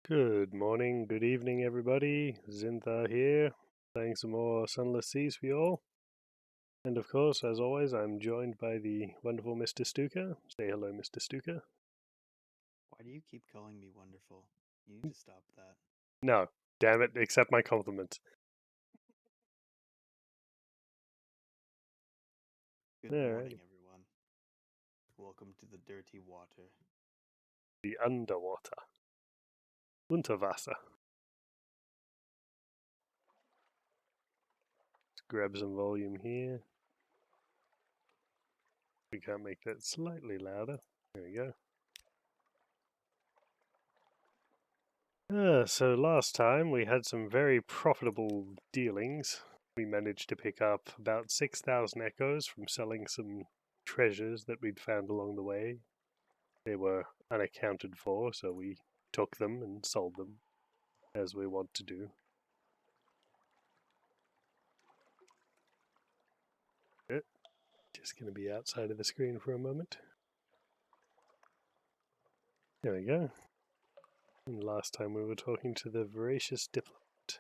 Good morning, good evening, everybody. Zintha here, playing some more Sunless Seas for you all. And of course, as always, I'm joined by the wonderful Mr. Stukka. Say hello, Mr. Stukka. Why do you keep calling me wonderful? You need to stop that. No, damn it, accept my compliments. Good morning, Alright, everyone. Welcome to the dirty water. the underwater. Unterwasser. Let's grab some volume here. We can't make that slightly louder. There we go. So last time we had some very profitable dealings. We managed to pick up about 6,000 echoes from selling some treasures that we'd found along the way. They were unaccounted for, so we took them and sold them, as we want to do. Just going to be outside of the screen for a moment. There we go. And last time we were talking to the voracious diplomat.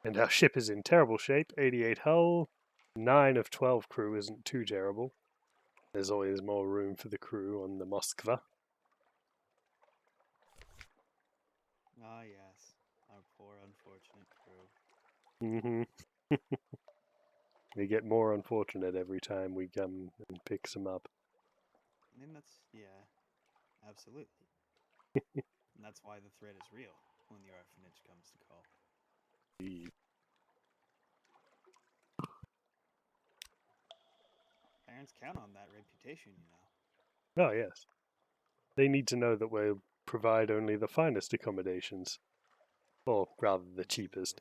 And our ship is in terrible shape. 88 hull, 9 of 12 crew isn't too terrible. There's always more room for the crew on the Moskva. Ah, yes, our poor unfortunate crew. We get more unfortunate every time we come and pick some up. And yeah, absolutely. And that's why the threat is real when the orphanage comes to call. Parents count on that reputation, you know. Oh, yes. They need to know that we provide only the finest accommodations. Or rather, the cheapest.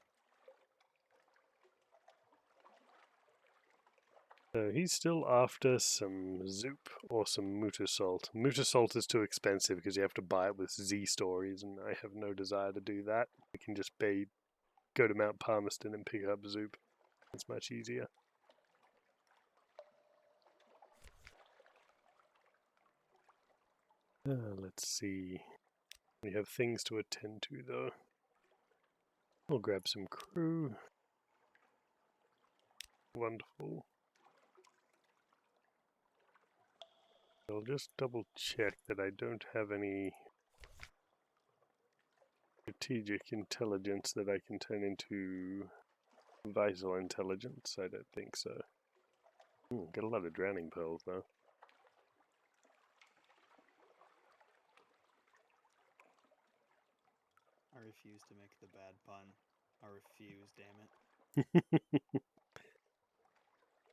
So he's still after some Zoop or some Mutter Salt. Mutter Salt is too expensive because you have to buy it with Z stories, and I have no desire to do that. We can just go to Mount Palmerston and pick up Zoop. It's much easier. Let's see. We have things to attend to, though. We'll grab some crew. Wonderful. I'll just double check that I don't have any strategic intelligence that I can turn into vital intelligence. I don't think so. Get a lot of drowning pearls, though. I refuse to make the bad pun. I refuse, damn it.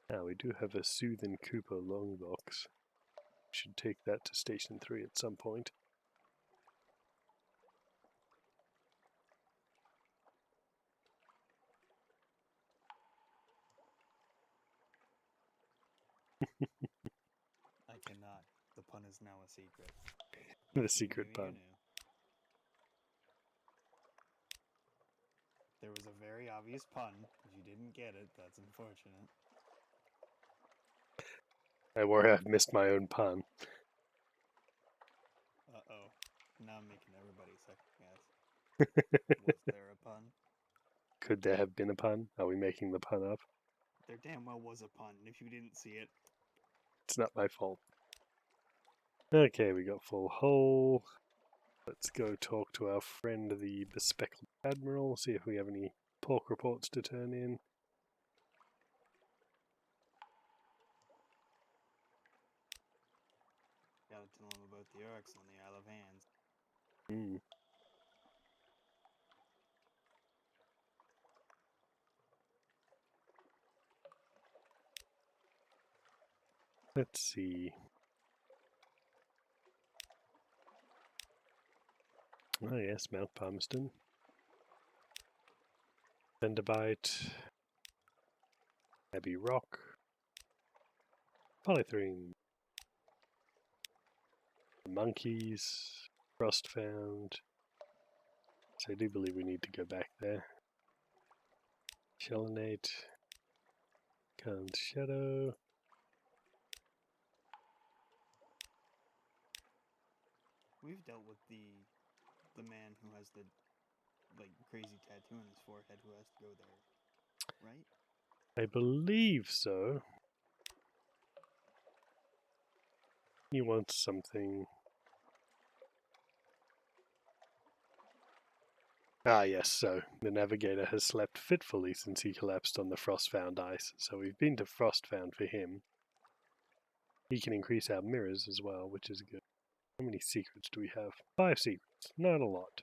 Now, we do have a Soothin' Cooper long box. Should take that to Station 3 at some point. I cannot. The pun is now a secret. The If you secret knew, you pun. knew. There was a very obvious pun. If you didn't get it, that's unfortunate. I worry I've missed my own pun. Uh-oh. Now I'm making everybody second guess. Was there a pun? Could there have been a pun? Are we making the pun up? There damn well was a pun. If you didn't see it, It's not my fault. Okay, we got full hull. Let's go talk to our friend the bespectacled admiral, see if we have any pork reports to turn in. gotta tell him about the orcs on the Isle of Hands. Hmm. Let's see. Oh yes, Mount Palmerston. Thunderbite. Abbey Rock. Polythrene. Monkeys. Frost found. So I do believe we need to go back there. Shellinate. Khan's Shadow. We've dealt with the man who has the like crazy tattoo on his forehead who has to go there, right? I believe so. He wants something. Ah, yes, so the navigator has slept fitfully since he collapsed on the frost-found ice, so we've been to frost-found for him. He can increase our mirrors as well, which is good. How many secrets do we have? 5 secrets. Not a lot.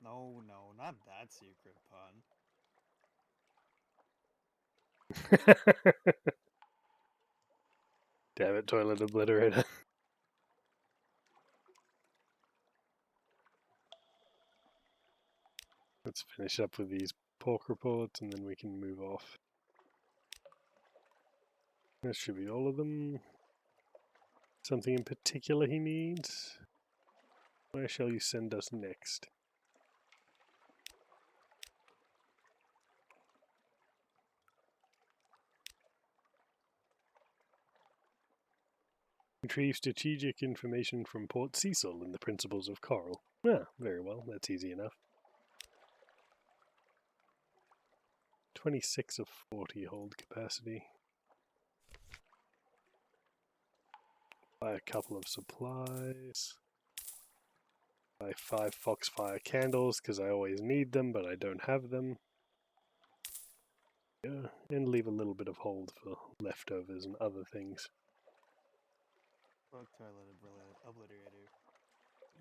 No, no, not that secret pun. Damn it, toilet obliterator. Let's finish up with these pork reports and then we can move off. That should be all of them. Something in particular he needs? Where shall you send us next? Retrieve strategic information from Port Cecil and the principles of Coral. Ah, very well, that's easy enough. 26 of 40 hold capacity. Buy a couple of supplies. Buy 5 foxfire candles because I always need them, but I don't have them. Yeah, and leave a little bit of hold for leftovers and other things. Look, toilet obliterator.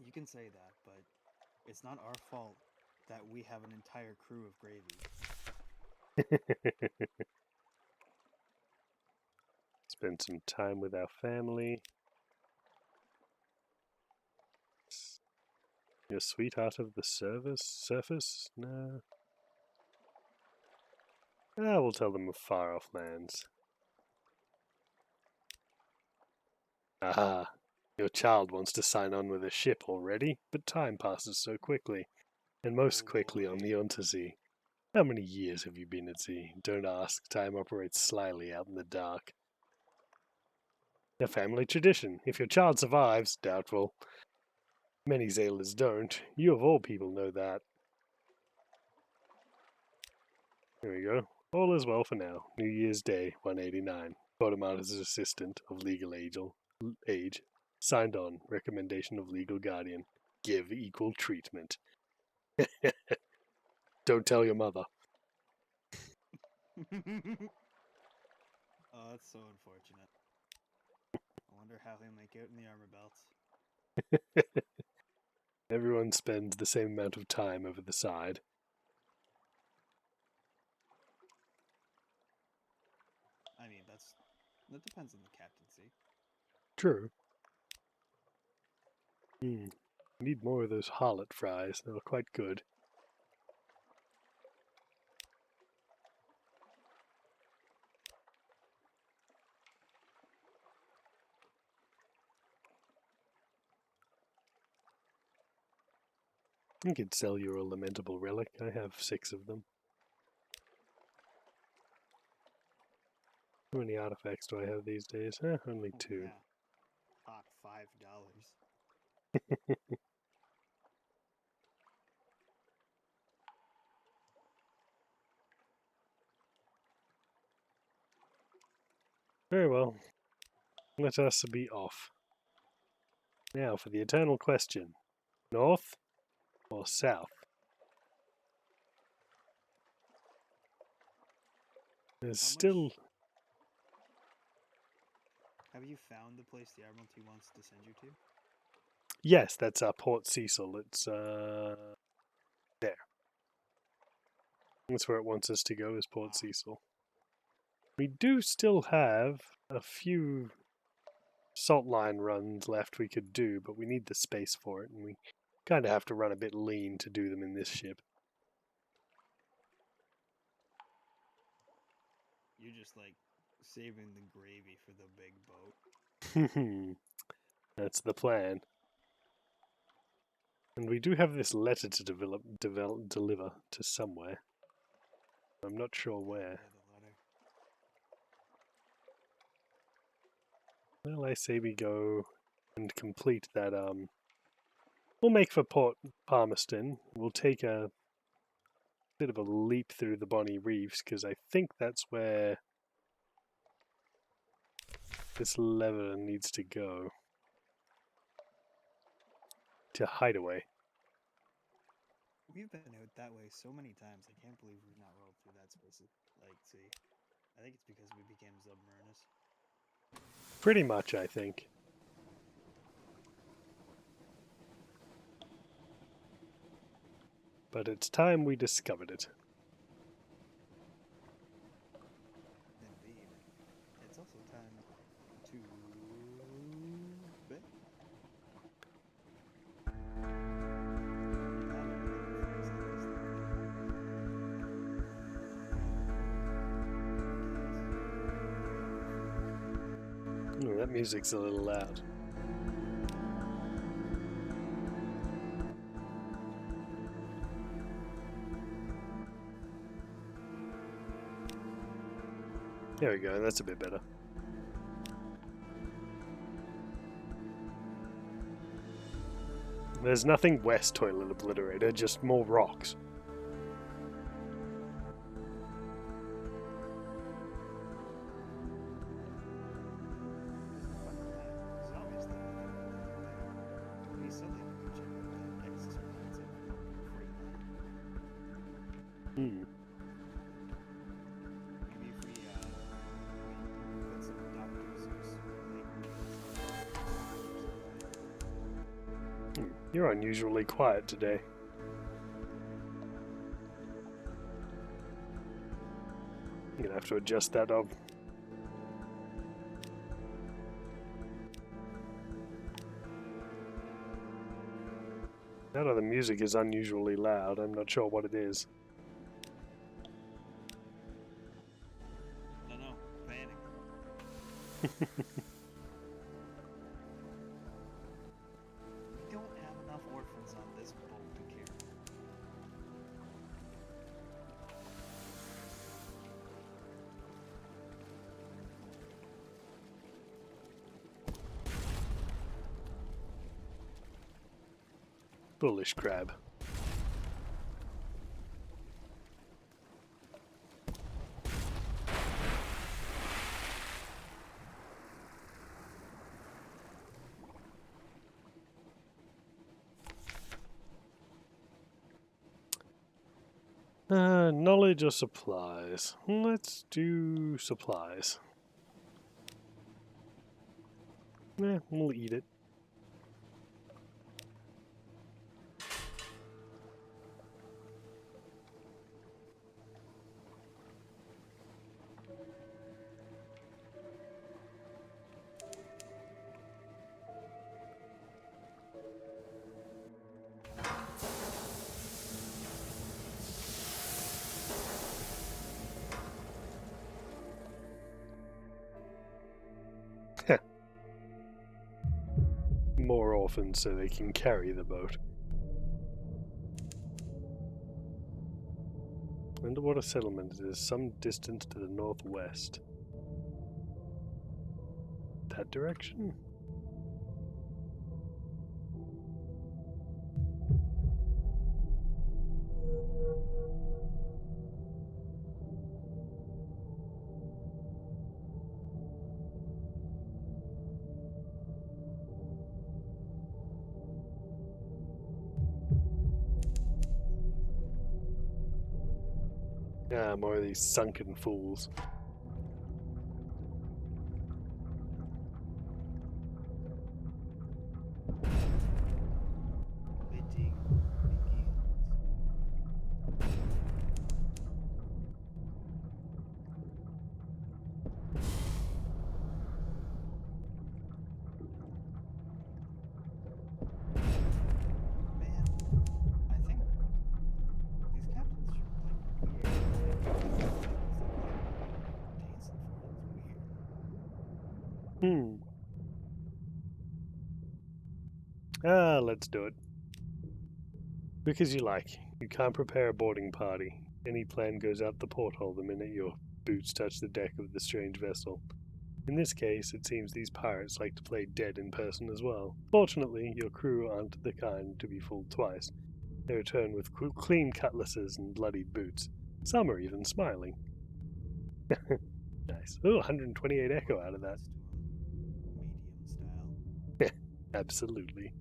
You can say that, but it's not our fault that we have an entire crew of gravy. Spend some time with our family. Your sweetheart of the surface? No. Ah, we'll tell them of far-off lands. Aha, your child wants to sign on with a ship already, but time passes so quickly, and most Oh quickly on boy. the Unterzee. How many years have you been at sea? Don't ask, time operates slyly out in the dark. A family tradition. If your child survives, doubtful. Many sailors don't. You of all people know that. Here we go. All is well for now. New Year's Day, 189. Automata's assistant of legal age. Signed on. Recommendation of legal guardian. Give equal treatment. Don't tell your mother. Oh, that's so unfortunate. I wonder how he'll make out in the armor belts. Everyone spends the same amount of time over the side. I mean, that depends on the captaincy. True. Need more of those harlot fries. They were quite good. You could sell your lamentable relic. I have 6 of them. How many artifacts do I have these days? Only Oh 2. yeah, hot $5. Very well. Let us be off. Now for the eternal question. North or south? There's How still... much have you found the place the Admiralty wants to send you to? Yes, that's Port Cecil. It's there. That's where it wants us to go, is Port Wow. Cecil. We do still have a few salt line runs left we could do, but we need the space for it, and we kind of have to run a bit lean to do them in this ship. You're just like saving the gravy for the big boat. That's the plan. And we do have this letter to deliver to somewhere. I'm not sure where. The letter. Well, I say we go and complete that. We'll make for Port Palmerston. We'll take a bit of a leap through the Bonnie Reefs, because I think that's where this lever needs to go. To Hideaway. We've been out that way so many times. I can't believe we've not rolled through that specific sea. I think it's because we became submariners. Pretty much, I think. But it's time we discovered it. Indeed. It's also time to bet. Oh, that music's a little loud. There we go, that's a bit better. There's nothing west, Toilet Obliterator, just more rocks. Hmm. Maybe if we put some Dr. Zeus You're unusually quiet today. You're gonna have to adjust that up. That other music is unusually loud. I'm not sure what it is. No, panic. We don't have enough orphans on this boat to carry. Foolish crab. Knowledge or supplies? Let's do supplies. We'll eat it. More orphans so they can carry the boat. Underwater settlement is some distance to the northwest. That direction? Ah, more of these sunken fools. Let's do it. Because you like. You can't prepare a boarding party. Any plan goes out the porthole the minute your boots touch the deck of the strange vessel. In this case, it seems these pirates like to play dead in person as well. Fortunately, your crew aren't the kind to be fooled twice. They return with clean cutlasses and bloodied boots. Some are even smiling. Nice. Oh, 128 echo out of that. Medium style. Absolutely.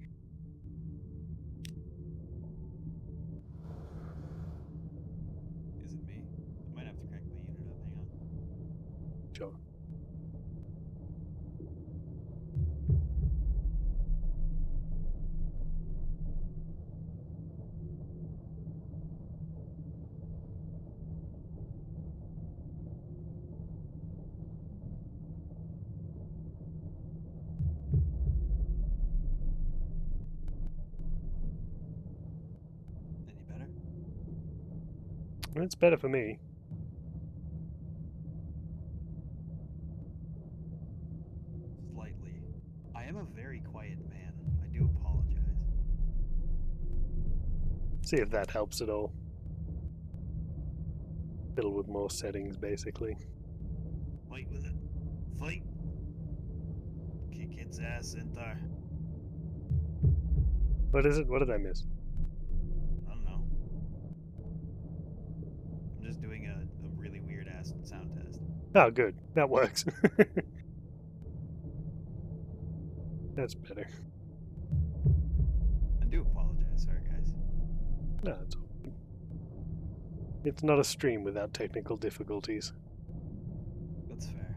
Is it me? I might have to crank my unit up. Hang on. Sure. Any better? It's better for me. Slightly. I am a very quiet man. I do apologize. See if that helps at all. Fiddle with more settings, basically. Fight with it. Fight! Kick its ass, Centaur. What is it? What did I miss? I don't know. I'm just doing a really weird ass sound test. Oh, good. That works. That's better. I do apologize, sorry guys. No, it's all good. It's not a stream without technical difficulties. That's fair.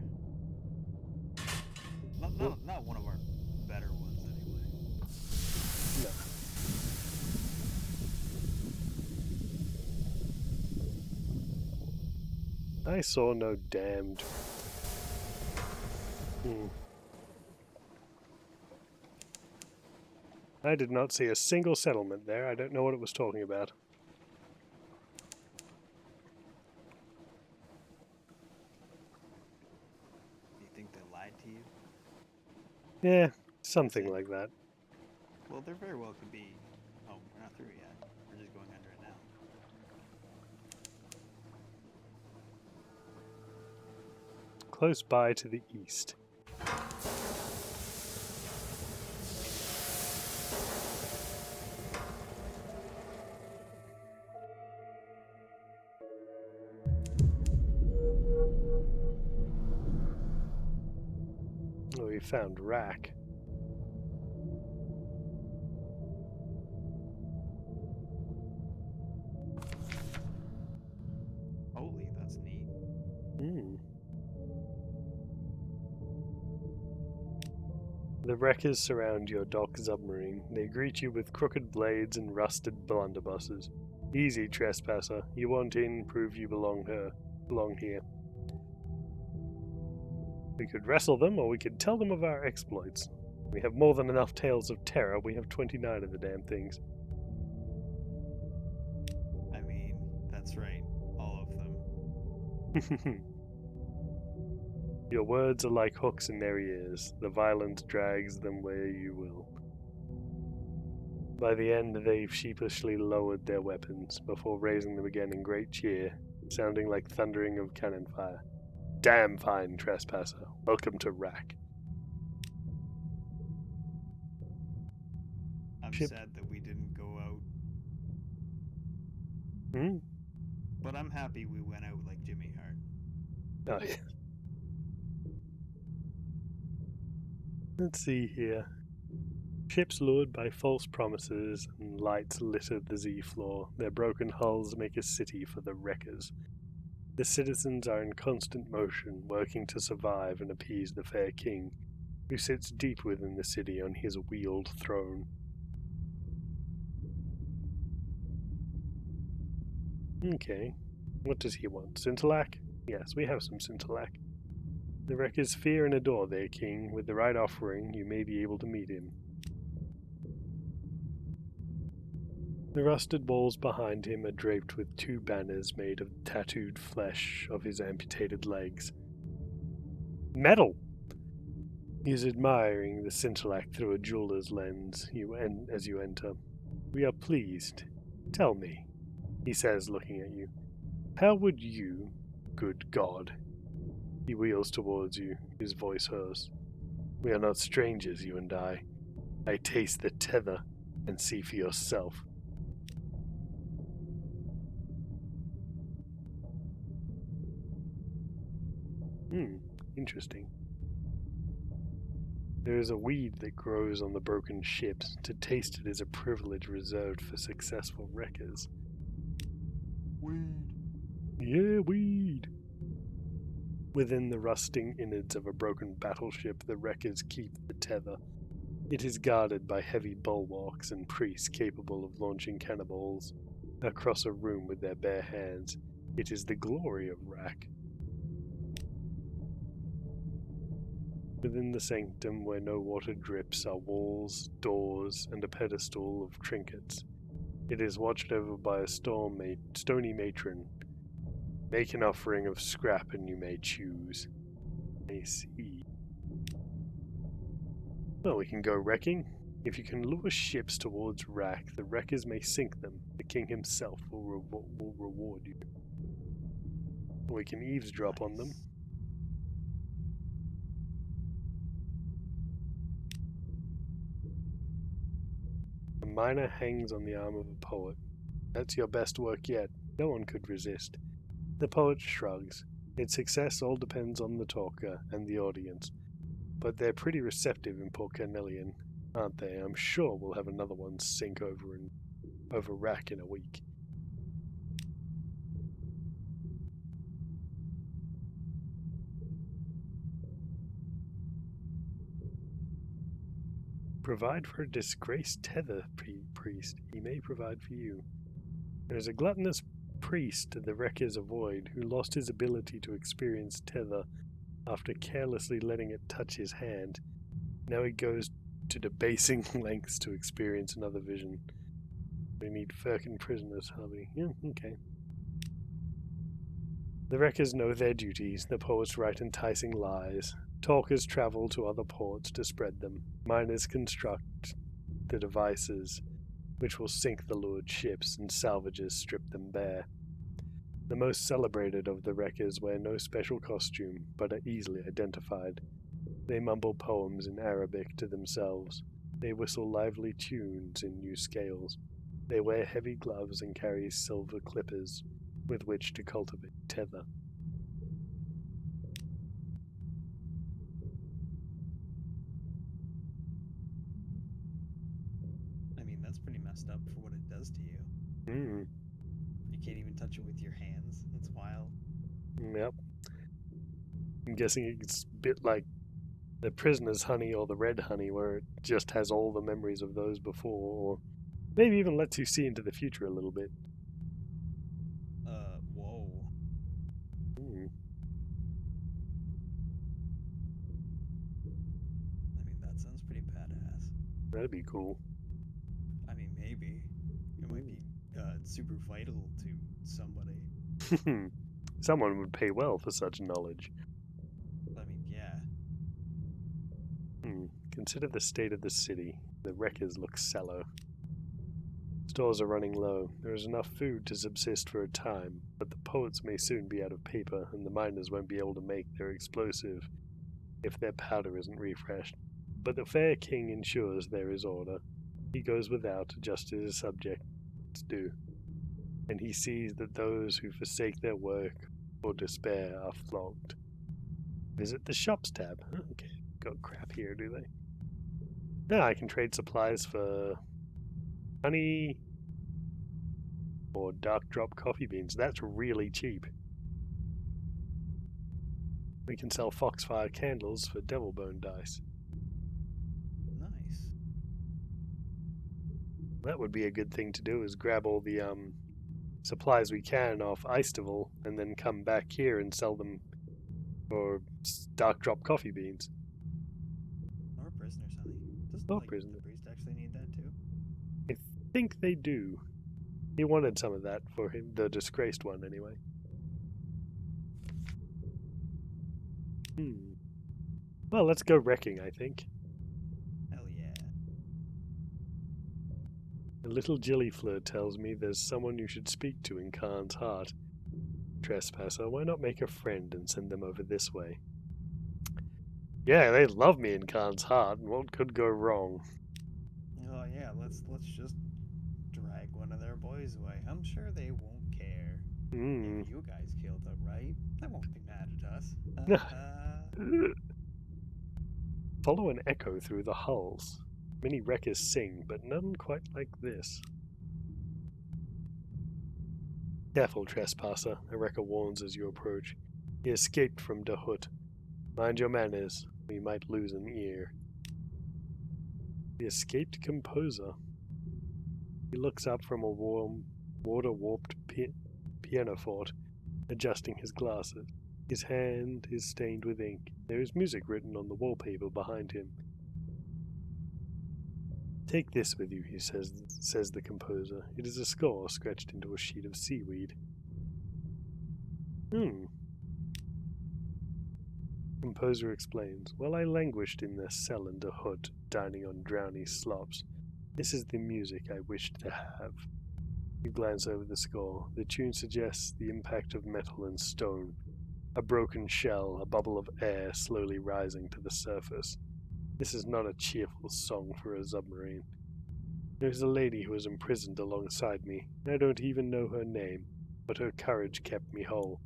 Not one of our better ones, anyway. No. I saw no damned. I did not see a single settlement there. I don't know what it was talking about. Do you think they lied to you? Yeah, something like that. Well, there very well could be. Oh, we're not through yet. We're just going under it now. Close by to the east. Oh, we found Rack. Holy, that's neat. The wreckers surround your dock submarine. They greet you with crooked blades and rusted blunderbusses. Easy, trespasser. You want in, prove you belong here. We could wrestle them, or we could tell them of our exploits. We have more than enough tales of terror. We have 29 of the damn things. I mean, that's right. All of them. Your words are like hooks in their ears. The violence drags them where you will. By the end, they've sheepishly lowered their weapons, before raising them again in great cheer, sounding like thundering of cannon fire. Damn fine, trespasser. Welcome to Rack. I'm Ship. sad that we didn't go out. But I'm happy we went out like Jimmy Hart. Oh, yeah. Let's see here. Ships lured by false promises and lights litter the Z floor. Their broken hulls make a city for the wreckers. The citizens are in constant motion, working to survive and appease the fair king, who sits deep within the city on his wheeled throne. Okay. What does he want? Scintillac? Yes, we have some Scintillac. The wreckers fear and adore their king. With the right offering, you may be able to meet him. The rusted walls behind him are draped with two banners made of tattooed flesh of his amputated legs. Metal! He is admiring the Scintillac through a jeweler's lens as you enter. We are pleased. Tell me, he says, looking at you, how would you, good God, He wheels towards you, his voice hoarse. We are not strangers, you and I. I taste the tether and see for yourself. Interesting. There is a weed that grows on the broken ships. To taste it is a privilege reserved for successful wreckers. Weed. Yeah, weed. Within the rusting innards of a broken battleship, the wreckers keep the tether. It is guarded by heavy bulwarks and priests capable of launching cannonballs across a room with their bare hands. It is the glory of Rack. Within the sanctum, where no water drips, are walls, doors, and a pedestal of trinkets. It is watched over by a stony matron. Make an offering of scrap and you may choose. I see. Well, we can go wrecking. If you can lure ships towards Rack, the wreckers may sink them. The king himself will reward you. We can eavesdrop on them. A miner hangs on the arm of a poet. That's your best work yet. No one could resist. The poet shrugs. Its success all depends on the talker and the audience. But they're pretty receptive in Port Carnelian, aren't they? I'm sure we'll have another one sink over Rack in a week. Provide for a disgraced tether priest. He may provide for you. There's a gluttonous priest the wreckers avoid who lost his ability to experience tether after carelessly letting it touch his hand. Now he goes to debasing lengths to experience another vision. We need Firkin prisoners, hubby. Yeah, okay. The wreckers know their duties. The poets write enticing lies. Talkers travel to other ports to spread them. Miners construct the devices which will sink the lured ships, and salvagers strip them bare. The most celebrated of the wreckers wear no special costume, but are easily identified. They mumble poems in Arabic to themselves. They whistle lively tunes in new scales. They wear heavy gloves and carry silver clippers with which to cultivate tether. I mean, that's pretty messed up for what it does to you. You can't even touch it with your hands. That's wild. Yep. I'm guessing it's a bit like the prisoner's honey or the red honey, where it just has all the memories of those before, or maybe even lets you see into the future a little bit. Whoa. I mean, that sounds pretty badass. That'd be cool. I mean, maybe. It might be super vital to somebody. Someone would pay well for such knowledge. I mean, yeah. Consider the state of the city. The wreckers look sallow. Stores are running low. There is enough food to subsist for a time, but the poets may soon be out of paper, and the miners won't be able to make their explosive if their powder isn't refreshed. But the fair king ensures there is order. He goes without, just as his subjects do, and he sees that those who forsake their work or despair are flogged. Visit the shops tab. Okay, got crap here, do they? Now I can trade supplies for honey or dark drop coffee beans. That's really cheap. We can sell foxfire candles for devil bone dice. Nice. That would be a good thing to do, is grab all the supplies we can off Eisteval and then come back here and sell them for dark drop coffee beans. Or prisoners, honey. Does Or the prisoners. priest actually need that too? I think they do. He wanted some of that for him, the disgraced one, anyway. Well, let's go wrecking, I think. Hell yeah. A little Gillifleur tells me there's someone you should speak to in Khan's heart. Trespasser. Why not make a friend and send them over this way? Yeah, they love me in Khan's heart, and what could go wrong? Oh yeah, let's just drag one of their boys away. I'm sure they won't care. Hmm. If you guys killed them, right? They won't be mad at us. Follow an echo through the hulls. Many wreckers sing, but none quite like this. Careful, trespasser, a wrecker warns as you approach. He escaped from Dahut. Mind your manners, or you might lose an ear. The escaped composer. He looks up from a warm, water-warped pianoforte, adjusting his glasses. His hand is stained with ink. There is music written on the wallpaper behind him. Take this with you, he says the composer. It is a score scratched into a sheet of seaweed. Composer explains. While I languished in the cell in the hood, dining on drowny slops, this is the music I wished to have. You glance over the score. The tune suggests the impact of metal and stone. A broken shell, a bubble of air slowly rising to the surface. This is not a cheerful song for a submarine. There is a lady who was imprisoned alongside me. I don't even know her name, but her courage kept me whole.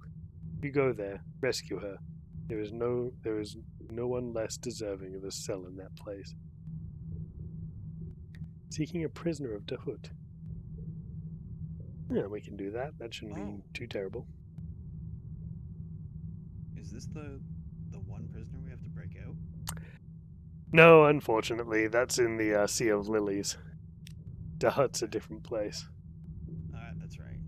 If you go there, rescue her. There is no one less deserving of a cell in that place. Seeking a prisoner of Dahut. Yeah, we can do that. That shouldn't be too terrible. Is this the one prisoner we have to break out? No, unfortunately, that's in the Sea of Lilies. Dahut's a different place. That's right.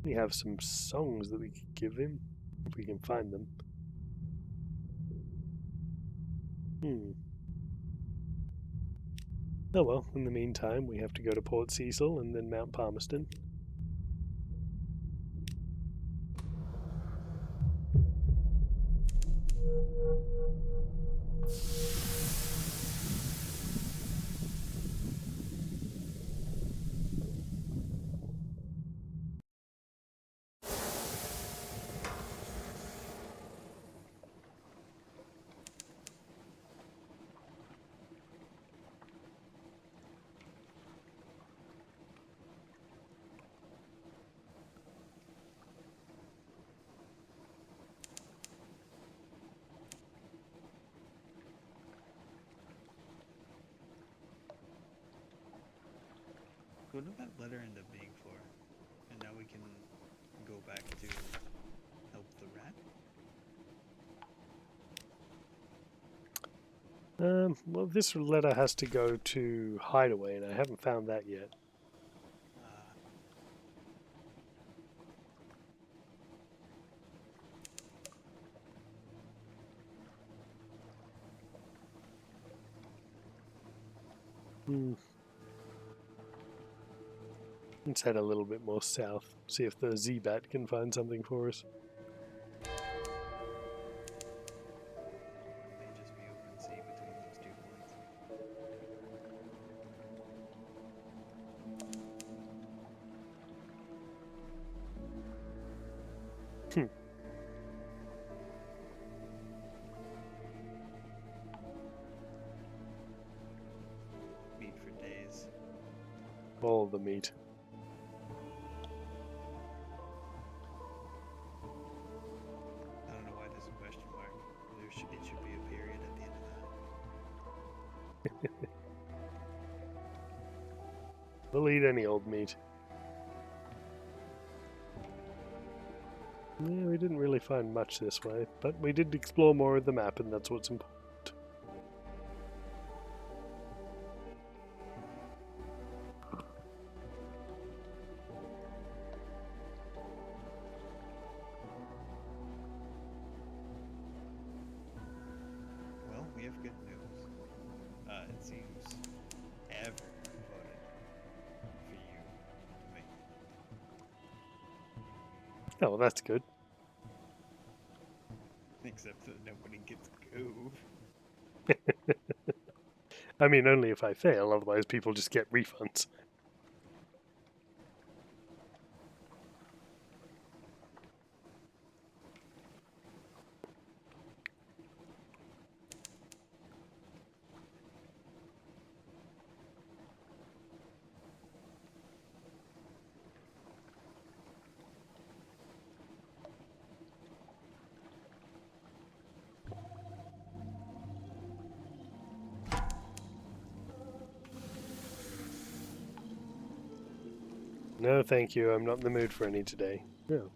We have some songs that we could give him, if we can find them. Oh well, in the meantime, we have to go to Port Cecil and then Mount Palmerston. What did that letter end up being for? And now we can go back to help the rat? Well, this letter has to go to Hideaway, and I haven't found that yet. Let's head a little bit more south, see if the Z-Bat can find something for us. May just be open sea between those 2 points. Meat for days. All the meat. I don't know why there's a question mark. It should be a period at the end of that. We'll eat any old meat. Yeah, we didn't really find much this way, but we did explore more of the map, and that's what's important. Well, we have good news. It seems ever voted for you to make. Oh, well, that's good. Except that nobody gets Gove. I mean, only if I fail, otherwise people just get refunds. No, thank you. I'm not in the mood for any today. No.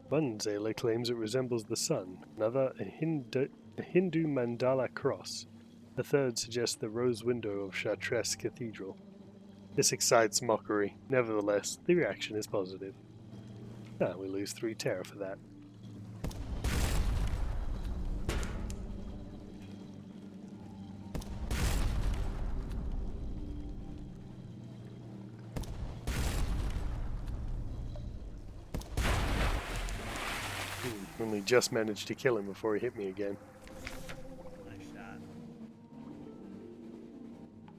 One sailor claims it resembles the sun. Another, a Hindu mandala cross. A third suggests the rose window of Chartres Cathedral. This excites mockery. Nevertheless, the reaction is positive. Ah, we lose 3 terror for that. Only just managed to kill him before he hit me again. Nice shot.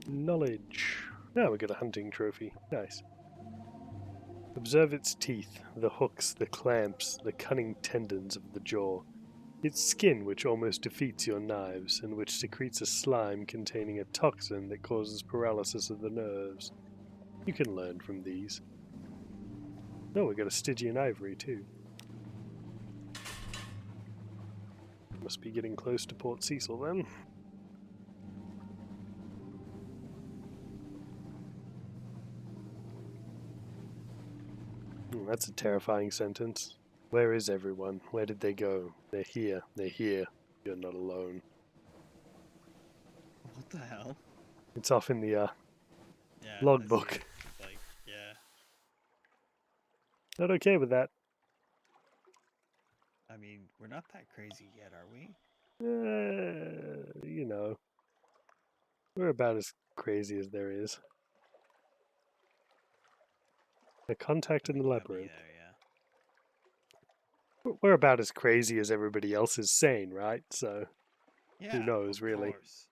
Knowledge. Now we got a hunting trophy. Nice. Observe its teeth, the hooks, the clamps, the cunning tendons of the jaw. Its skin, which almost defeats your knives, and which secretes a slime containing a toxin that causes paralysis of the nerves. You can learn from these. Oh, we got a Stygian ivory too. Must be getting close to Port Cecil then. That's a terrifying sentence. Where is everyone? Where did they go? They're here. They're here. You're not alone. What the hell? It's off in the Yeah, logbook. Like, yeah. Not okay with that. I mean, we're not that crazy yet, are we? You know, we're about as crazy as there is. A contact in the labyrinth. Yeah. We're about as crazy as everybody else is sane, right? So, Yeah, who knows, of really? course.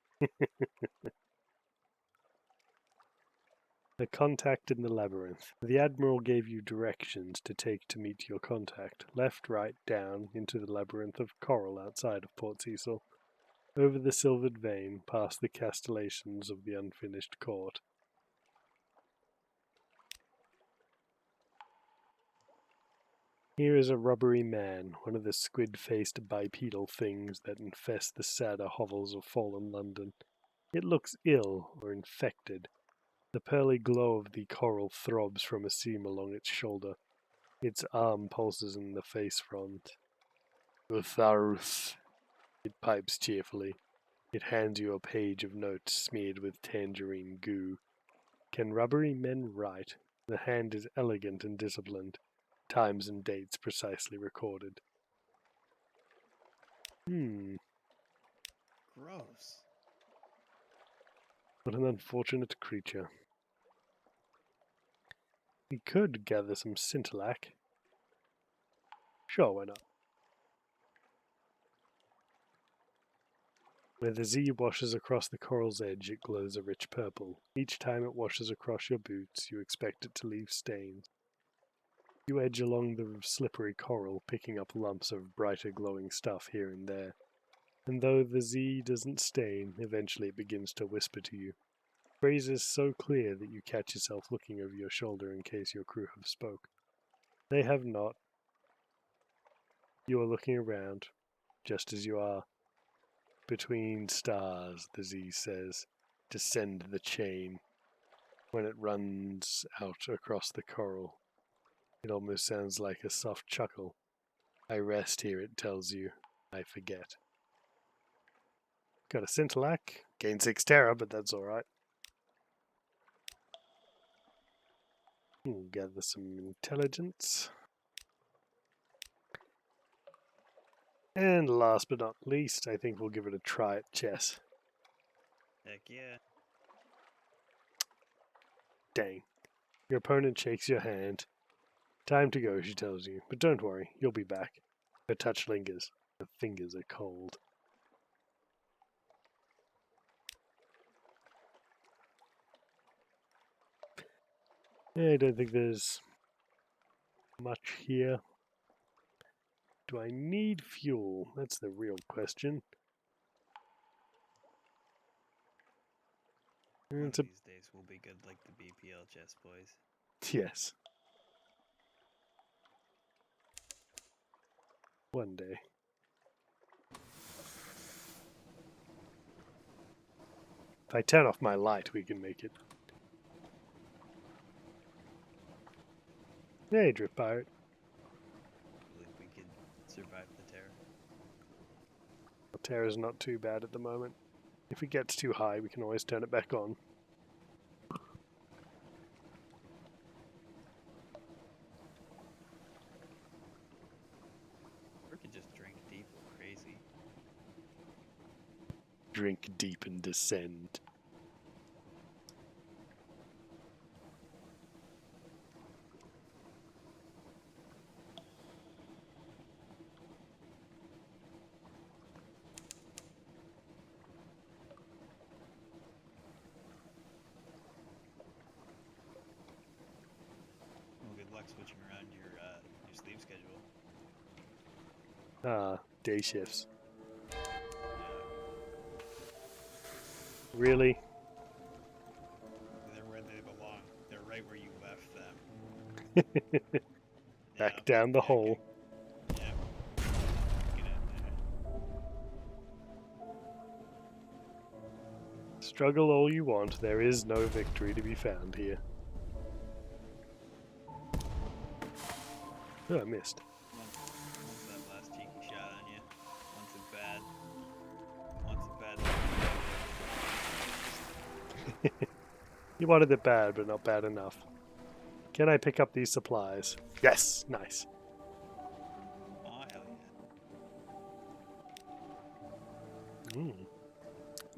A contact in the labyrinth. The Admiral gave you directions to take to meet your contact. Left, right, down, into the labyrinth of coral outside of Port Cecil. Over the silvered vein, past the castellations of the unfinished court. Here is a rubbery man, one of the squid-faced bipedal things that infest the sadder hovels of fallen London. It looks ill or infected. The pearly glow of the coral throbs from a seam along its shoulder. Its arm pulses in the face front. Utharus, it pipes cheerfully. It hands you a page of notes smeared with tangerine goo. Can rubbery men write? The hand is elegant and disciplined. Times and dates precisely recorded. Gross. What an unfortunate creature. We could gather some scintillac. Sure, why not? Where the Z washes across the coral's edge, it glows a rich purple. Each time it washes across your boots, you expect it to leave stains. You edge along the slippery coral, picking up lumps of brighter glowing stuff here and there. And though the Z doesn't stain, eventually it begins to whisper to you. Phrases so clear that you catch yourself looking over your shoulder in case your crew have spoke. They have not. You are looking around, just as you are. Between stars, the Z says, descend the chain. When it runs out across the coral, it almost sounds like a soft chuckle. I rest here, it tells you. I forget. Got a scintillac. Gain 6 terror, but that's alright. We'll gather some intelligence. And last but not least, I think we'll give it a try at chess. Heck yeah. Dang. Your opponent shakes your hand. Time to go, she tells you. But don't worry, you'll be back. Her touch lingers. Her fingers are cold. I don't think there's much here. Do I need fuel? That's the real question. One of these days will be good like the BPL chess boys. Yes. One day. If I turn off my light, we can make it. Hey, Drift Pirate. I believe we could survive the terror. Well, Terra's not too bad at the moment. If it gets too high, we can always turn it back on. Or we could just drink deep crazy. Drink deep and descend. Well, good luck switching around your sleep schedule. Ah, day shifts. Yeah. Really? They're where they belong. They're right where you left them. Back down the hole. Yeah. Get in there. Struggle all you want, there is no victory to be found here. Oh, I missed. Once that last cheeky shot on you. Once it bad. Once it bad. You wanted it bad, but not bad enough. Can I pick up these supplies? Yes! Nice. Oh, hell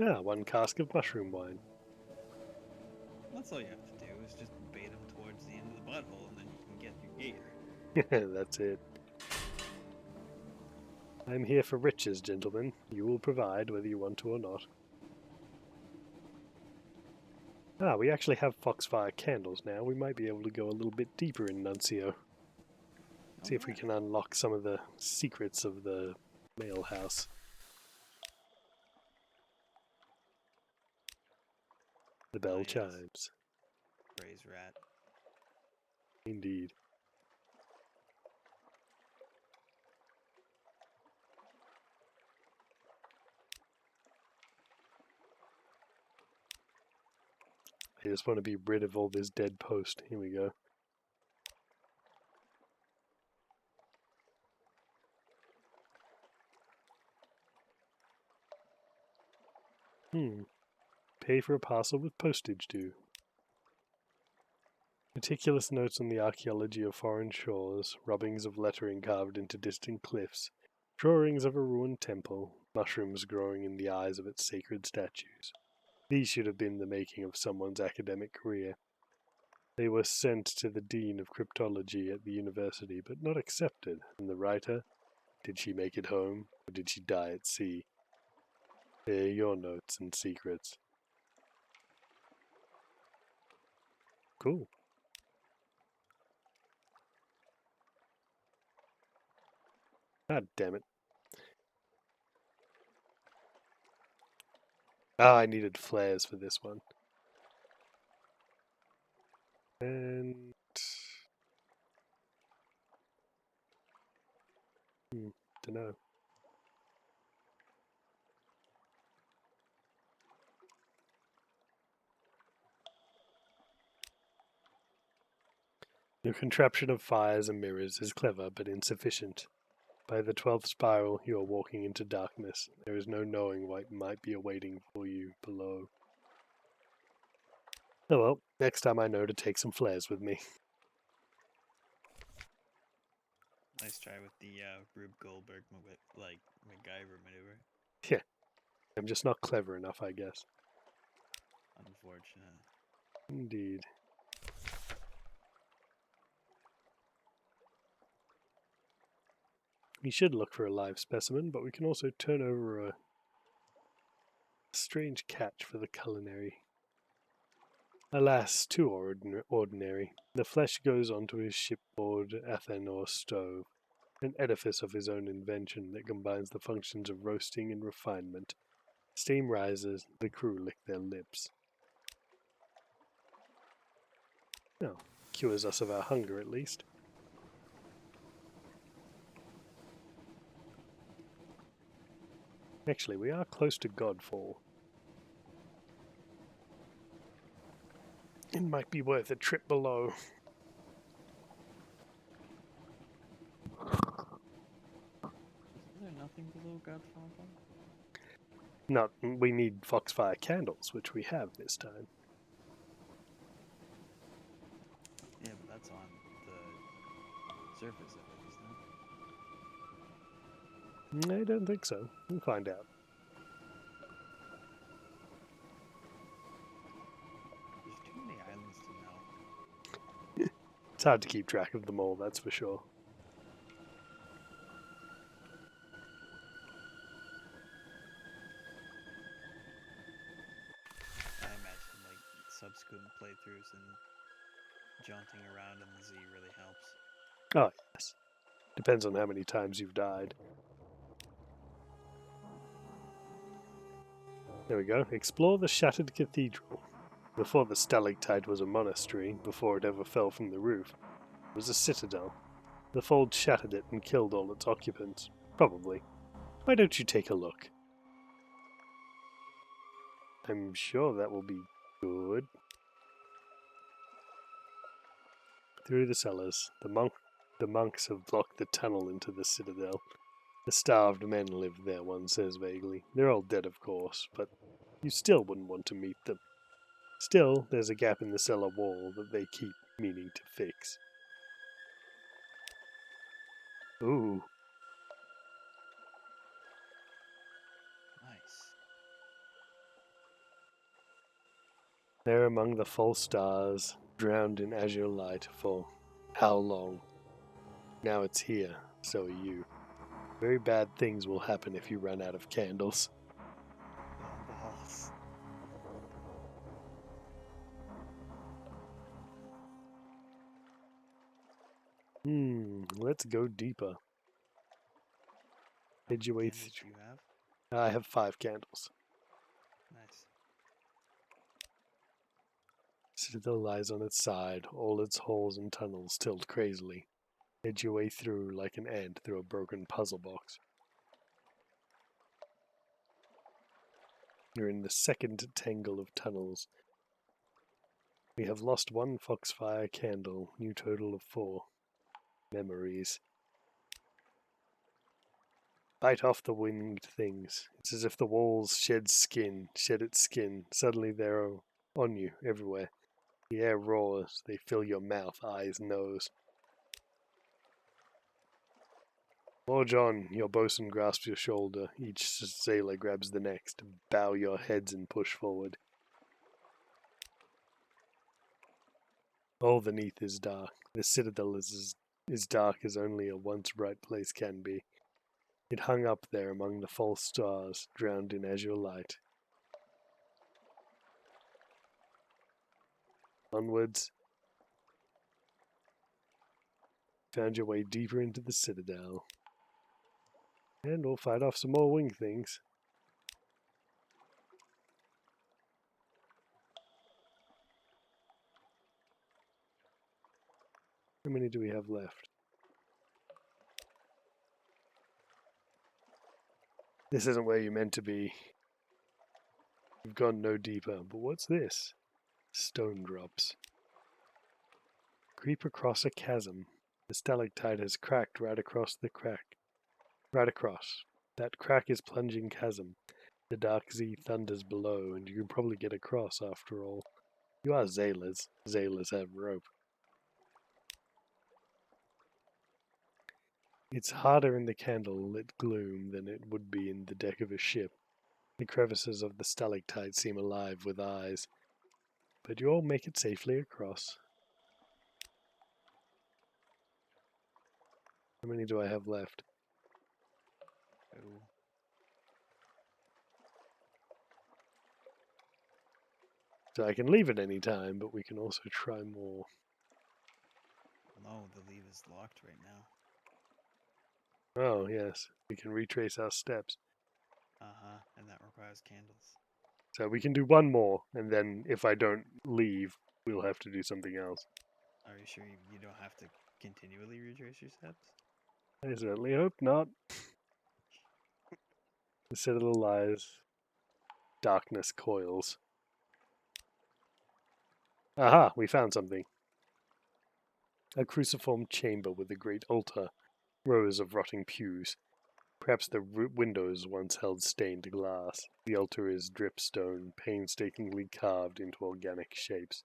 yeah. Ah, 1 cask of mushroom wine. That's all you have to do is just bait them towards the end of the butthole and then you can get your gator. That's it. I'm here for riches, gentlemen. You will provide whether you want to or not. Ah, we actually have foxfire candles now. We might be able to go a little bit deeper in Nuncio. See if we can unlock some of the secrets of the mail house. The bell yes. chimes. Praise rat. Indeed. I just want to be rid of all this dead post. Here we go. Pay for a parcel with postage due. Meticulous notes on the archaeology of foreign shores, rubbings of lettering carved into distant cliffs, drawings of a ruined temple, mushrooms growing in the eyes of its sacred statues. These should have been the making of someone's academic career. They were sent to the dean of cryptology at the university, but not accepted. And the writer? Did she make it home, or did she die at sea? Here are your notes and secrets. Cool. God damn it. Ah, I needed flares for this one. And... dunno. Your contraption of fires and mirrors is clever, but insufficient. By the 12th spiral, you are walking into darkness. There is no knowing what might be awaiting for you below. Oh well, next time I know to take some flares with me. Nice try with the Rube Goldberg like MacGyver maneuver. Yeah, I'm just not clever enough, I guess. Unfortunate. Indeed. We should look for a live specimen, but we can also turn over a strange catch for the culinary. Alas, too ordinary. The flesh goes onto his shipboard, athen, or stove, an edifice of his own invention that combines the functions of roasting and refinement. Steam rises, the crew lick their lips. No, cures us of our hunger at least. Actually, we are close to Godfall. It might be worth a trip below. Isn't there nothing below Godfather? Not, we need foxfire candles, which we have this time. Yeah, but that's on the surface of it, isn't it? I don't think so. We'll find out. There's too many islands to know. It's hard to keep track of them all, that's for sure. I imagine like subsequent playthroughs and jaunting around in the Z really helps. Oh, yes. Depends on how many times you've died. There we go. Explore the shattered cathedral. Before the stalactite was a monastery, before it ever fell from the roof, it was a citadel. The fold shattered it and killed all its occupants. Probably. Why don't you take a look? I'm sure that will be good. Through the cellars, the monks have blocked the tunnel into the citadel. The starved men live there, one says vaguely. They're all dead, of course, but you still wouldn't want to meet them. Still, there's a gap in the cellar wall that they keep meaning to fix. Ooh, Nice. there among the false stars, drowned in azure light for how long? Now it's here, so are you. Very bad things will happen if you run out of candles. Oh, balls. Let's go deeper. Head your way Candles do you have? I have 5 candles. Nice. Citadel lies on its side, all its halls and tunnels tilt crazily. Edge your way through like an ant through a broken puzzle box. You're in the second tangle of tunnels. We have lost 1 foxfire candle, new total of 4. Memories. Bite off the winged things. It's as if the walls shed its skin. Suddenly they're on you, everywhere. The air roars, they fill your mouth, eyes, nose. Forge on, your bosun grasps your shoulder, each sailor grabs the next. Bow your heads and push forward. All beneath is dark. The citadel is dark as only a once bright place can be. It hung up there among the false stars, drowned in azure light. Onwards. Found your way deeper into the citadel. And we'll fight off some more wing things. How many do we have left? This isn't where you're meant to be. You've gone no deeper, but what's this? Stone drops. Creep across a chasm. The stalactite has cracked right across the crack. Right across. That crack is plunging chasm. The dark Z thunders below, and you can probably get across after all. You are Zaylers. Zaylers have rope. It's harder in the candle-lit gloom than it would be in the deck of a ship. The crevices of the stalactite seem alive with eyes. But you all make it safely across. How many do I have left? Oh. So I can leave at any time, but we can also try more. No, the leave is locked right now. Oh, yes. We can retrace our steps. Uh-huh, and that requires candles. So we can do one more, and then if I don't leave, we'll have to do something else. Are you sure you don't have to continually retrace your steps? I certainly hope not. The citadel lies. Darkness coils. Aha, we found something. A cruciform chamber with a great altar, rows of rotting pews. Perhaps the windows once held stained glass. The altar is dripstone, painstakingly carved into organic shapes.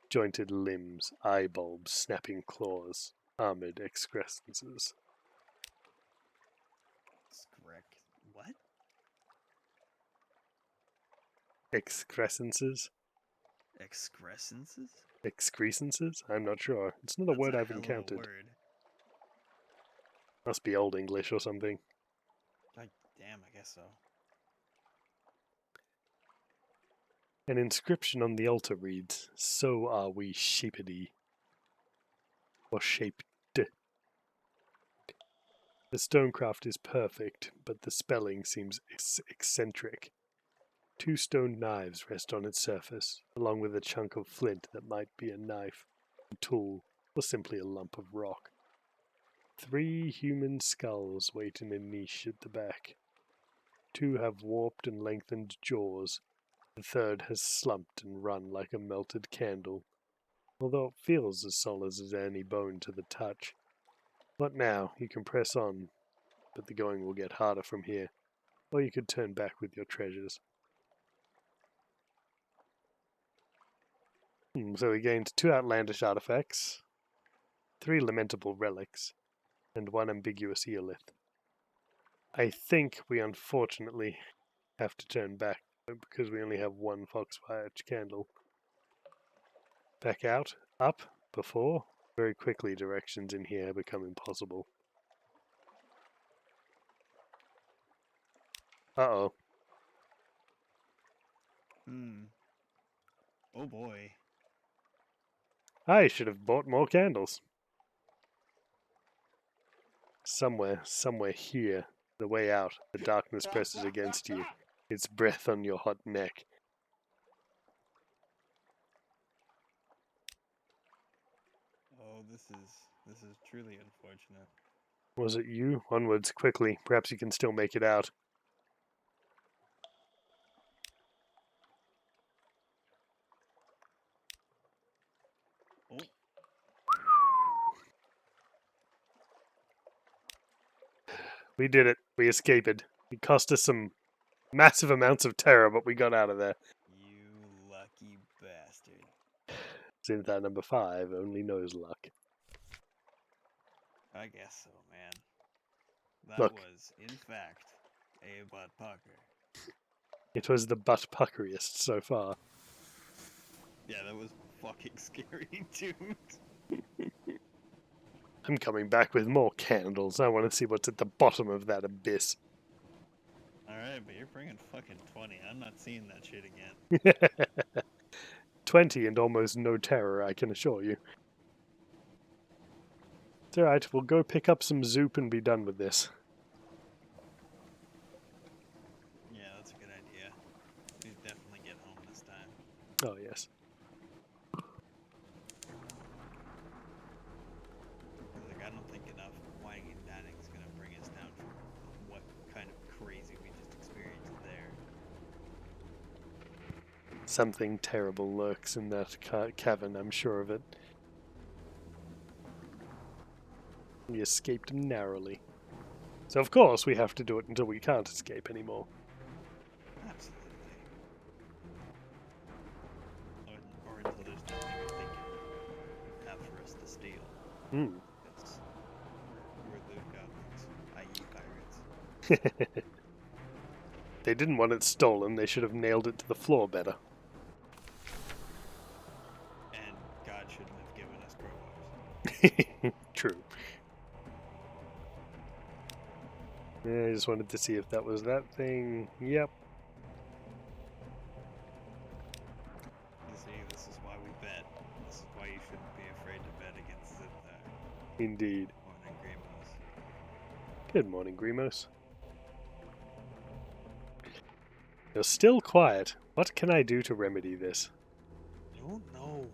Jointed limbs, eye bulbs, snapping claws, armored excrescences. What? Excrescences? Excrescences? Excrescences? I'm not sure. It's not a That's word a I've hell of a encountered. word. Must be Old English or something. Damn, I guess so. An inscription on the altar reads, "So are we sheepedy." Or shaped. The stonecraft is perfect, but the spelling seems eccentric. Two stone knives rest on its surface, along with a chunk of flint that might be a knife, a tool, or simply a lump of rock. 3 human skulls wait in a niche at the back. 2 have warped and lengthened jaws. The third has slumped and run like a melted candle, although it feels as solid as any bone to the touch. What now? You can press on, but the going will get harder from here. Or you could turn back with your treasures. So we gained 2 outlandish artifacts, 3 lamentable relics, and 1 ambiguous eolith. I think we unfortunately have to turn back because we only have 1 foxfire candle. Back out, up, before. Very quickly directions in here become impossible. Uh-oh. Oh boy. I should have bought more candles. Somewhere here. The way out. The darkness presses against you. Its breath on your hot neck. Oh, this is truly unfortunate. Was it you? Onwards, quickly. Perhaps you can still make it out. Oh. We did it. We escaped. It cost us some massive amounts of terror, but we got out of there. You lucky bastard. Since that number 5 only knows luck. I guess so, man. That Look. was, in fact, a butt pucker. It was the butt puckeriest so far. Yeah, that was fucking scary, dude. I'm coming back with more candles. I want to see what's at the bottom of that abyss. Alright, but you're bringing fucking 20. I'm not seeing that shit again. 20 and almost no terror, I can assure you. It's alright, we'll go pick up some zoop and be done with this. Yeah, that's a good idea. We definitely get home this time. Oh, yes. Like, I don't think enough whining and dining is gonna bring us down from what kind of crazy we just experienced there. Something terrible lurks in that cavern, I'm sure of it. We escaped narrowly. So of course we have to do it until we can't escape anymore. Absolutely. Or until there's nothing that they can have for us to steal. Because we're loot goblins, i.e. pirates. They didn't want it stolen, they should have nailed it to the floor better. And God shouldn't have given us crowbars. True. Yeah, I just wanted to see if that was that thing. Yep. You see, this is why we bet. This is why you shouldn't be afraid to bet against the Indeed. Morning Grimos. Good morning, Grimos. You're still quiet. What can I do to remedy this? Don't know.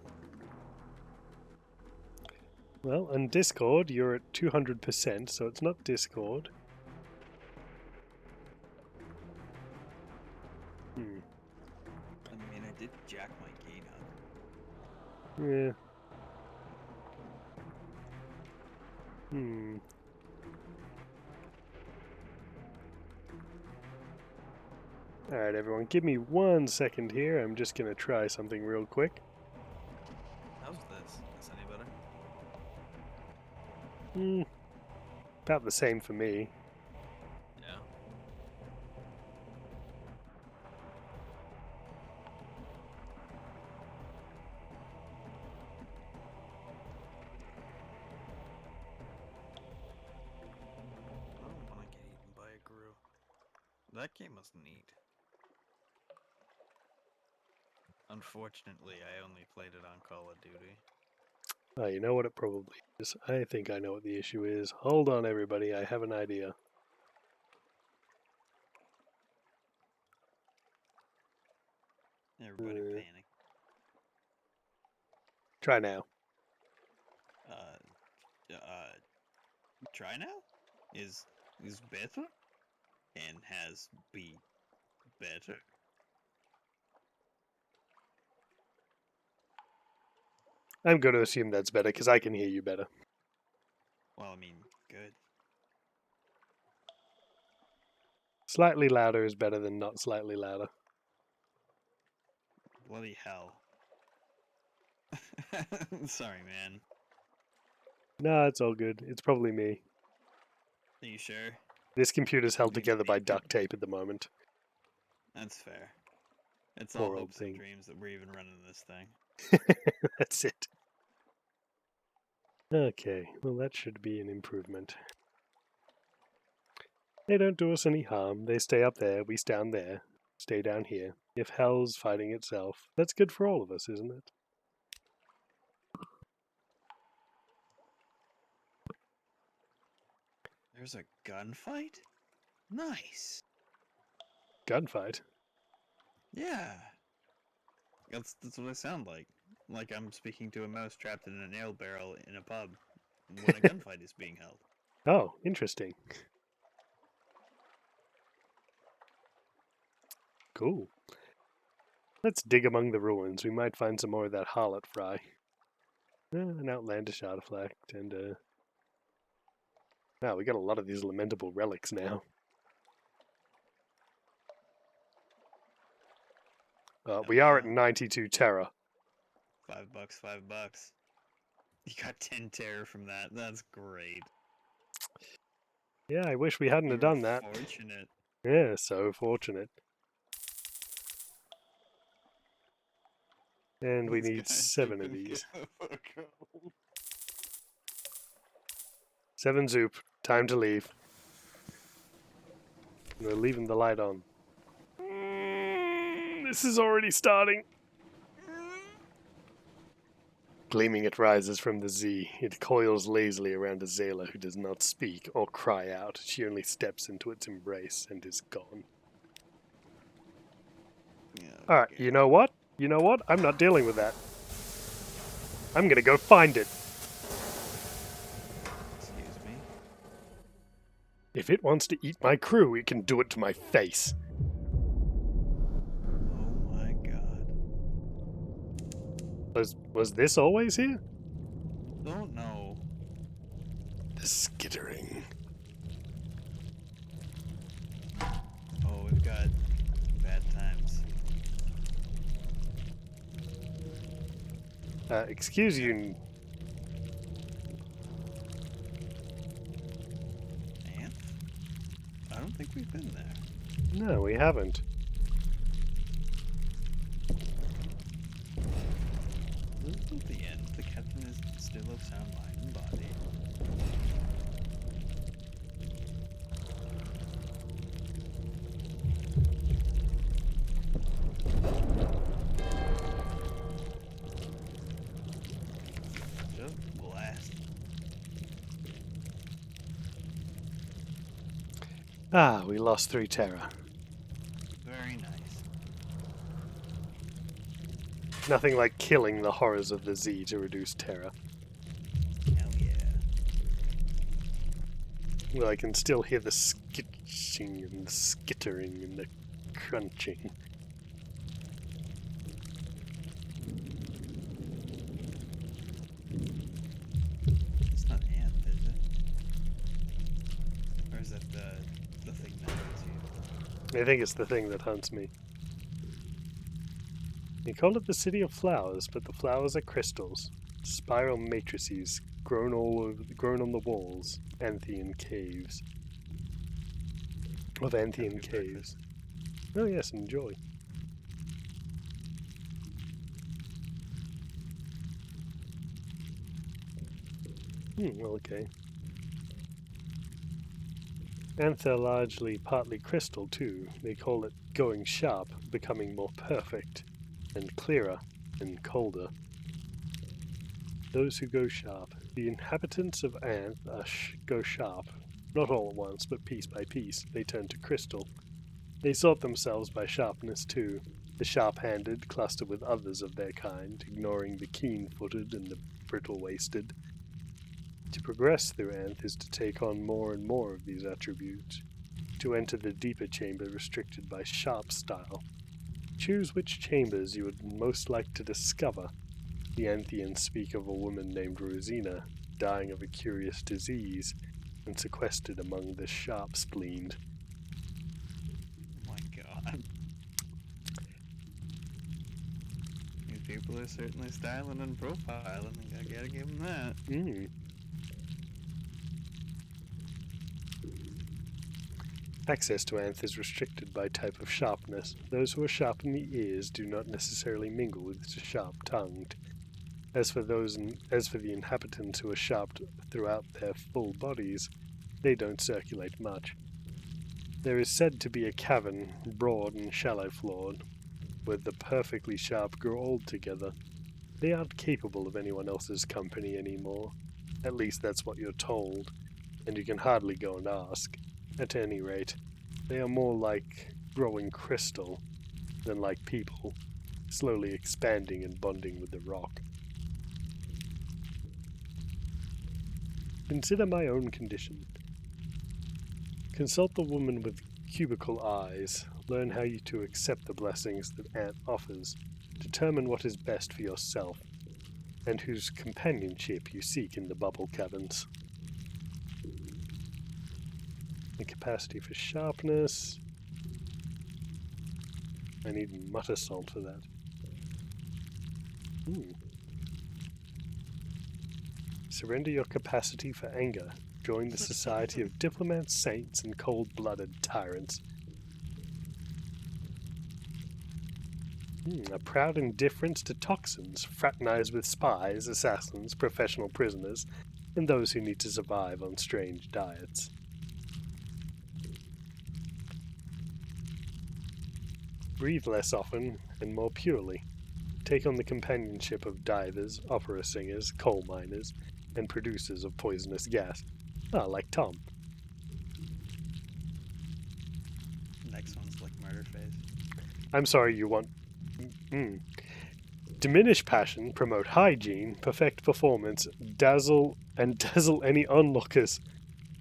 Well, on Discord, you're at 200%, so it's not Discord. I mean, I did jack my gain up. Yeah. Hmm. Alright, everyone, give me 1 second here. I'm just gonna try something real quick. How's this? Is this any better? Hmm. About the same for me. Yeah. I don't want to get eaten by a grue. That game was neat. Unfortunately, I only played it on Call of Duty. Oh, you know what it probably is. I think I know what the issue is. Hold on, everybody. I have an idea. Everybody panic. Try now. Try now? Is better? And has be better? I'm going to assume that's better because I can hear you better. Well, I mean, good. Slightly louder is better than not slightly louder. Bloody hell. Sorry, man. No, it's all good. It's probably me. Are you sure? This computer's held together by duct tape at the moment. That's fair. It's all Poor old hopes and thing. dreams that we're even running this thing. That's it. Okay, well that should be an improvement. They don't do us any harm. They stay up there, we down there. Stay down here. If hell's fighting itself, that's good for all of us, isn't it? There's a gunfight? Nice. Gunfight? Yeah. That's what I sound like. Like I'm speaking to a mouse trapped in an ale barrel in a pub when a gunfight is being held. Oh, interesting. Cool. Let's dig among the ruins. We might find some more of that harlot fry. An outlandish artifact, and wow, we got a lot of these lamentable relics now. We are at 92 terror. $5, $5. You got 10 terror from that. That's great. Yeah, I wish we hadn't have done that. Fortunate. Yeah, so fortunate. And we need 7 of these. 7 zoop. Time to leave. We're leaving the light on. This is already starting. Gleaming it rises from the Z. It coils lazily around Azela, who does not speak or cry out. She only steps into its embrace and is gone. Alright, you know what? You know what? I'm not dealing with that. I'm gonna go find it. Excuse me? If it wants to eat my crew, it can do it to my face. Oh my god. Was this always here? Don't know. The skittering. Oh, we've got bad times. Excuse you. And? I don't think we've been there. No, we haven't. This isn't the end. The captain is still of sound mind and body. Just blast. Ah, we lost 3 terror. Very nice. Nothing like killing the horrors of the Z to reduce terror. Hell yeah. Well, I can still hear the skitching and the skittering and the crunching. I think it's the thing that hunts me. They call it the City of Flowers, but the flowers are crystals. Spiral matrices grown on the walls. Anthean caves. Of Anthean caves. Oh yes, enjoy. Okay. And they're largely partly crystal too. They call it going sharp, becoming more perfect, and clearer, and colder. Those who go sharp. The inhabitants of Anth go sharp. Not all at once, but piece by piece, they turn to crystal. They sort themselves by sharpness too. The sharp-handed cluster with others of their kind, ignoring the keen-footed and the brittle-waisted. To progress through Anth is to take on more and more of these attributes, to enter the deeper chamber restricted by sharp style. Choose which chambers you would most like to discover. The Anthians speak of a woman named Rosina, dying of a curious disease, and sequestered among the sharp-spleened. Oh my god. These people are certainly styling and profiling, I gotta give them that. Access to Anth is restricted by type of sharpness. Those who are sharp in the ears do not necessarily mingle with the sharp-tongued. As for the inhabitants who are sharp throughout their full bodies, they don't circulate much. There is said to be a cavern, broad and shallow-floored, where the perfectly sharp grow old together. They aren't capable of anyone else's company anymore. At least that's what you're told, and you can hardly go and ask. At any rate, they are more like growing crystal than like people, slowly expanding and bonding with the rock. Consider my own condition. Consult the woman with cubical eyes. Learn how you to accept the blessings that Anth offers. Determine what is best for yourself, and whose companionship you seek in the bubble caverns. The capacity for sharpness. I need mutter salt for that. Surrender your capacity for anger. Join the society of diplomats, saints, and cold-blooded tyrants. A proud indifference to toxins. Fraternize with spies, assassins, professional prisoners, and those who need to survive on strange diets. Breathe less often and more purely. Take on the companionship of divers, opera singers, coal miners, and producers of poisonous gas. Like Tom. Next one's like murder phase. I'm sorry, you want... Diminish passion, promote hygiene, perfect performance, dazzle any onlookers.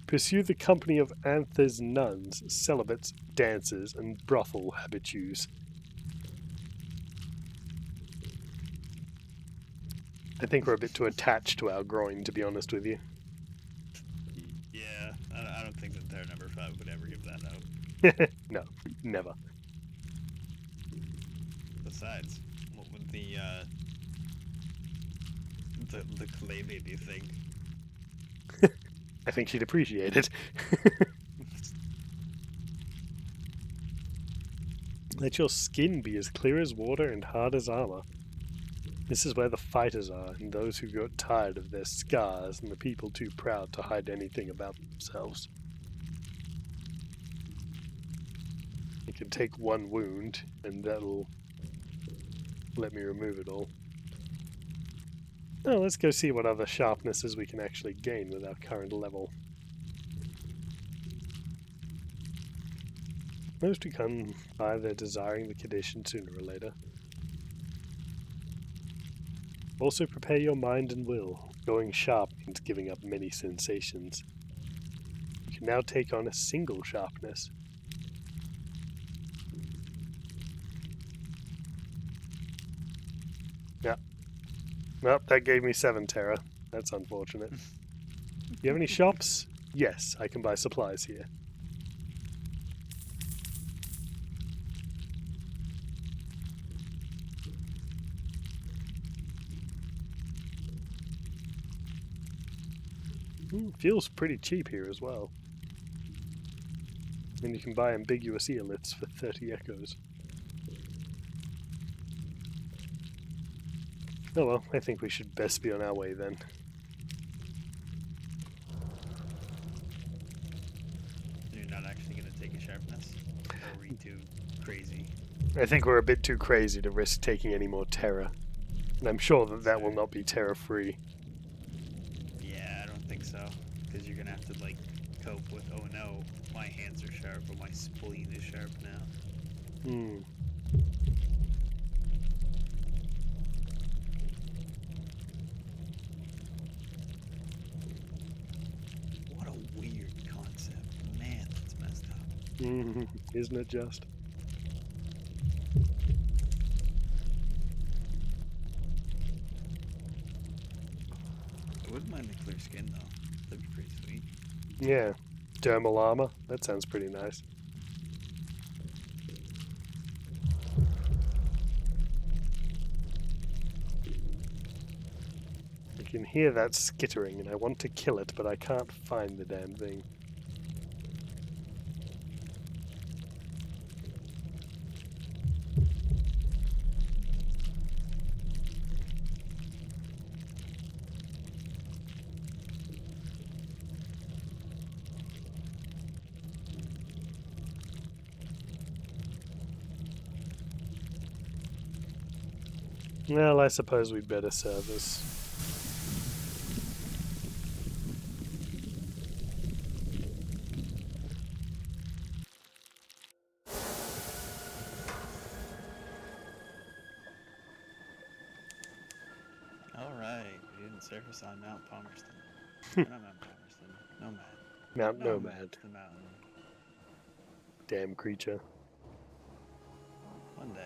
Pursue the company of Anth's nuns, celibates, dancers, and brothel habitues. I think we're a bit too attached to our groin, to be honest with you. Yeah, I don't think that their number 5 would ever give that out. No, never. Besides, what would the clay baby think? I think she'd appreciate it. Let your skin be as clear as water and hard as armor. This is where the fighters are, and those who got tired of their scars, and the people too proud to hide anything about themselves. You can take one wound, and that'll let me remove it all. Now let's go see what other sharpnesses we can actually gain with our current level. Most who come by their desiring the condition sooner or later. Also prepare your mind and will. Going sharp means giving up many sensations. You can now take on a single sharpness. Yeah. Well, that gave me 7 Terra. That's unfortunate. You have any shops? Yes, I can buy supplies here. Feels pretty cheap here as well. And you can buy ambiguous eoliths for 30 echoes. Oh well, I think we should best be on our way then. You're not actually going to take a sharpness? Or are we too crazy? I think we're a bit too crazy to risk taking any more terror. And I'm sure that that will not be terror-free. Yeah, I don't think so. Because you're going to have to, like, cope with, oh no, my hands are sharp, but my spleen is sharp now. Hmm. What a weird concept. Man, that's messed up. Isn't it just? I wouldn't mind the clear skin, though. That'd be pretty sweet. Yeah. Dermal armor. That sounds pretty nice. I can hear that skittering and I want to kill it, but I can't find the damn thing. Well, I suppose we'd better service. Alright, we didn't surface on Mount Palmerston. Not Mount Palmerston. Nomad. Mount Nomad's Nomad. the mountain. Damn creature. One day,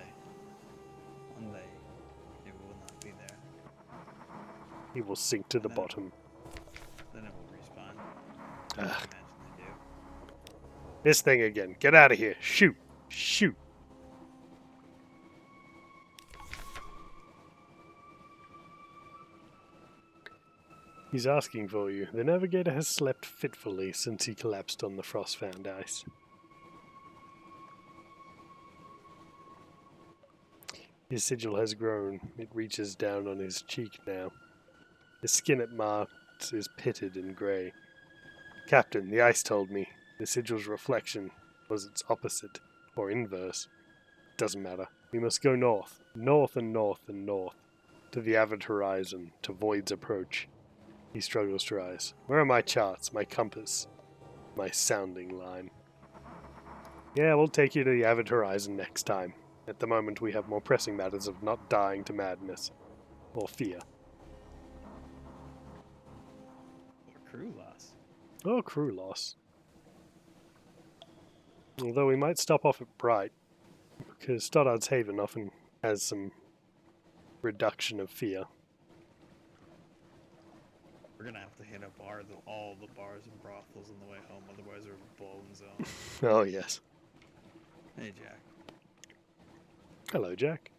it will not be there. He will sink to the then bottom. Then it will respawn. Ugh. Imagine they do. This thing again. Get out of here. Shoot. Shoot. He's asking for you. The navigator has slept fitfully since he collapsed on the frost-found ice. His sigil has grown. It reaches down on his cheek now. The skin it marks is pitted and grey. Captain, the ice told me. The sigil's reflection was its opposite, or inverse. Doesn't matter. We must go north. North and north and north. To the avid horizon, to Void's approach. He struggles to rise. Where are my charts, my compass, my sounding line? Yeah, we'll take you to the avid horizon next time. At the moment, we have more pressing matters of not dying to madness or fear. Or crew loss. Or crew loss. Although we might stop off at Bright, because Stoddard's Haven often has some reduction of fear. We're gonna have to hit up all the bars and brothels on the way home, otherwise we're blown zone. Oh, yes. Hey, Jack. Hello, Jack.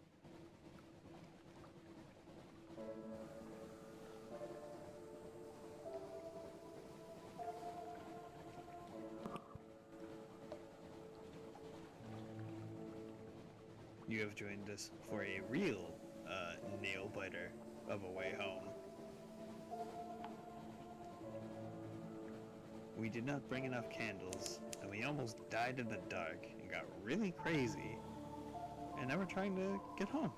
You have joined us for a real nail-biter of a way home. We did not bring enough candles, and we almost died in the dark and got really crazy. And now we're trying to get home.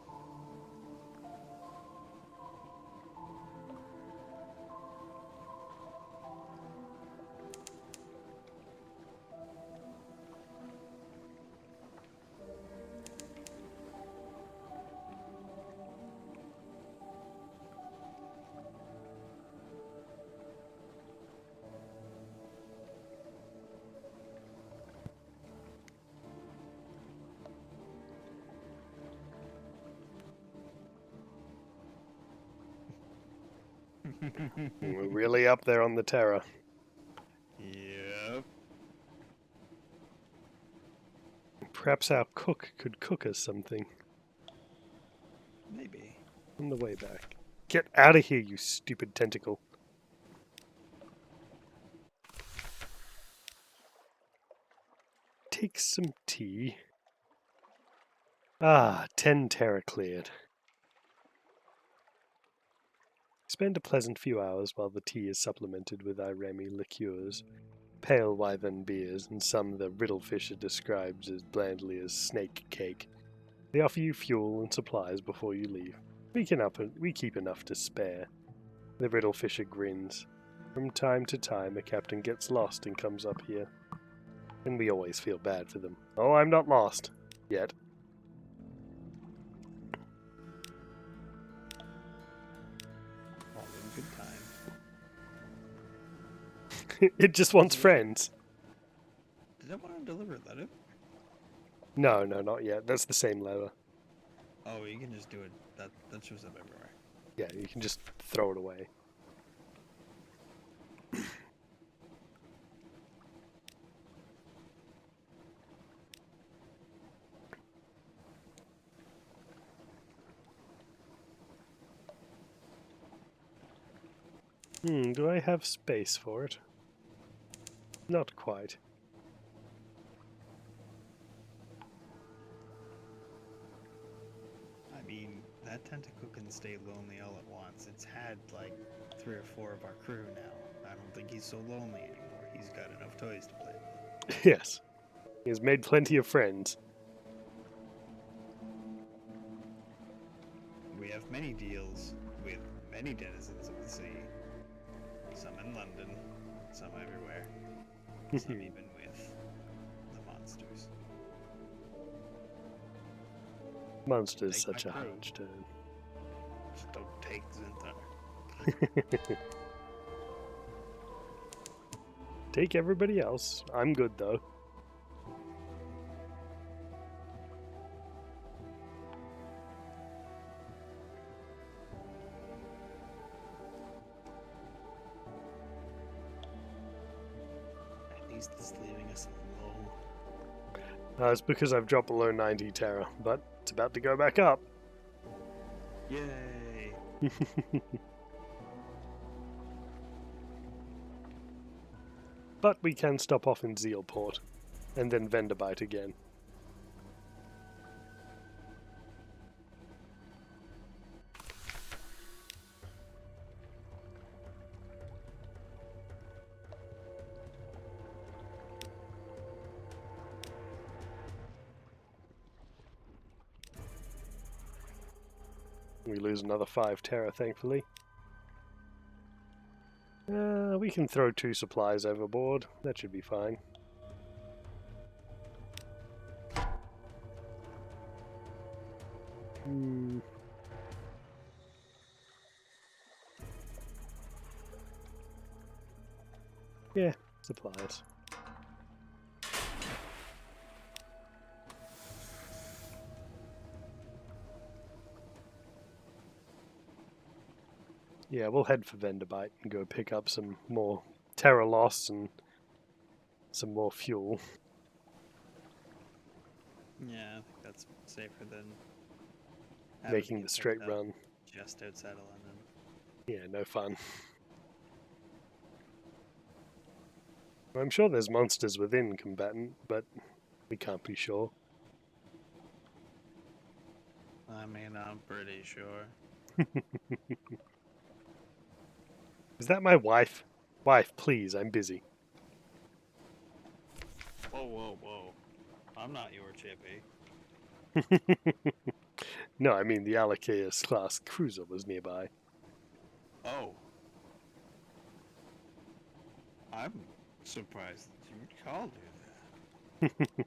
We're really up there on the terror. Yep. Perhaps our cook could cook us something Maybe. on the way back. Get out of here, you stupid tentacle. make some tea. Ah, 10 terra cleared. Spend a pleasant few hours while the tea is supplemented with Iremi liqueurs, pale wyvern beers, and some the Riddlefisher describes as blandly as snake cake. They offer you fuel and supplies before you leave. We keep enough to spare. The Riddlefisher grins. From time to time, a captain gets lost and comes up here. And we always feel bad for them. Oh, I'm not lost. Yet. All in good time. It just wants friends. Did I want to deliver a letter? No, not yet. That's the same letter. Oh, you can just do it. That shows up everywhere. Yeah, you can just throw it away. Do I have space for it? Not quite. I mean, that tentacle can stay lonely all at once. It's had like 3 or 4 of our crew now. I don't think he's so lonely anymore. He's got enough toys to play with. Yes. He has made plenty of friends. We have many deals with many denizens of the sea. Some in London, some everywhere. Some even with the monsters. Monster's Take such a my crew. harsh term. Just don't take Zinthar. Take everybody else. I'm good though. At least it's leaving us low. It's because I've dropped below 90 terra, but it's about to go back up. Yay! But we can stop off in Zealport, and then Vendabite again. We lose another 5 terra, thankfully. We can throw 2 supplies overboard. That should be fine. Yeah, supplies. Yeah, we'll head for Vendabite and go pick up some more terra loss and some more fuel. Yeah, I think that's safer than Making the straight run. just outside of London. Yeah, no fun. I'm sure there's monsters within Combatant, but we can't be sure. I mean, I'm pretty sure. Is that my wife? Wife, please, I'm busy. Whoa. I'm not your chippy. No, I mean the Alakeus class cruiser was nearby. Oh. I'm surprised that you would call her that.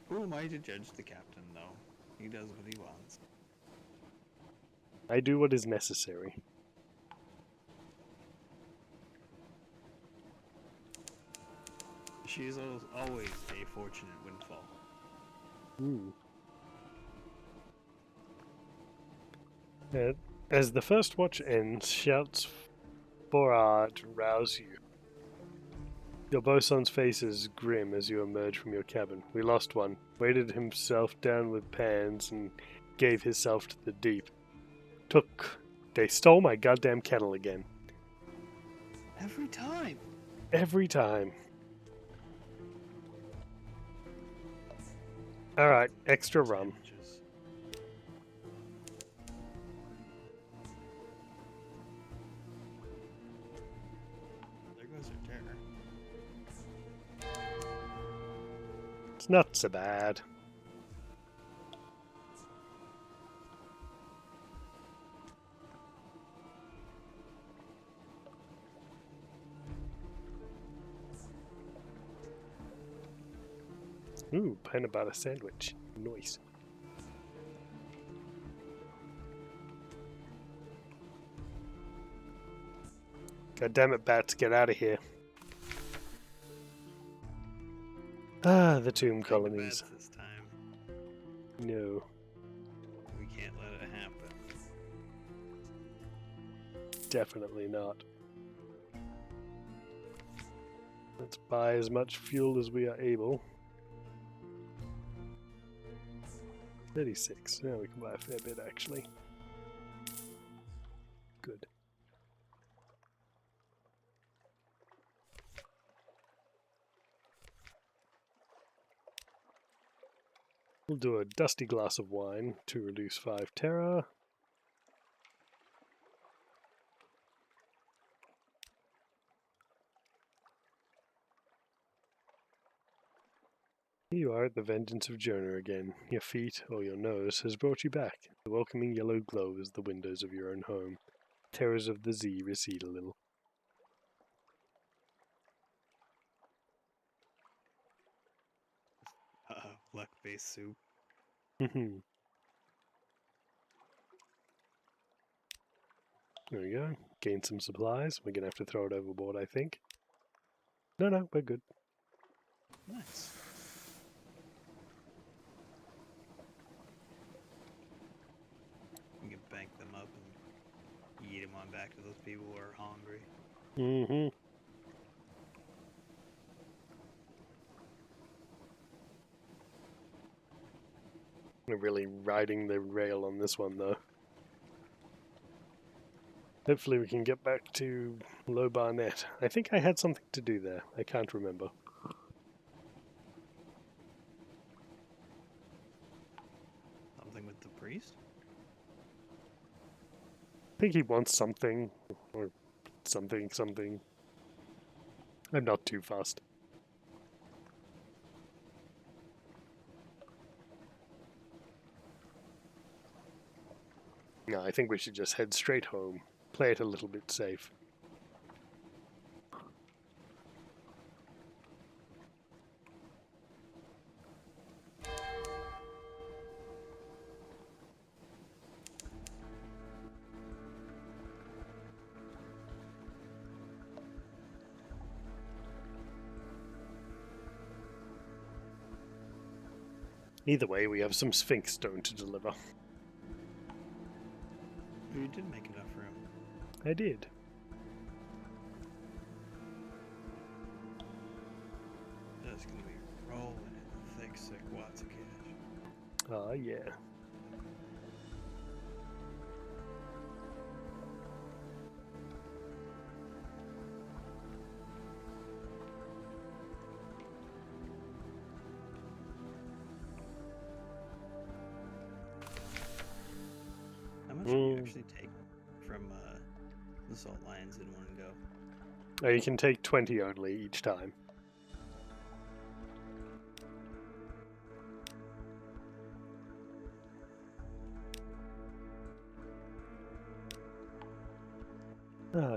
Who am I to judge the captain, though? He does what he wants. I do what is necessary. She is always a fortunate windfall. As the first watch ends, shouts for art rouse you. Your bosun's face is grim as you emerge from your cabin. We lost one. Weighted himself down with pans and gave himself to the deep. They stole my goddamn kettle again. Every time. Every time. Alright, extra rum. Sandwiches. There goes our terror. It's not so bad. Ooh, peanut butter sandwich. Nice. God damn it, bats, get out of here. Ah, the tomb Take the colonies. bats this time. No, We can't let it happen. definitely not. Let's buy as much fuel as we are able. 36. Now we can buy a fair bit, actually. Good. We'll do a dusty glass of wine to reduce 5 terror. Here you are at the vengeance of Jonah again. Your feet, or your nose, has brought you back. The welcoming yellow glow is the windows of your own home. Terrors of the Z recede a little. Black-based soup. There we go. Gain some supplies. We're going to have to throw it overboard, I think. No, we're good. Nice. We can bank them up and eat them on back to those people who are hungry. We're really riding the rail on this one, though. Hopefully we can get back to Low Barnet. I think I had something to do there. I can't remember. Something with the priest? I think he wants something, or something. I'm not too fussed. No, I think we should just head straight home. Play it a little bit safe. Either way, we have some Sphinx stone to deliver. You did make enough room. I did. That's gonna be rolling in thick, sick watts of cash. Ah, yeah. How much do you actually take from the salt lions in one go? Oh, you can take 20 only each time.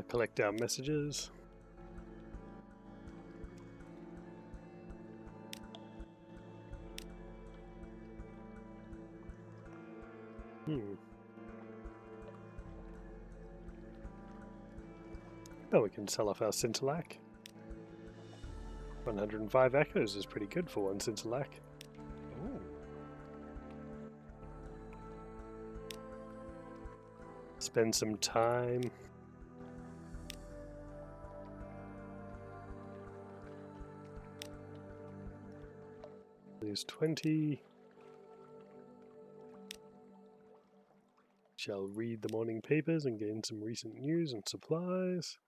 Collect our messages. Oh, we can sell off our Scintillac. 105 echoes is pretty good for one Scintillac. Ooh. Spend some time. Lose 20. Shall read the morning papers and gain some recent news and supplies.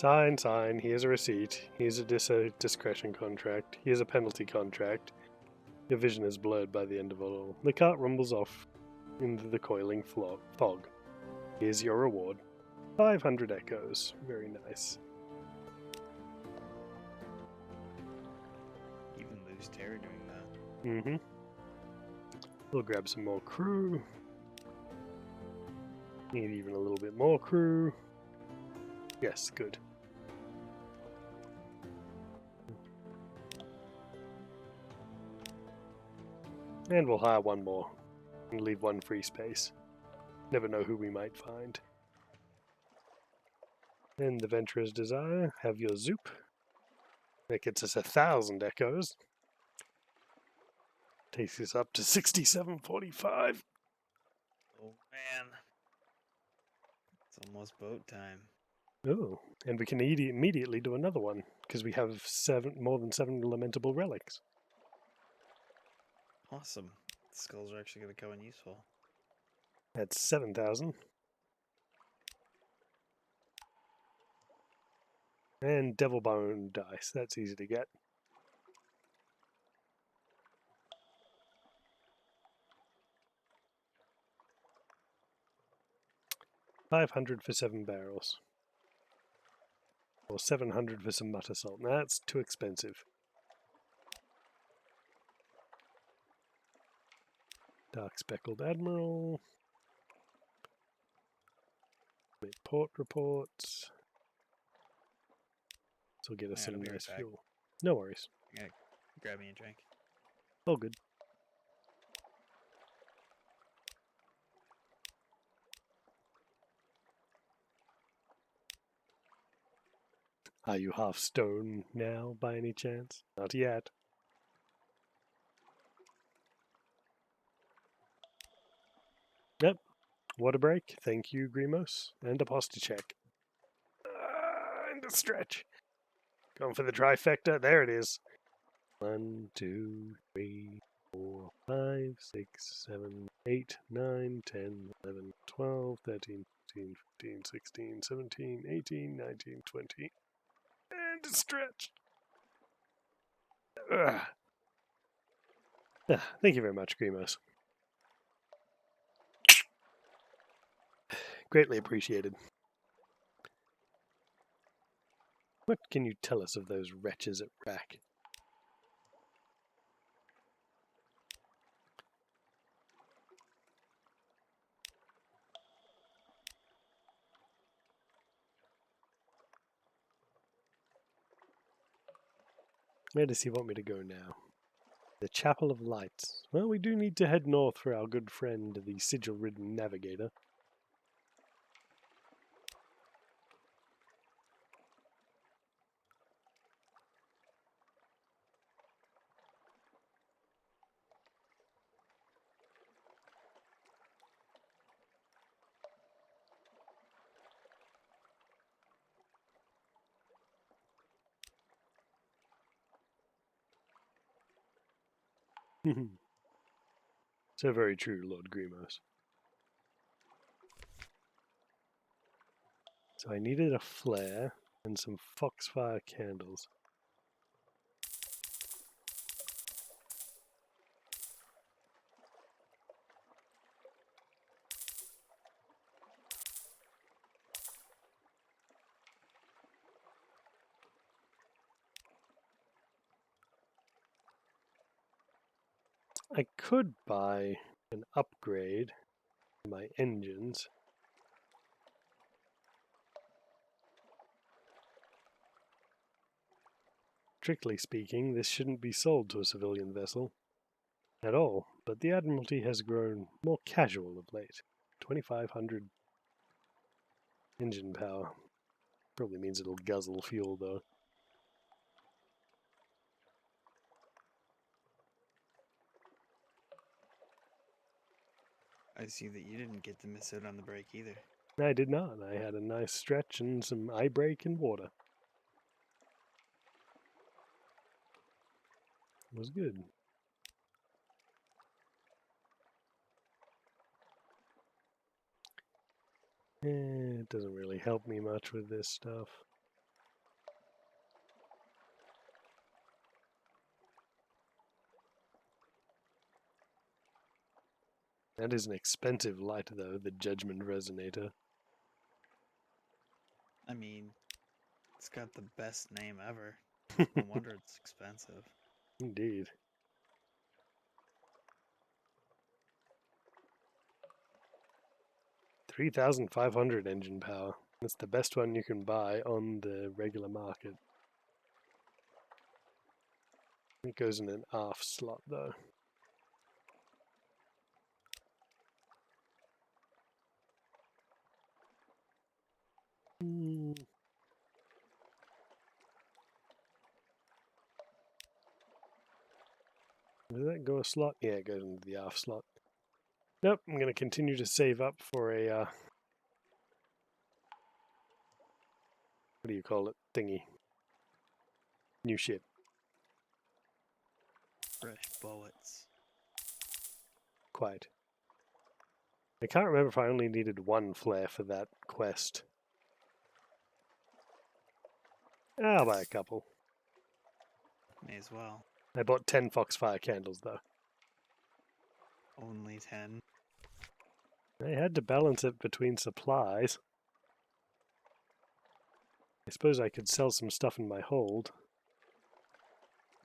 Sign, sign. Here's a receipt. Here's a discretion contract. Here's a penalty contract. Your vision is blurred by the end of it all. The cart rumbles off into the coiling fog. Here's your reward. 500 echoes. Very nice. Even lose terror doing that. Mm-hmm. We'll grab some more crew. Need even a little bit more crew. Yes, good. And we'll hire one more and leave one free space. Never know who we might find. And the Venturer's Desire, have your zoop. That gets us 1,000 echoes. Takes us up to 6745. Oh man. It's almost boat time. Oh, and we can immediately do another one, because we have more than 7 lamentable relics. Awesome. The skulls are actually going to come in useful. That's 7,000. And Devil Bone dice, that's easy to get. $500 for 7 barrels. Or 700 for some mutter salt. That's too expensive. Dark Speckled Admiral. Port reports. This will get us some nice fuel. No worries. Yeah, grab me a drink. All good. Are you half stone now, by any chance? Not yet. Yep. Water break. Thank you, Grimos. And a posture check. And a stretch. Going for the trifecta. There it is. 1, 2, 3, 4, 5, 6, 7, 8, 9, 10, 11, 12, 13, 14, 15, 16, 17, 18, 19, 20. And a stretch. Thank you very much, Grimos. Greatly appreciated. What can you tell us of those wretches at Rack? Where does he want me to go now? The Chapel of Lights. Well, we do need to head north for our good friend, the sigil-ridden navigator. So very true, Lord Grimos. So I needed a flare and some foxfire candles. I could buy an upgrade to my engines. Strictly speaking, this shouldn't be sold to a civilian vessel at all, but the Admiralty has grown more casual of late. 2,500 engine power. Probably means it'll guzzle fuel, though. I see that you didn't get to miss out on the break either. I did not. I had a nice stretch and some eye break and water. It was good. It doesn't really help me much with this stuff. That is an expensive light, though, the Judgment Resonator. I mean, it's got the best name ever. No wonder it's expensive. Indeed. $3,500 engine power. That's the best one you can buy on the regular market. It goes in an aft slot, though. Does that go a slot? Yeah, it goes into the aft slot. Nope, I'm going to continue to save up for a, what do you call it? Thingy. New ship. Fresh bullets. Quite. I can't remember if I only needed one flare for that quest. I'll buy a couple. May as well. I bought 10 Foxfire candles, though. Only 10. I had to balance it between supplies. I suppose I could sell some stuff in my hold.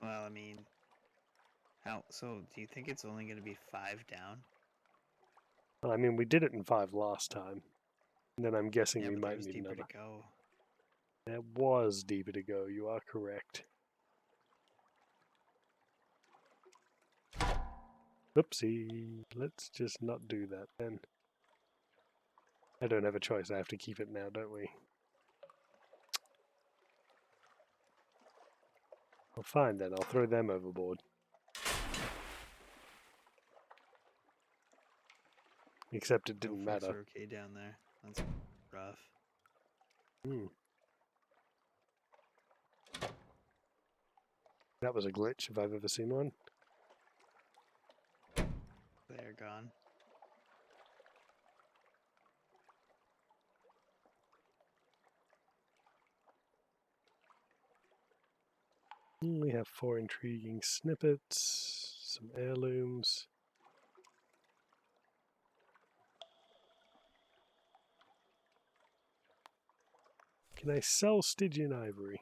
Well, I mean, how? So, do you think it's only going to be 5 down? Well, I mean, we did it in 5 last time. And then I'm guessing Yeah, we but there might was need deeper another. to go. There was deeper to go, you are correct. Oopsie. Let's just not do that then. I don't have a choice, I have to keep it now, don't we? Well, fine then, I'll throw them overboard. Except it didn't No folks matter. are okay down there. That's rough. That was a glitch if I've ever seen one. They're gone. We have 4 intriguing snippets, some heirlooms. Can I sell Stygian ivory?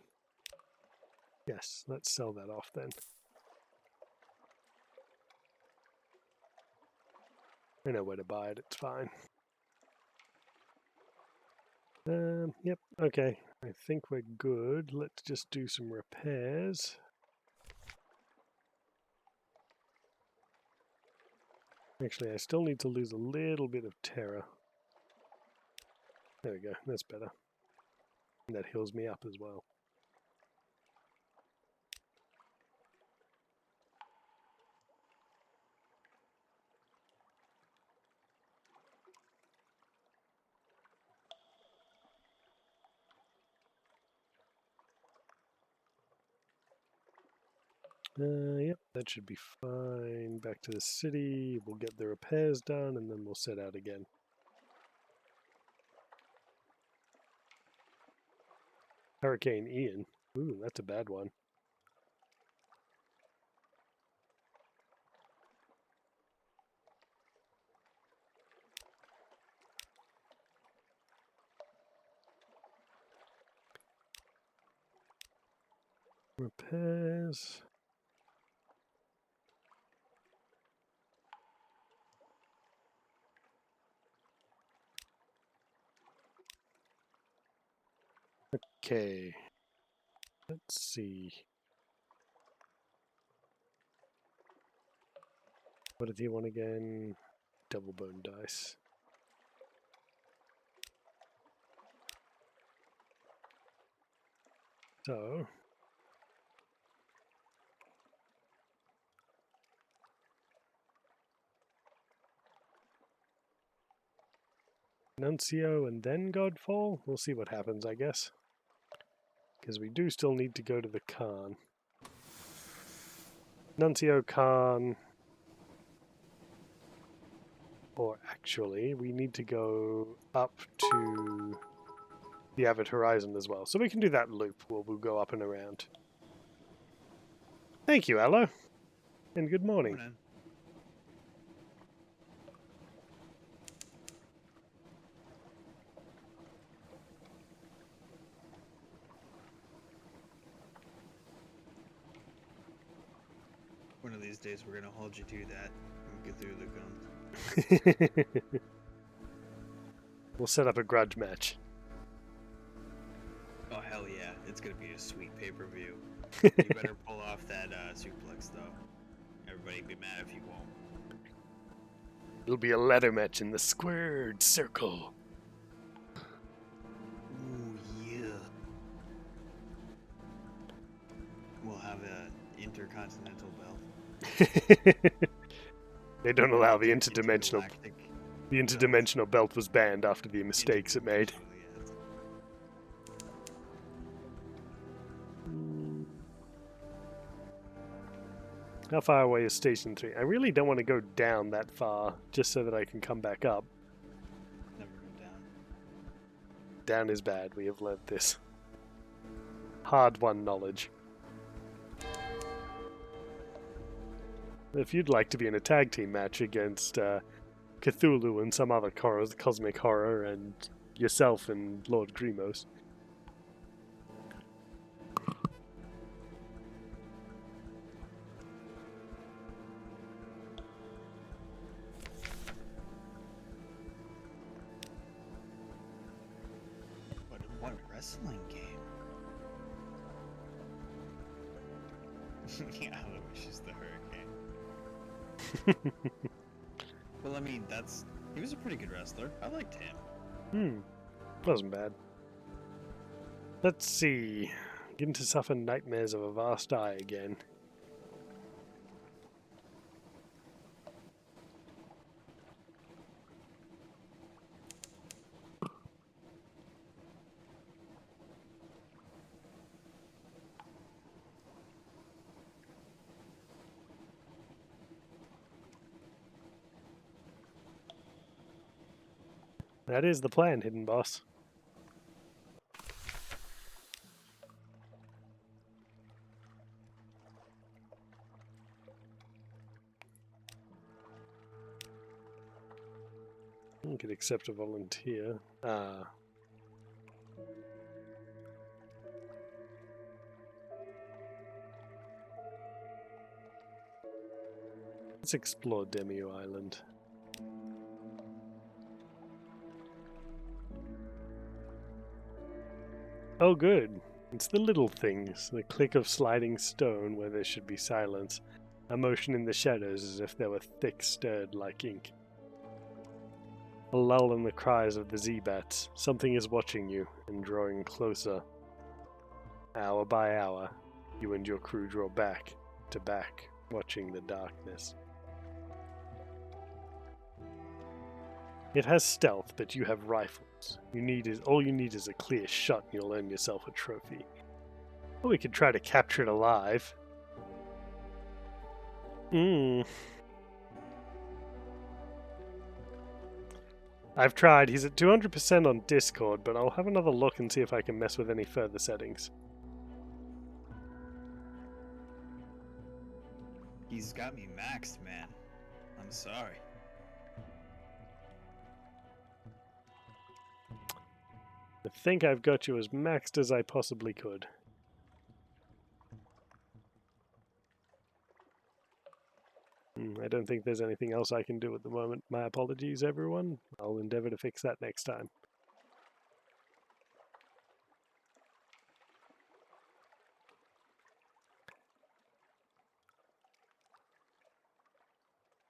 Yes, let's sell that off then. I know where to buy it, it's fine. Yep, okay. I think we're good. Let's just do some repairs. Actually, I still need to lose a little bit of terror. There we go, that's better. And that heals me up as well. Yep, that should be fine. Back to the city. We'll get the repairs done and then we'll set out again. Hurricane Ian. Ooh, that's a bad one. Repairs. Okay. Let's see. What did he want again? Double bone dice. So, Nuncio and then Godfall? We'll see what happens, I guess. Because we do still need to go to the Khan. Nuncio Khan. Or actually, we need to go up to the Avid Horizon as well. So we can do that loop where we'll go up and around. Thank you, Aloe. And good morning. Morning. One of these days we're gonna hold you to that and get through the guns. We'll set up a grudge match. Oh hell yeah, it's gonna be a sweet pay-per-view. You better pull off that suplex though. Everybody be mad if you won't. It'll be a ladder match in the squared circle. Ooh yeah. We'll have a intercontinental belt. They don't allow the interdimensional. Intergalactic The interdimensional belt was banned after the mistakes it made. How far away is Station 3? I really don't want to go down that far, just so that I can come back up. Never go down. Down is bad, we have learnt this. Hard-won knowledge. If you'd like to be in a tag team match against Cthulhu and some other cosmic horror, and yourself and Lord Grimos. What wrestling game? Yeah, I wish it's the Hurricane. Well, I mean, he was a pretty good wrestler. I liked him. Wasn't bad. Let's see. Begin to suffer nightmares of a vast eye again. That is the plan, Hidden Boss. You could accept a volunteer. Let's explore Demio Island. Oh good, it's the little things, the click of sliding stone where there should be silence, a motion in the shadows as if they were thick stirred like ink. A lull in the cries of the Z-Bats, something is watching you and drawing closer. Hour by hour, you and your crew draw back to back, watching the darkness. It has stealth, but you have rifles. All you need is a clear shot and you'll earn yourself a trophy. Or we could try to capture it alive. I've tried. He's at 200% on Discord, but I'll have another look and see if I can mess with any further settings. He's got me maxed, man. I'm sorry. I think I've got you as maxed as I possibly could. I don't think there's anything else I can do at the moment. My apologies, everyone. I'll endeavor to fix that next time.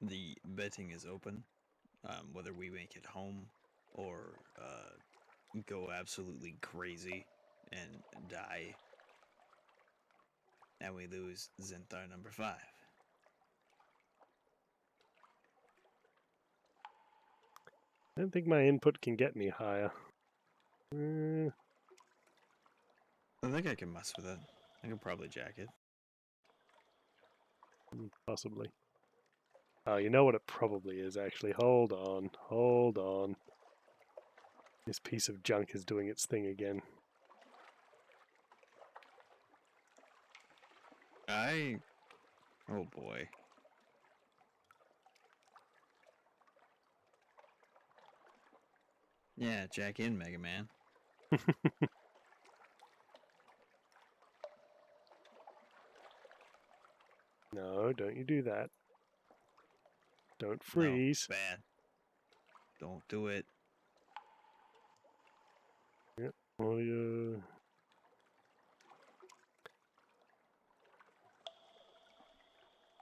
The betting is open, whether we make it home or go absolutely crazy and die, and we lose Zenthar number 5. I don't think my input can get me higher. I think I can mess with it. I can probably jack it. Possibly. Oh, you know what it probably is, actually. Hold on. Hold on. This piece of junk is doing its thing again. Oh boy. Yeah, jack in, Mega Man. No, don't you do that. Don't freeze. No, bad. Don't do it. Yep. Audio.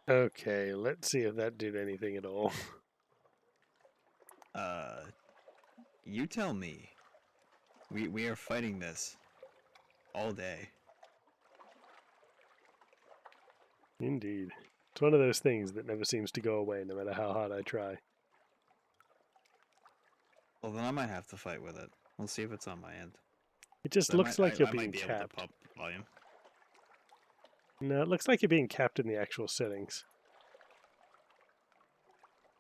Okay, let's see if that did anything at all. You tell me. We are fighting this all day. Indeed. It's one of those things that never seems to go away no matter how hard I try. Well, then I might have to fight with it. We'll see if it's on my end. It just So looks like you're I being might be able to capped. pump volume. No, it looks like you're being capped in the actual settings.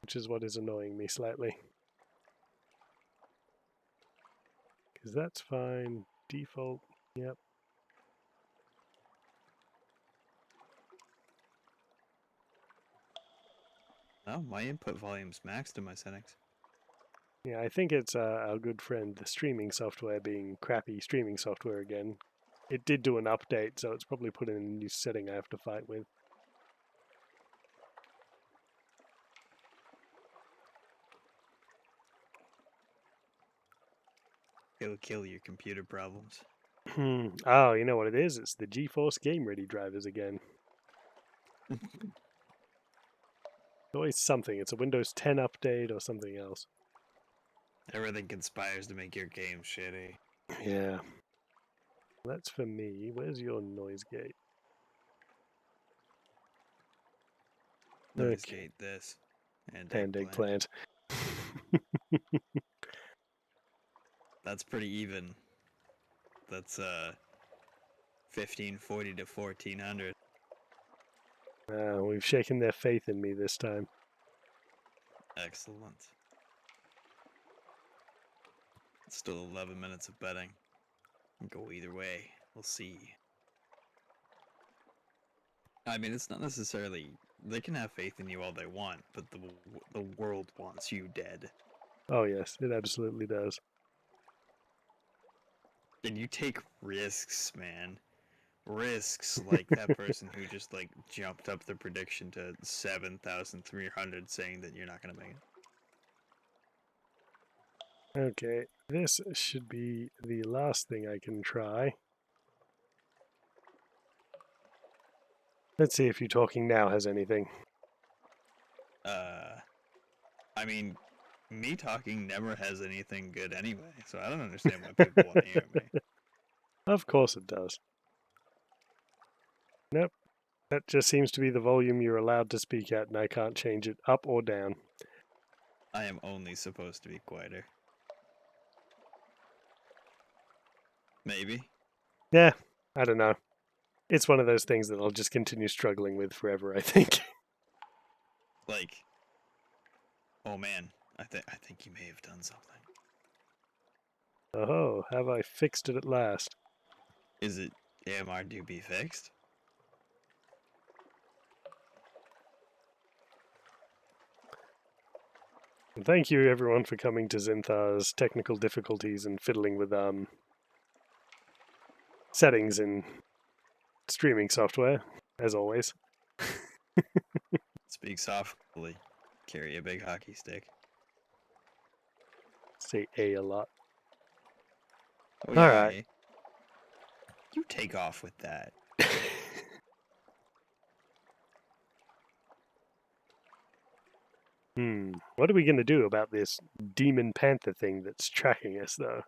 Which is what is annoying me slightly. Because that's fine. Default, yep. No, my input volume's maxed in my settings. Yeah, I think it's our good friend, the streaming software, being crappy streaming software again. It did do an update, so it's probably put in a new setting I have to fight with. It'll kill your computer problems. Oh, you know what it is? It's the GeForce Game Ready drivers again. Always something. It's a Windows 10 update or something else. Everything conspires to make your game shitty. Yeah. That's for me. Where's your noise gate? Noise Okay. gate this. And eggplant. That's pretty even. That's 1540 to 1400. We've shaken their faith in me this time. Excellent. Still 11 minutes of betting. Go either way. We'll see. I mean, it's not necessarily... They can have faith in you all they want, but the world wants you dead. Oh yes, it absolutely does. And you take risks, man. Risks like that person who just, like, jumped up the prediction to 7,300 saying that you're not going to make it. Okay, this should be the last thing I can try. Let's see if you talking now has anything. I mean, me talking never has anything good anyway, so I don't understand why people want to hear me. Of course it does. Nope. That just seems to be the volume you're allowed to speak at, and I can't change it up or down. I am only supposed to be quieter. Maybe. Yeah, I don't know. It's one of those things that I'll just continue struggling with forever, I think. Like, oh man, I think you may have done something. Oh, have I fixed it at last? Is it AMR do be fixed? And thank you everyone for coming to Zinthar's technical difficulties and fiddling with settings in streaming software, as always. Speak softly. Carry a big hockey stick. Say a lot. Oh, yeah, Alright. eh? You take off with that. What are we going to do about this demon panther thing that's tracking us, though?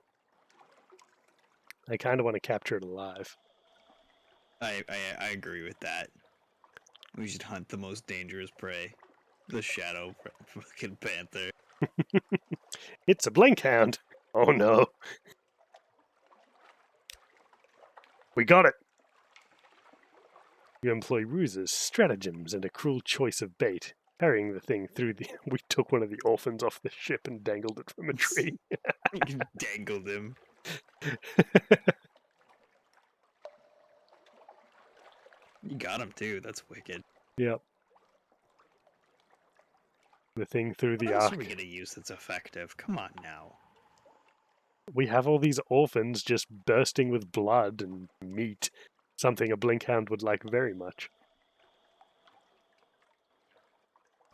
I kind of want to capture it alive. I agree with that. We should hunt the most dangerous prey. The shadow fucking panther. It's a blink hound! Oh no. We got it! You employ ruses, stratagems, and a cruel choice of bait. Carrying the thing through the... We took one of the orphans off the ship and dangled it from a tree. You dangled him. You got him too, that's wicked. Yep. The thing through the What else arc. are we gonna use that's effective? Come on now. We have all these orphans just bursting with blood and meat. Something a blinkhound would like very much.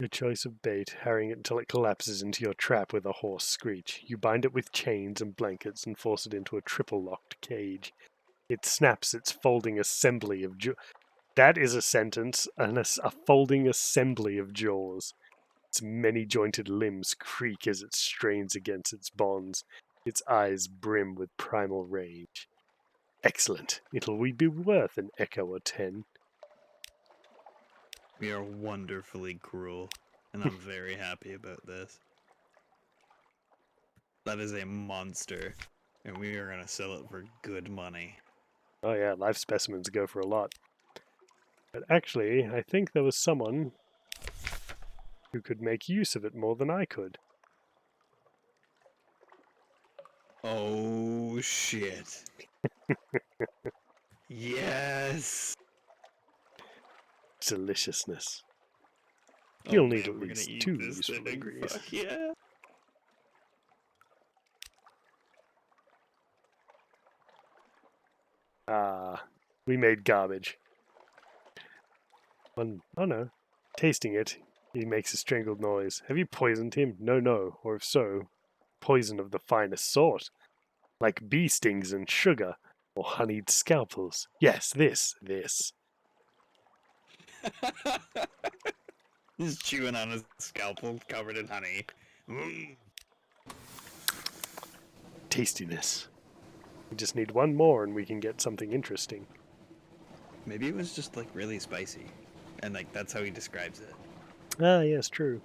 Your choice of bait, harrying it until it collapses into your trap with a hoarse screech. You bind it with chains and blankets and force it into a triple-locked cage. It snaps its folding assembly of that is a sentence, a folding assembly of jaws. Its many-jointed limbs creak as it strains against its bonds. Its eyes brim with primal rage. Excellent. It'll be worth an echo or 10. We are wonderfully cruel, and I'm very happy about this. That is a monster, and we are going to sell it for good money. Oh yeah, live specimens go for a lot. But actually, I think there was someone who could make use of it more than I could. Oh, shit. Yes! Deliciousness. Oh, You'll man, need at we're gonna least eat 2 this useful thing. degrees. Fuck yeah! Ah, we made garbage. Oh no. Tasting it, he makes a strangled noise. Have you poisoned him? No. Or if so, poison of the finest sort. Like bee stings and sugar, or honeyed scalpels. Yes, this. He's chewing on his scalpel covered in honey. Mm. Tastiness. We just need 1 more and we can get something interesting. Maybe it was just like really spicy, and like that's how he describes it. Ah, yes, true.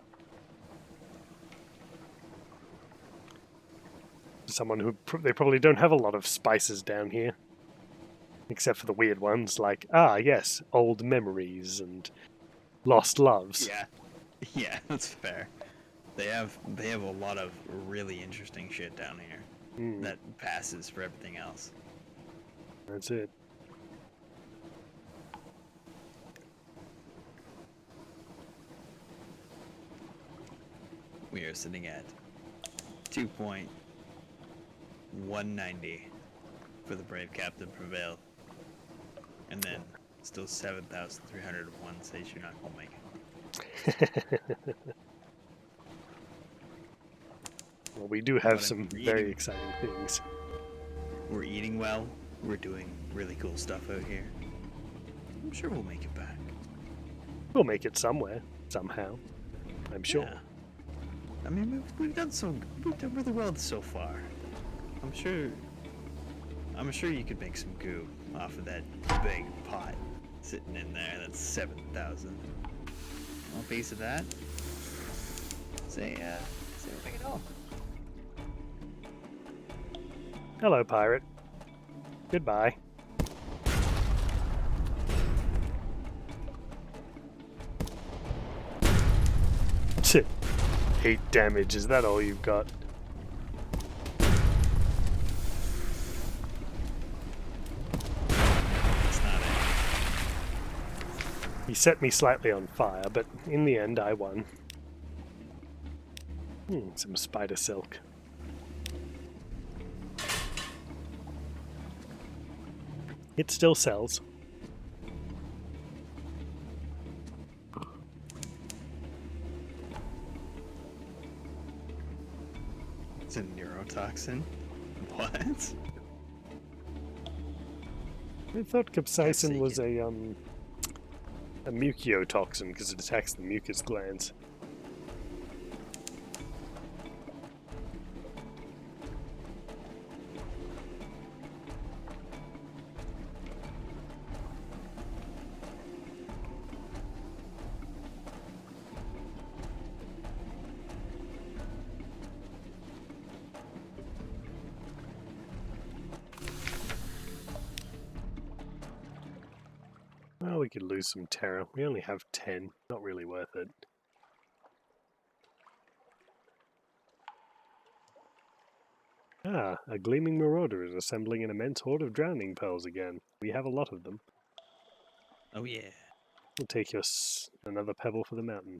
Someone who they probably don't have a lot of spices down here, except for the weird ones like yes, old memories and lost loves. Yeah, that's fair. They have a lot of really interesting shit down here that passes for everything else. That's it. We are sitting at 2.190 for the brave captain prevailed, and then still 7,301 says you're not gonna make it. Well, we do have some very exciting things. We're eating well. We're doing really cool stuff out here. I'm sure we'll make it back. We'll make it somewhere, somehow. I'm sure. Yeah. I mean, we've done really well so far. I'm sure you could make some goo off of that big pot sitting in there. That's 7,000. Want a piece of that? Say anything at all. Hello, pirate. Goodbye. 8 damage, is that all you've got? It's not it. He set me slightly on fire, but in the end I won. Some spider silk. It still sells. It's a neurotoxin? What? I thought capsaicin was a mucotoxin because it attacks the mucus glands. Well, we could lose some terror. We only have 10. Not really worth it. Ah, a gleaming marauder is assembling an immense horde of drowning pearls again. We have a lot of them. Oh yeah. We'll take another pebble for the mountain.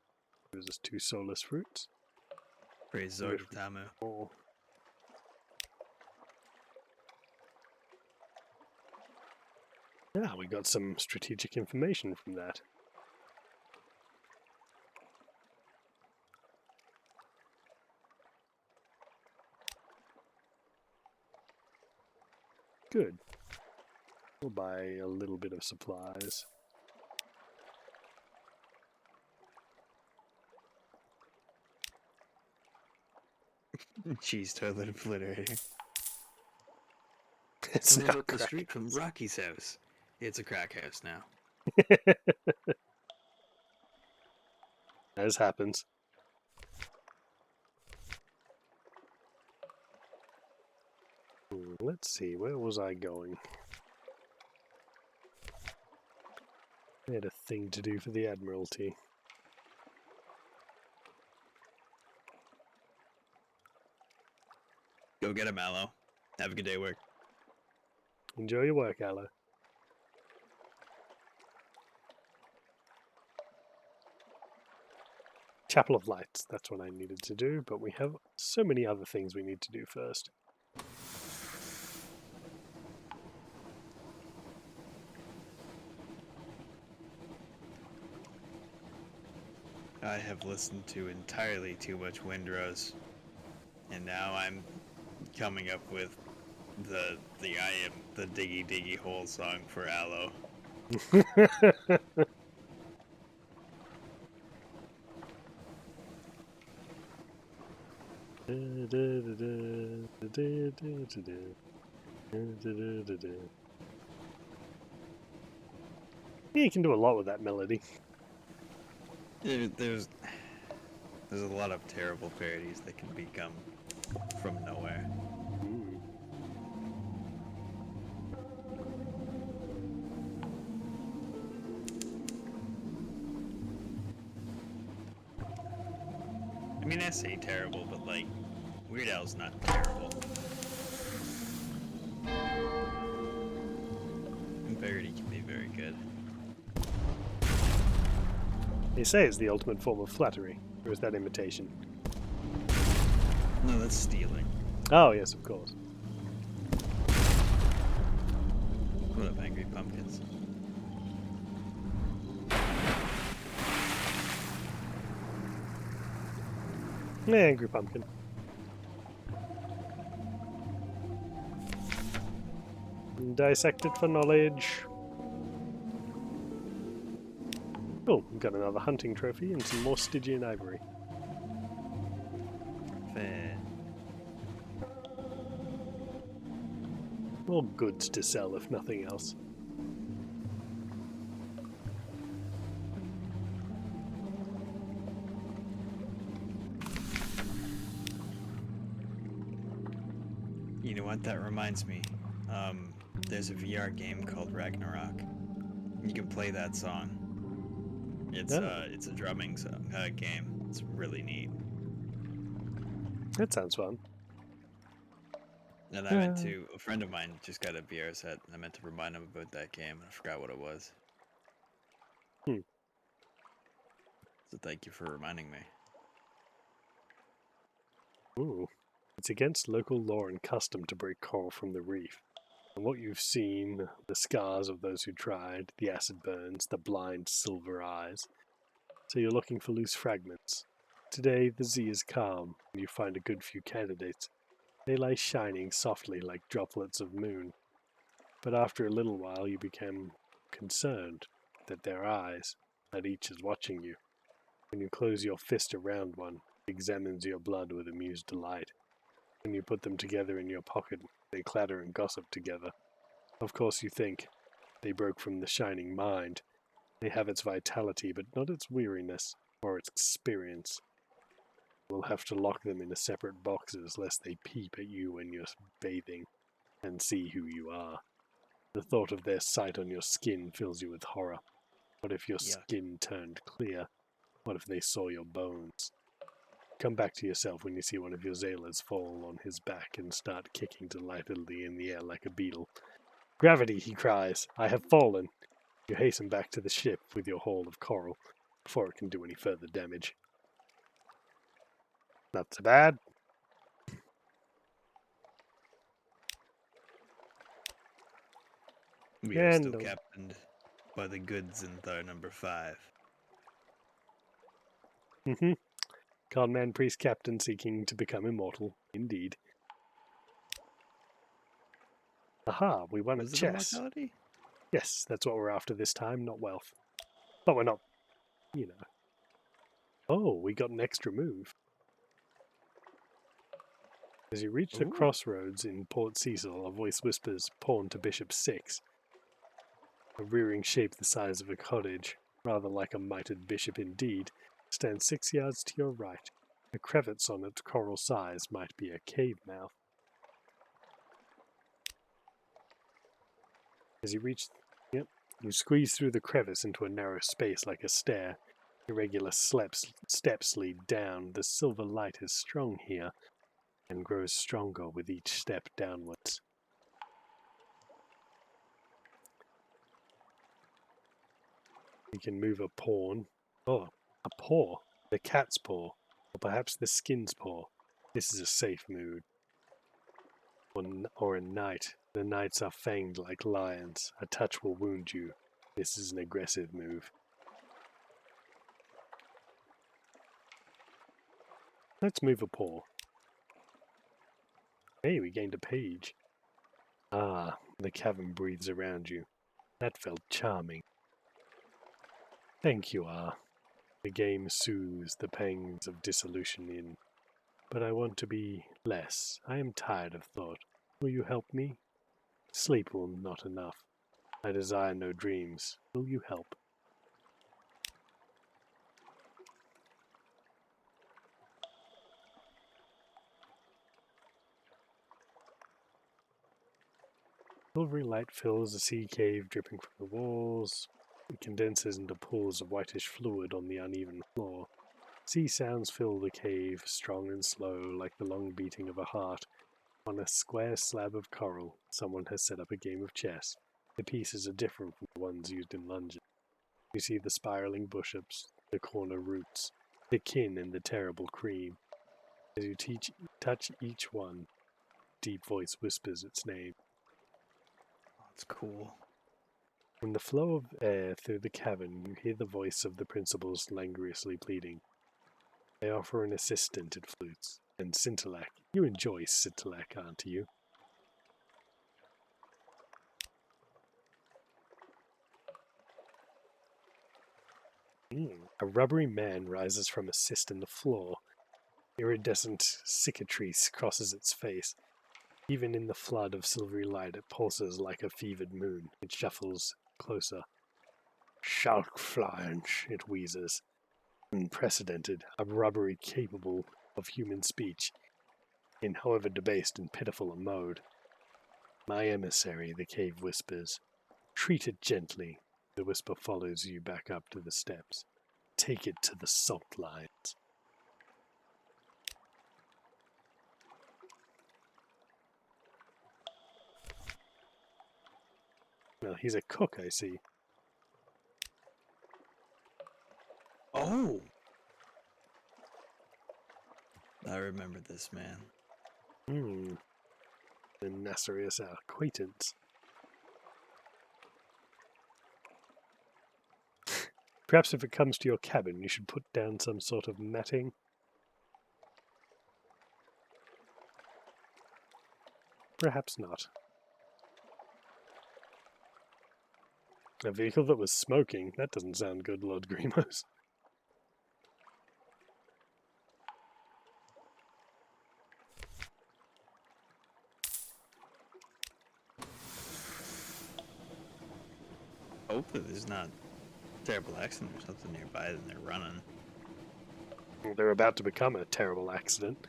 Gives us 2 soulless fruits. Praise Zord of Tamu. Oh. Yeah, we got some strategic information from that. Good. We'll buy a little bit of supplies. Cheese toilet obliterator. It's Comes not up the crack. street from Rocky's house. It's a crack house now. As happens. Let's see, where was I going? I had a thing to do for the Admiralty. Go get him, Aloe. Have a good day at work. Enjoy your work, Aloe. Chapel of Lights, that's what I needed to do, but we have so many other things we need to do first. I have listened to entirely too much Windrose, and now I'm coming up with the I am the diggy diggy hole song for Aloe. Yeah, you can do a lot with that melody. There's a lot of terrible parodies that can become from nowhere. Mm. I mean, I say terrible, but like, Weird Al's not terrible. And parody can be very good. They say it's the ultimate form of flattery, or is that imitation? No, that's stealing. Oh, yes, of course. What up, Angry Pumpkins? Angry Pumpkin. Dissect it for knowledge. Oh, we've got another hunting trophy and some more Stygian ivory. Fair. More goods to sell, if nothing else. You know what? That reminds me. There's a VR game called Ragnarok. You can play that song. It's a drumming game. It's really neat. That sounds fun. And I meant to. A friend of mine just got a VR set, and I meant to remind him about that game, and I forgot what it was. Hmm. So thank you for reminding me. Ooh. It's against local law and custom to break coral from the reef. And what you've seen, the scars of those who tried, the acid burns, the blind silver eyes. So you're looking for loose fragments. Today the sea is calm, and you find a good few candidates. They lie shining softly like droplets of moon. But after a little while you become concerned that their eyes, that each is watching you. When you close your fist around one, it examines your blood with amused delight. When you put them together in your pocket, they clatter and gossip together. Of course you think, they broke from the shining mind. They have its vitality, but not its weariness, or its experience. We'll have to lock them in separate boxes lest they peep at you when you're bathing, and see who you are. The thought of their sight on your skin fills you with horror. What if your skin turned clear? What if they saw your bones? Come back to yourself when you see one of your sailors fall on his back and start kicking delightedly in the air like a beetle. Gravity, he cries, I have fallen. You hasten back to the ship with your haul of coral before it can do any further damage. Not so bad. We are still captained by the goods in Thar number 5. Conman priest captain seeking to become immortal, indeed. Aha, we won at Was it chess. immortality? Yes, that's what we're after this time, not wealth. But we're not, you know. Oh, we got an extra move. As you reach the Ooh. crossroads in Port Cecil, a voice whispers, pawn to bishop 6. A rearing shape the size of a cottage, rather like a mitred bishop indeed, stands 6 yards to your right. A crevice on its coral size might be a cave mouth. As you reach, you squeeze through the crevice into a narrow space like a stair. Irregular steps lead down. The silver light is strong here, and grows stronger with each step downwards. You can move a pawn. Oh, a paw. The cat's paw. Or perhaps the skin's paw. This is a safe move. Or a knight. The knights are fanged like lions. A touch will wound you. This is an aggressive move. Let's move a paw. Hey, we gained a page. Ah, the cavern breathes around you. That felt charming. Thank you, Ah. The game soothes the pangs of dissolution in. But I want to be less. I am tired of thought. Will you help me? Sleep will not enough. I desire no dreams. Will you help? Silvery light fills the sea cave dripping from the walls. It condenses into pools of whitish fluid on the uneven floor. Sea sounds fill the cave, strong and slow, like the long beating of a heart. On a square slab of coral, someone has set up a game of chess. The pieces are different from the ones used in London. You see the spiraling bushes, the corner roots, the kin and the terrible cream. As you touch each one, deep voice whispers its name. That's cool. From the flow of air through the cavern, you hear the voice of the principals languorously pleading. They offer an assistant at flutes, and Scintillac. You enjoy Scintillac, aren't you? A rubbery man rises from a cyst in the floor. Iridescent cicatrice crosses its face. Even in the flood of silvery light, it pulses like a fevered moon. It shuffles closer. Schalkfleisch, it wheezes. Unprecedented, a rubbery capable of human speech, in however debased and pitiful a mode. My emissary, the cave whispers. Treat it gently. The whisper follows you back up to the steps. Take it to the salt lines. Well, he's a cook, I see. Oh! I remember this man. The Nassarius acquaintance. Perhaps if it comes to your cabin, you should put down some sort of matting. Perhaps not. A vehicle that was smoking? That doesn't sound good, Lord Grimos. Hopefully there's not a terrible accident or something nearby and they're running. Well, they're about to become a terrible accident.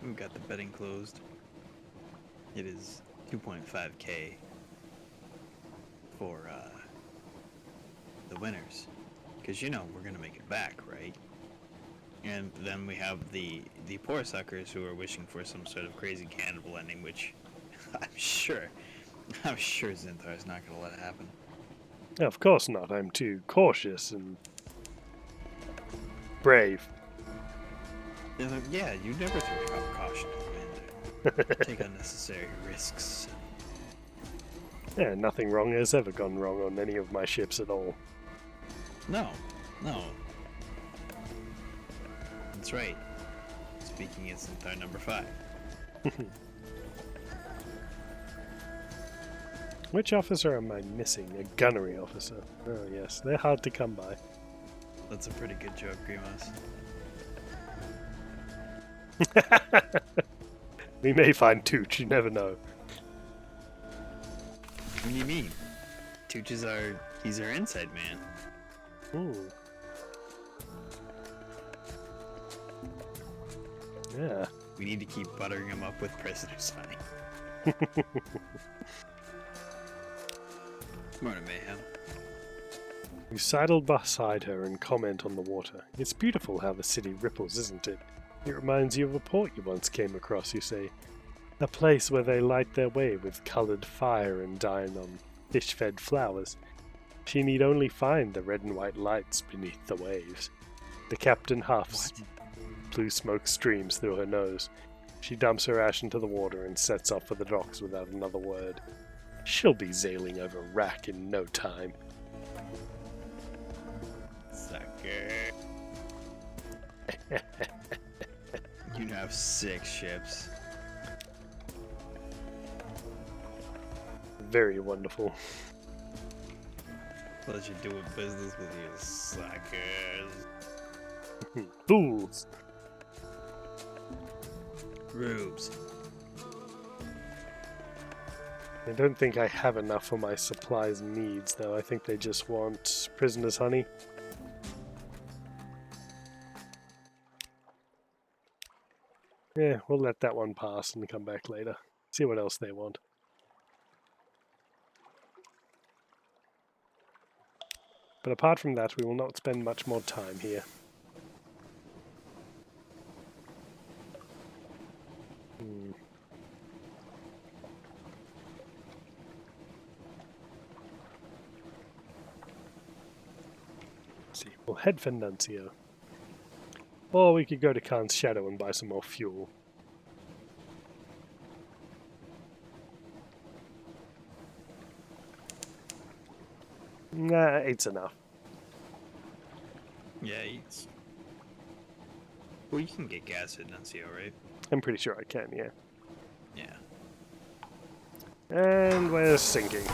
We've got the betting closed. It is 2.5k for the winners. Because you know we're going to make it back, right? And then we have the poor suckers who are wishing for some sort of crazy cannibal ending, which I'm sure Zinthar's not going to let it happen. Of course not. I'm too cautious and brave. Yeah, you never throw caution to the wind. Take unnecessary risks. Yeah, nothing wrong has ever gone wrong on any of my ships at all. No. That's right. Speaking instant thought number 5. Which officer am I missing? A gunnery officer. Oh yes, they're hard to come by. That's a pretty good joke, Grimace. We may find Tooch, you never know. What do you mean? Tooch is he's our inside man. Ooh. Yeah. We need to keep buttering him up with prisoners, honey. Morning, Mayhem. We sidled beside her and comment on the water. It's beautiful how the city ripples, isn't it? It reminds you of a port you once came across, you say. A place where they light their way with coloured fire and dine on fish-fed flowers. She need only find the red and white lights beneath the waves. The captain huffs. What? Blue smoke streams through her nose. She dumps her ash into the water and sets off for the docks without another word. She'll be sailing over Rack in no time. Sucker. You have 6 ships. Very wonderful. Pleasure doing business with you, suckers. Fools! Rubes. I don't think I have enough for my supplies needs, though. I think they just want prisoners' honey. Yeah, we'll let that one pass and come back later. See what else they want. But apart from that, we will not spend much more time here. See, we'll head for Nuncio. Or we could go to Khan's Shadow and buy some more fuel. Nah, 8's enough. Yeah, it's... Well, you can get gas at Nuncio, right? I'm pretty sure I can, yeah. Yeah. And we're sinking.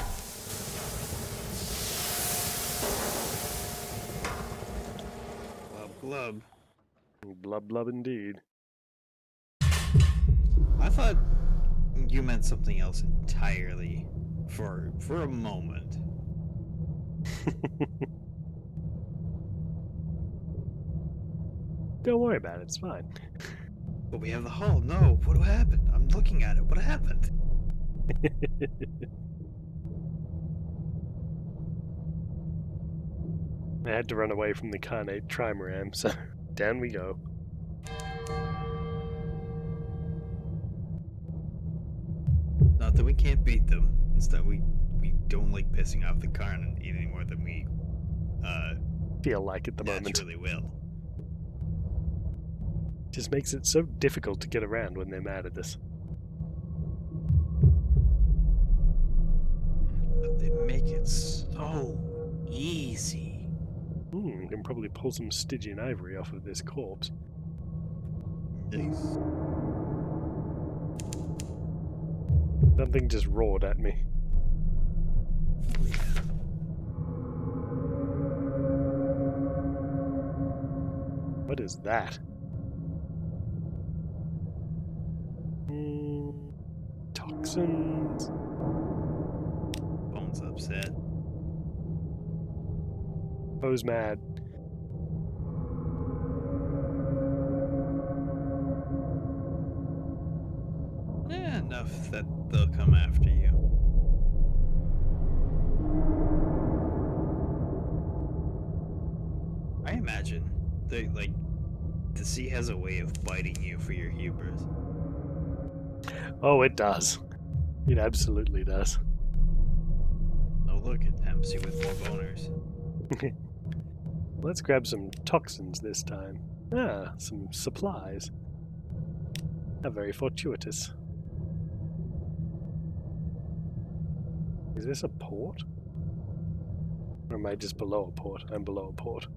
Glub glub. Blub blub indeed. I thought you meant something else entirely for a moment. Don't worry about it, it's fine. But we have the hull. No, what happened? I'm looking at it. What happened? I had to run away from the Carnate Trimaran, so down we go. Not that we can't beat them. Instead, we don't like pissing off the Karn any more than we Feel like at the moment. naturally will. Just makes it so difficult to get around when they're mad at us. But they make it so easy. We can probably pull some Stygian ivory off of this corpse. Nice. Something just roared at me. What is that? Toxins. Phone's upset. Bo's mad. Yeah, enough that they'll come after you. I imagine they the sea has a way of biting you for your hubris. Oh, it does. It absolutely does. Oh look, it tempts you with more boners. Let's grab some toxins this time. Ah, some supplies. How very fortuitous. Is this a port? Or am I just below a port? I'm below a port.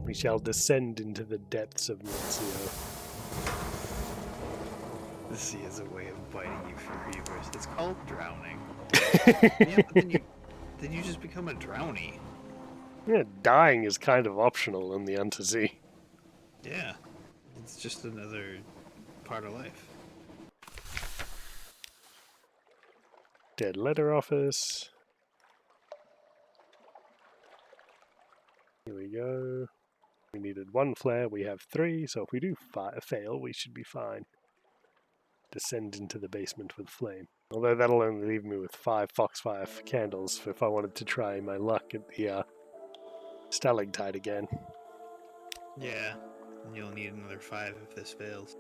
We shall descend into the depths of Nutzio. The sea is a way of biting you for reavers. It's called drowning. Yeah, but then you just become a drowny. Yeah, dying is kind of optional in the Unterzee. Yeah, it's just another part of life. Dead letter office. Here we go. We needed 1 flare, we have 3, so if we do fail, we should be fine. Descend into the basement with flame. Although that'll only leave me with 5 foxfire candles if I wanted to try my luck at the stalactite again. Yeah, and you'll need another 5 if this fails.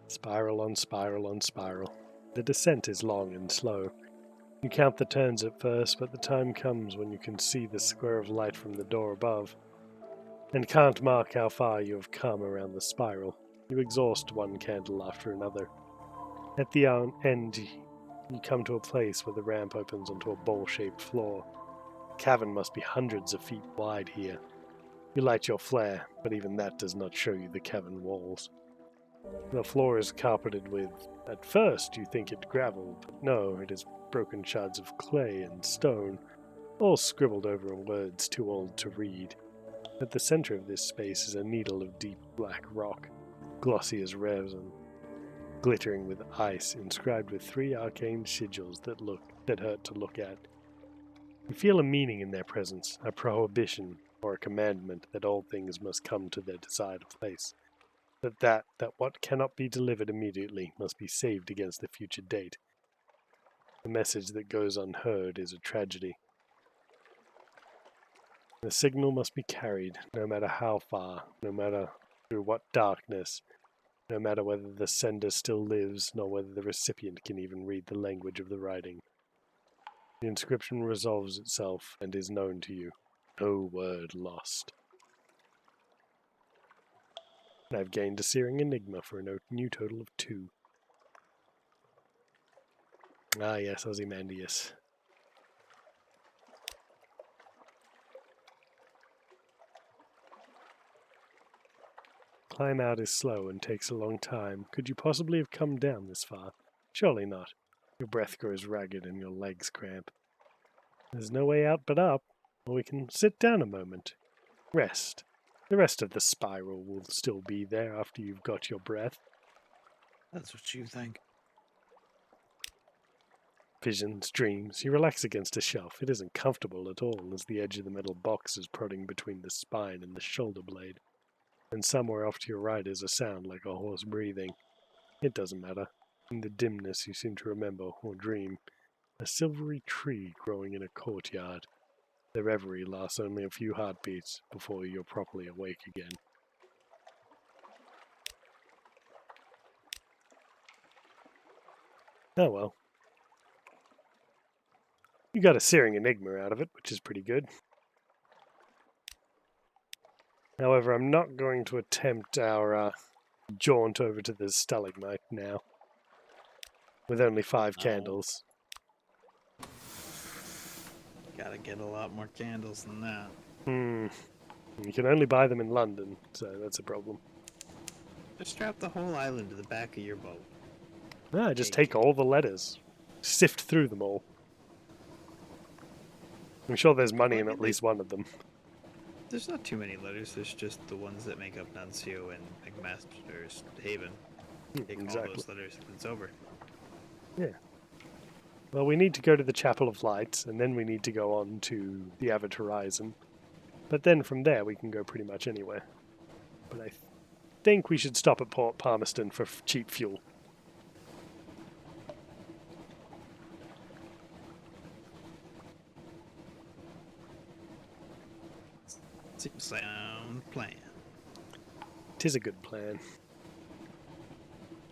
Spiral on spiral on spiral. The descent is long and slow. You count the turns at first, but the time comes when you can see the square of light from the door above, and can't mark how far you have come around the spiral. You exhaust 1 candle after another. At the end, you come to a place where the ramp opens onto a bowl-shaped floor. The cavern must be hundreds of feet wide here. You light your flare, but even that does not show you the cavern walls. The floor is carpeted with, at first you think it gravel, but no, it is broken shards of clay and stone, all scribbled over in words too old to read. At the center of this space is a needle of deep black rock, glossy as resin, glittering with ice, inscribed with 3 arcane sigils that hurt to look at. You feel a meaning in their presence, a prohibition or a commandment that all things must come to their desired place. That what cannot be delivered immediately must be saved against a future date. The message that goes unheard is a tragedy. The signal must be carried, no matter how far, no matter through what darkness, no matter whether the sender still lives, nor whether the recipient can even read the language of the writing. The inscription resolves itself and is known to you. No word lost. I've gained a searing enigma for a new total of 2. Ah yes, Ozymandias. Climb out is slow and takes a long time. Could you possibly have come down this far? Surely not. Your breath grows ragged and your legs cramp. There's no way out but up, or we can sit down a moment. Rest. The rest of the spiral will still be there after you've got your breath. That's what you think. Visions, dreams. You relax against a shelf. It isn't comfortable at all, as the edge of the metal box is prodding between the spine and the shoulder blade. And somewhere off to your right is a sound like a horse breathing. It doesn't matter. In the dimness you seem to remember, or dream, a silvery tree growing in a courtyard. The reverie lasts only a few heartbeats before you're properly awake again. Oh well. You got a searing enigma out of it, which is pretty good. However, I'm not going to attempt our jaunt over to the stalagmite now, with only 5 candles. Gotta get a lot more candles than that. You can only buy them in London, so that's a problem. Just strap the whole island to the back of your boat. Just take all the letters. Sift through them all. I'm sure there's money in at least one of them. There's not too many letters, there's just the ones that make up Nuncio and McMaster's Haven. Take all those letters and it's over. Yeah. Well, we need to go to the Chapel of Lights, and then we need to go on to the Avid Horizon. But then from there we can go pretty much anywhere. But I think we should stop at Port Palmerston for cheap fuel. Seems like a sound plan. Tis a good plan.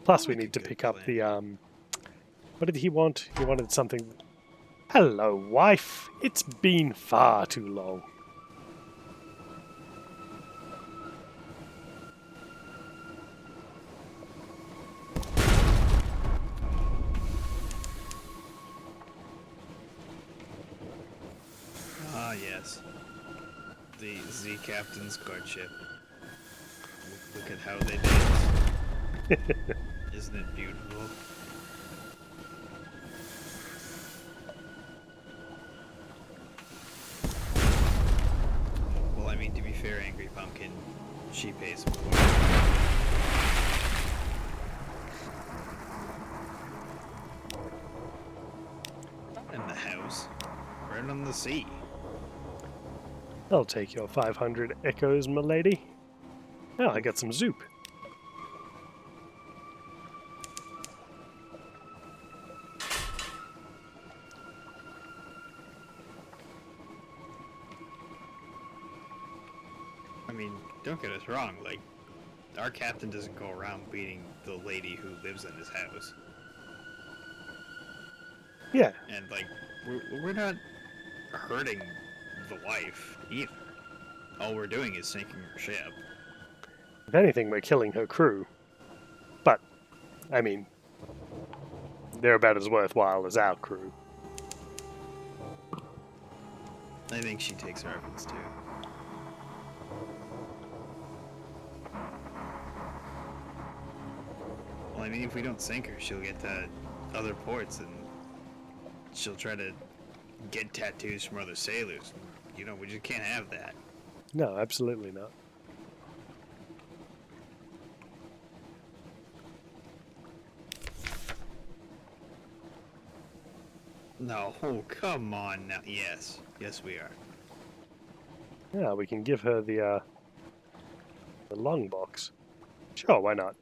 Plus we need to pick up the, what did he want? He wanted something Hello, wife. It's been far too long. Ah, yes. The Z Captain's courtship. Look at how they dance. Isn't it beautiful? Well, I mean, to be fair, Angry Pumpkin, she pays more. Not in the house. Right on the sea. I'll take your 500 echoes, milady. Oh, I got some soup. I mean, don't get us wrong, like, our captain doesn't go around beating the lady who lives in his house. Yeah, And, like, we're not hurting the wife either. All we're doing is sinking her ship. if anything, we're killing her crew. But, I mean, they're about as worthwhile as our crew. I think she takes orphans too. Well, I mean, if we don't sink her, she'll get to other ports and she'll try to get tattoos from other sailors. You know, we just can't have that. No, absolutely not. No, oh, come on now. Yes. Yes, we are. Yeah, we can give her the long box. Sure, why not?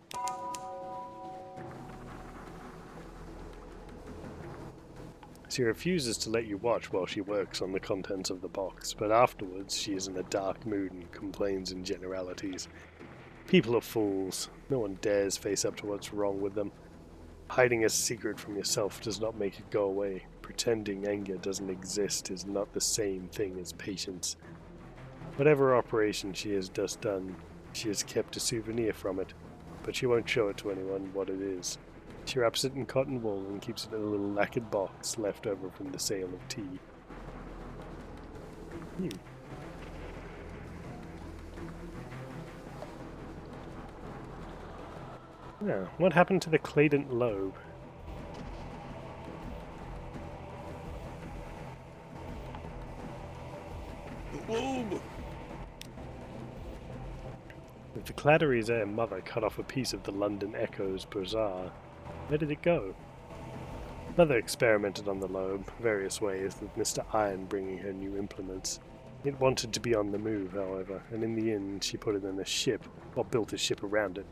She refuses to let you watch while she works on the contents of the box, but afterwards she is in a dark mood and complains in generalities. People are fools. No one dares face up to what's wrong with them. Hiding a secret from yourself does not make it go away. Pretending anger doesn't exist is not the same thing as patience. Whatever operation she has just done, she has kept a souvenir from it, but she won't show it to anyone what it is. She wraps it in cotton wool and keeps it in a little lacquered box left over from the sale of tea. Yeah, what happened to the Cladent lobe? Whoa! If the Clattery's air mother cut off a piece of the London Echo's bazaar, where did it go? Mother experimented on the lobe, various ways, with Mr. Iron bringing her new implements. It wanted to be on the move, however, and in the end she put it in a ship, or built a ship around it,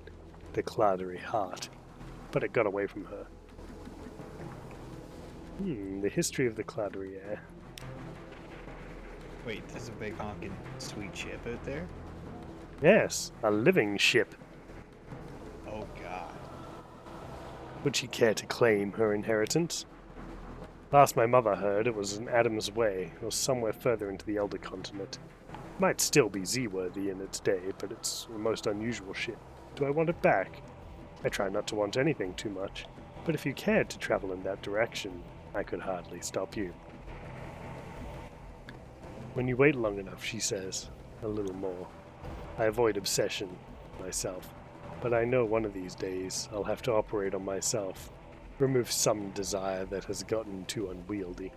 the Clattery Heart. But it got away from her. The history of the Clattery air. Wait, there's a big honking sweet ship out there? Yes, a living ship. Oh, God. Would she care to claim her inheritance? Last my mother heard, it was in Adam's Way, or somewhere further into the Elder Continent. It might still be Z-worthy in its day, but it's a most unusual ship. Do I want it back? I try not to want anything too much, but if you cared to travel in that direction, I could hardly stop you. When you wait long enough, she says, a little more. I avoid obsession, myself, but I know one of these days I'll have to operate on myself, remove some desire that has gotten too unwieldy.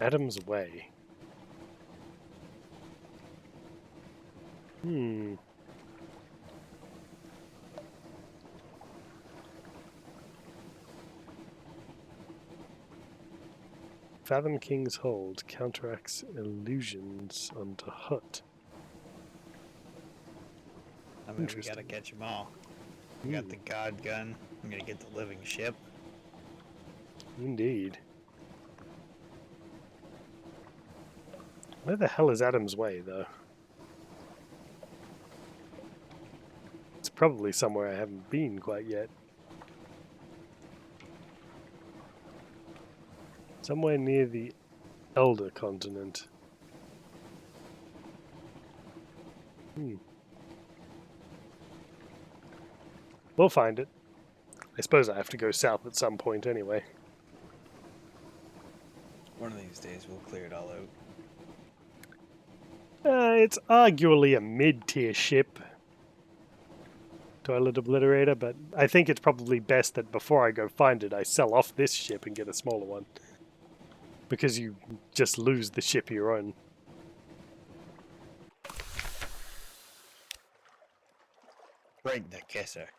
Adam's Way. Fathom King's Hold counteracts illusions onto Hut. I mean, we gotta catch them all. We got the God Gun. I'm gonna get the living ship. Indeed. Where the hell is Adam's Way, though? It's probably somewhere I haven't been quite yet. Somewhere near the Elder Continent. We'll find it. I suppose I have to go south at some point anyway. One of these days we'll clear it all out. It's arguably a mid-tier ship, Toilet Obliterator, but I think it's probably best that before I go find it, I sell off this ship and get a smaller one. Because you just lose the ship you're on. Right the kisser.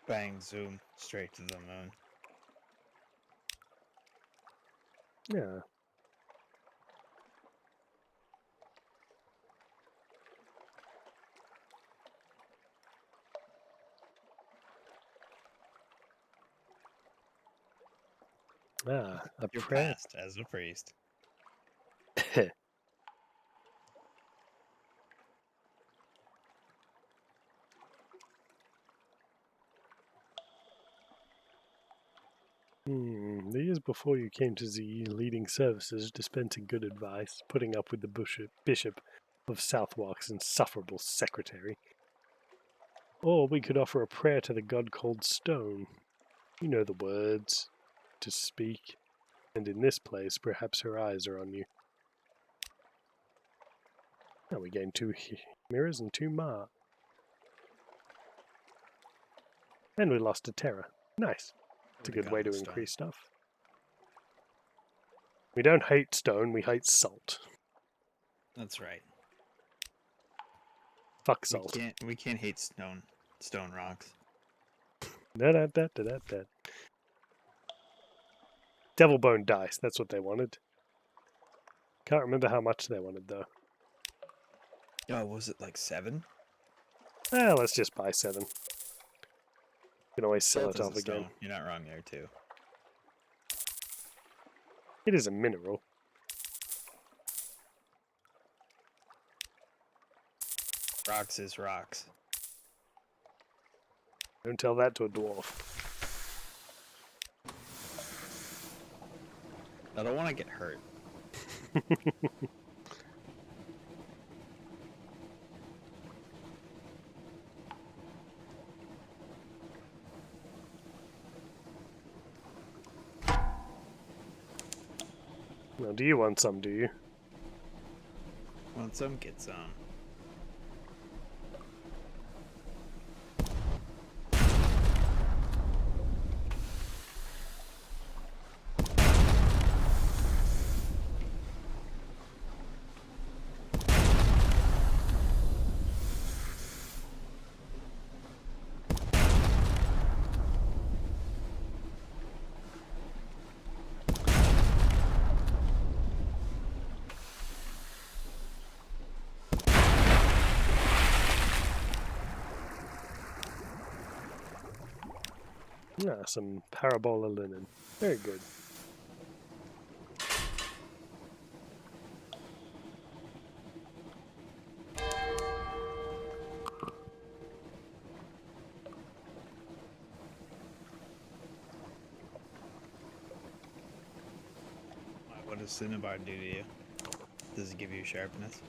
Bang, zoom, straight to the moon. Yeah. Ah, a You're prayer. passed as a priest. The years before you came to the leading services, dispensing good advice, putting up with the bishop of Southwark's insufferable secretary. Or we could offer a prayer to the god called Stone. You know the words to speak, and in this place perhaps her eyes are on you. Now we gained 2 mirrors and 2 ma. And we lost a terror. Nice. It's a good way to increase stuff. We don't hate stone, we hate salt. That's right. Fuck salt. We can't hate stone rocks. Da-da-da-da-da-da. Devil bone dice, that's what they wanted. Can't remember how much they wanted though. Oh, was it like 7? Let's just buy 7. You can always sell Salt it is off a again. stone. You're not wrong there too. It is a mineral. Rocks is rocks. Don't tell that to a dwarf. I don't want to get hurt. Well, do you want some, do you? Want some, get some. Yeah, some parabola linen. Very good. What does Cinnabar do to you? Does it give you sharpness?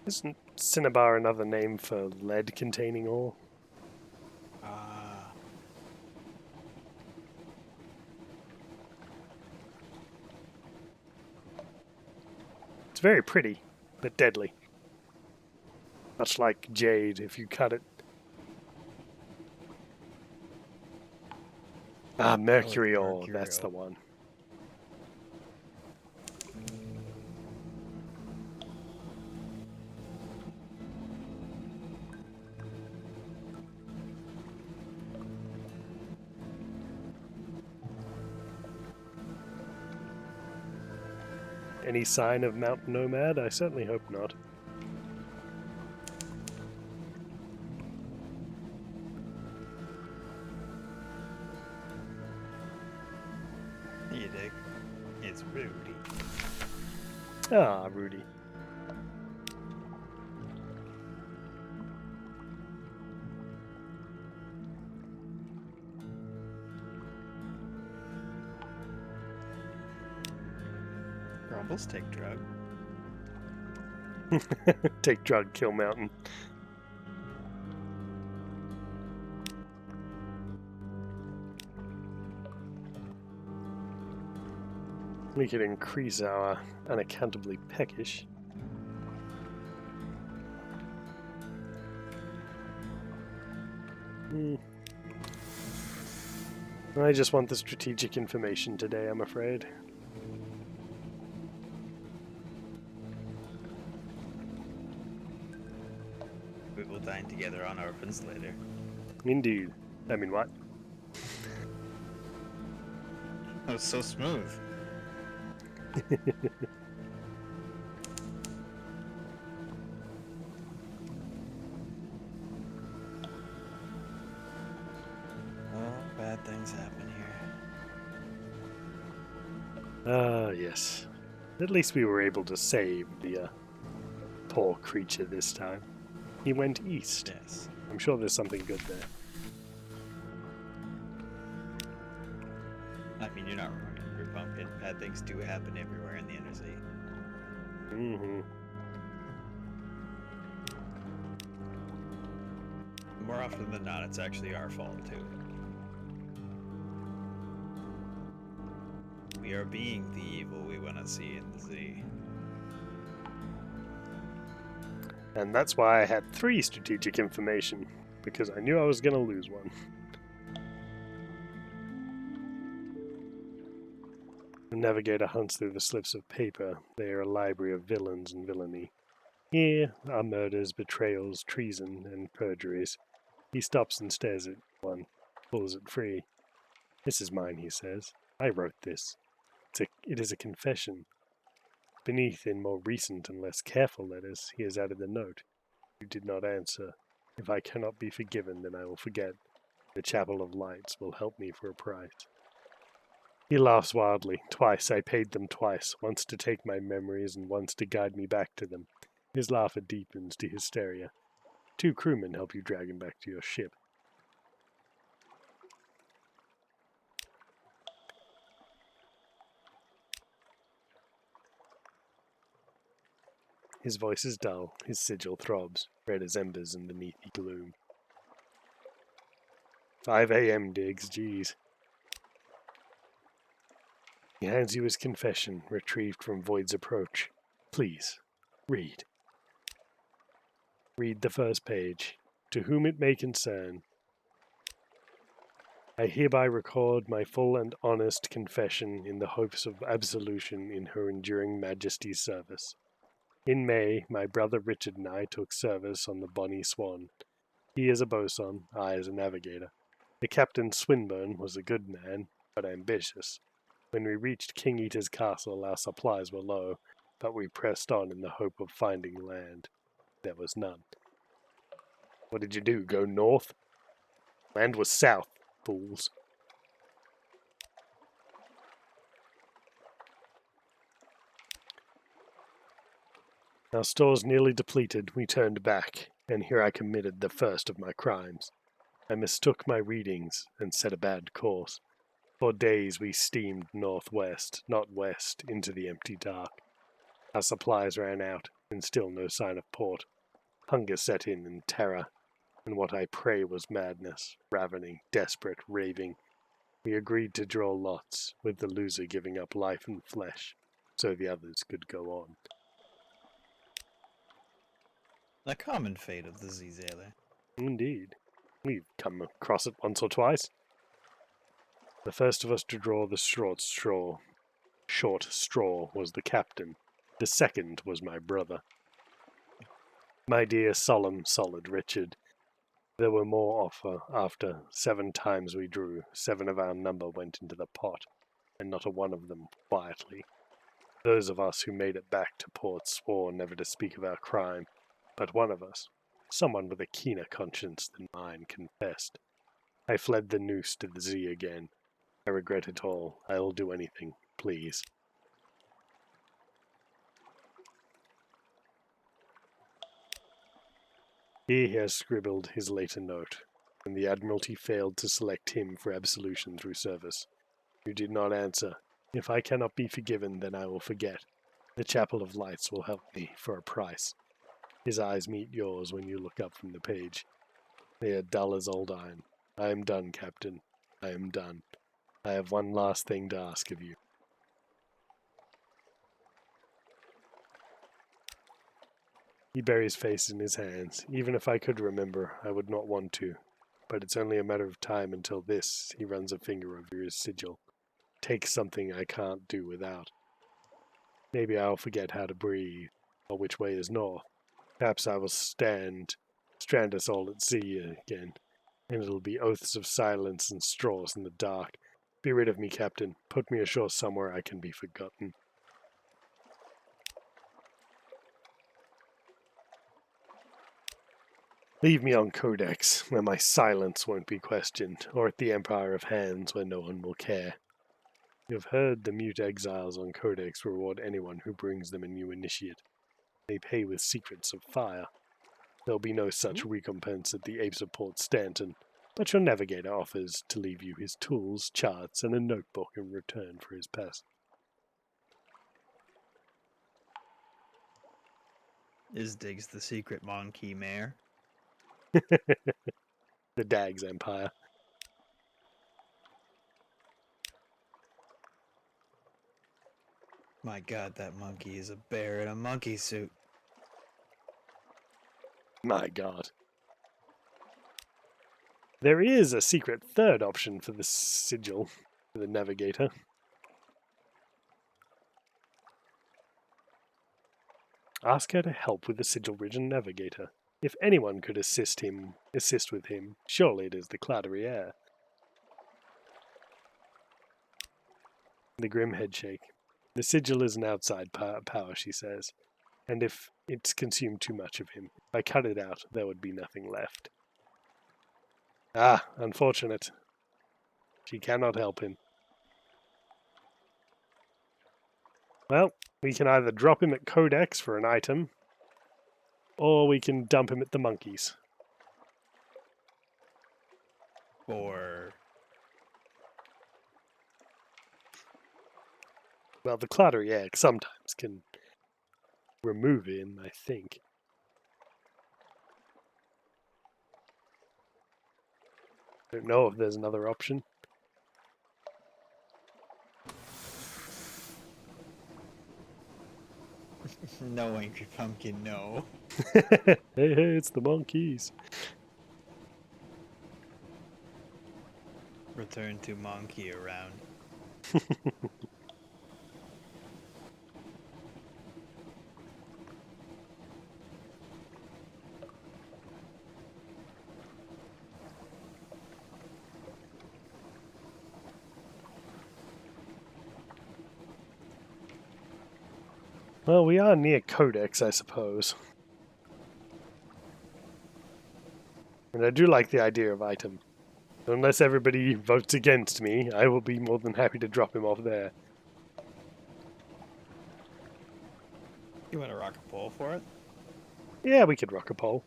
Isn't cinnabar another name for lead-containing ore? It's very pretty, but deadly. Much like jade, if you cut it. Ah, mercury ore, that's the one. Any sign of Mount Nomad? I certainly hope not. You dig? It's Rudy. Ah, Rudy. Rumbles take drug. Take drug, kill mountain. We could increase our unaccountably peckish. I just want the strategic information today, I'm afraid. We will dine together on orphans later. Indeed. I mean, what? That was so smooth. Bad things happen here. Ah, yes. At least we were able to save the poor creature this time. He went east. Yes. I'm sure there's something good there. I mean, you're not wrong, Pumpkin. Bad things do happen everywhere in the Unterzee. Mm-hmm. More often than not, it's actually our fault, too. We are being the evil we want to see in the sea. And that's why I had 3 strategic information, because I knew I was going to lose one. The navigator hunts through the slips of paper. They are a library of villains and villainy. Here are murders, betrayals, treason, and perjuries. He stops and stares at one, pulls it free. This is mine, he says. I wrote this. It is a confession. Beneath, in more recent and less careful letters, he has added the note. You did not answer. If I cannot be forgiven, then I will forget. The Chapel of Lights will help me for a price. He laughs wildly. Twice I paid them twice, once to take my memories and once to guide me back to them. His laughter deepens to hysteria. 2 crewmen help you drag him back to your ship. His voice is dull, his sigil throbs, red as embers in the leafy gloom. 5 a.m. Diggs, geez. He hands you his confession, retrieved from Void's approach. Please, read. Read the first page. To whom it may concern. I hereby record my full and honest confession in the hopes of absolution in Her Enduring Majesty's service. In May, my brother Richard and I took service on the Bonnie Swan. He as a bosun, I as a navigator. The Captain Swinburne was a good man, but ambitious. When we reached King Eater's castle, our supplies were low, but we pressed on in the hope of finding land. There was none. What did you do, go north? Land was south, fools. Our stores nearly depleted, we turned back, and here I committed the first of my crimes. I mistook my readings and set a bad course. For days we steamed northwest, not west, into the empty dark. Our supplies ran out, and still no sign of port. Hunger set in and terror, and what I pray was madness, ravening, desperate, raving. We agreed to draw lots, with the loser giving up life and flesh, so the others could go on. The common fate of the Zizele. Indeed. We've come across it once or twice. The first of us to draw the short straw was the captain. The second was my brother. My dear, solemn, solid Richard, there were more after 7 times we drew. 7 of our number went into the pot, and not a one of them quietly. Those of us who made it back to port swore never to speak of our crime, but one of us, someone with a keener conscience than mine, confessed. I fled the noose to the sea again. I regret it all. I will do anything, please. Here he has scribbled his later note, and the Admiralty failed to select him for absolution through service. You did not answer. If I cannot be forgiven, then I will forget. The Chapel of Lights will help me for a price. His eyes meet yours when you look up from the page. They are dull as old iron. I am done, Captain. I am done. I have one last thing to ask of you. He buries his face in his hands. Even if I could remember, I would not want to. But it's only a matter of time until this, he runs a finger over his sigil. Takes something I can't do without. Maybe I'll forget how to breathe, or which way is north. Perhaps I will strand us all at sea again, and it'll be oaths of silence and straws in the dark. Be rid of me, Captain. Put me ashore somewhere I can be forgotten. Leave me on Codex, where my silence won't be questioned, or at the Empire of Hands, where no one will care. You have heard the mute exiles on Codex reward anyone who brings them a new initiate. They pay with secrets of fire. There'll be no such recompense at the Apes of Port Stanton, but your navigator offers to leave you his tools, charts, and a notebook in return for his pass. Is Diggs the secret monkey mayor? The Dags Empire. My god, that monkey is a bear in a monkey suit. My god. There is a secret third option for the sigil, for the navigator. Ask her to help with the sigil ridge and navigator. If anyone could assist with him, surely it is the Clouderiere. The grim headshake. The sigil is an outside power, she says, and if it's consumed too much of him, if I cut it out, there would be nothing left. Ah, unfortunate. She cannot help him. Well, we can either drop him at Codex for an item, or we can dump him at the monkeys. Or... Well, the Clouderiere sometimes can remove him, I think. Don't know if there's another option. No, Angry Pumpkin, no. Hey, it's the monkeys. Return to monkey around. Well, we are near Codex, I suppose. And I do like the idea of item. Unless everybody votes against me, I will be more than happy to drop him off there. You want to rock a pole for it? Yeah, we could rock a pole.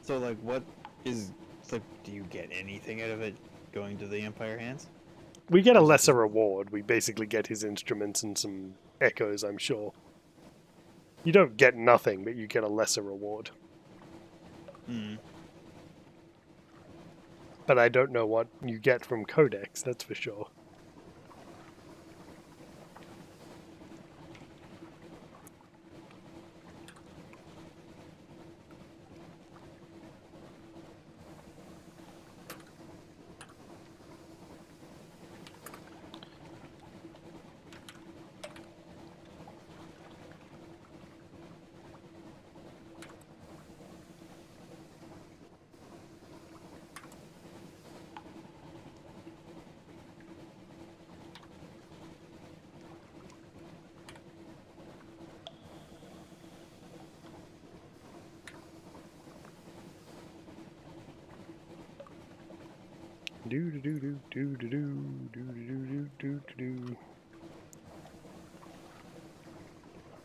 So, like, what is... Like, do you get anything out of it going to the Empire Hands? We get a lesser reward. We basically get his instruments and some echoes, I'm sure. You don't get nothing, but you get a lesser reward. Hmm. But I don't know what you get from Codex, that's for sure.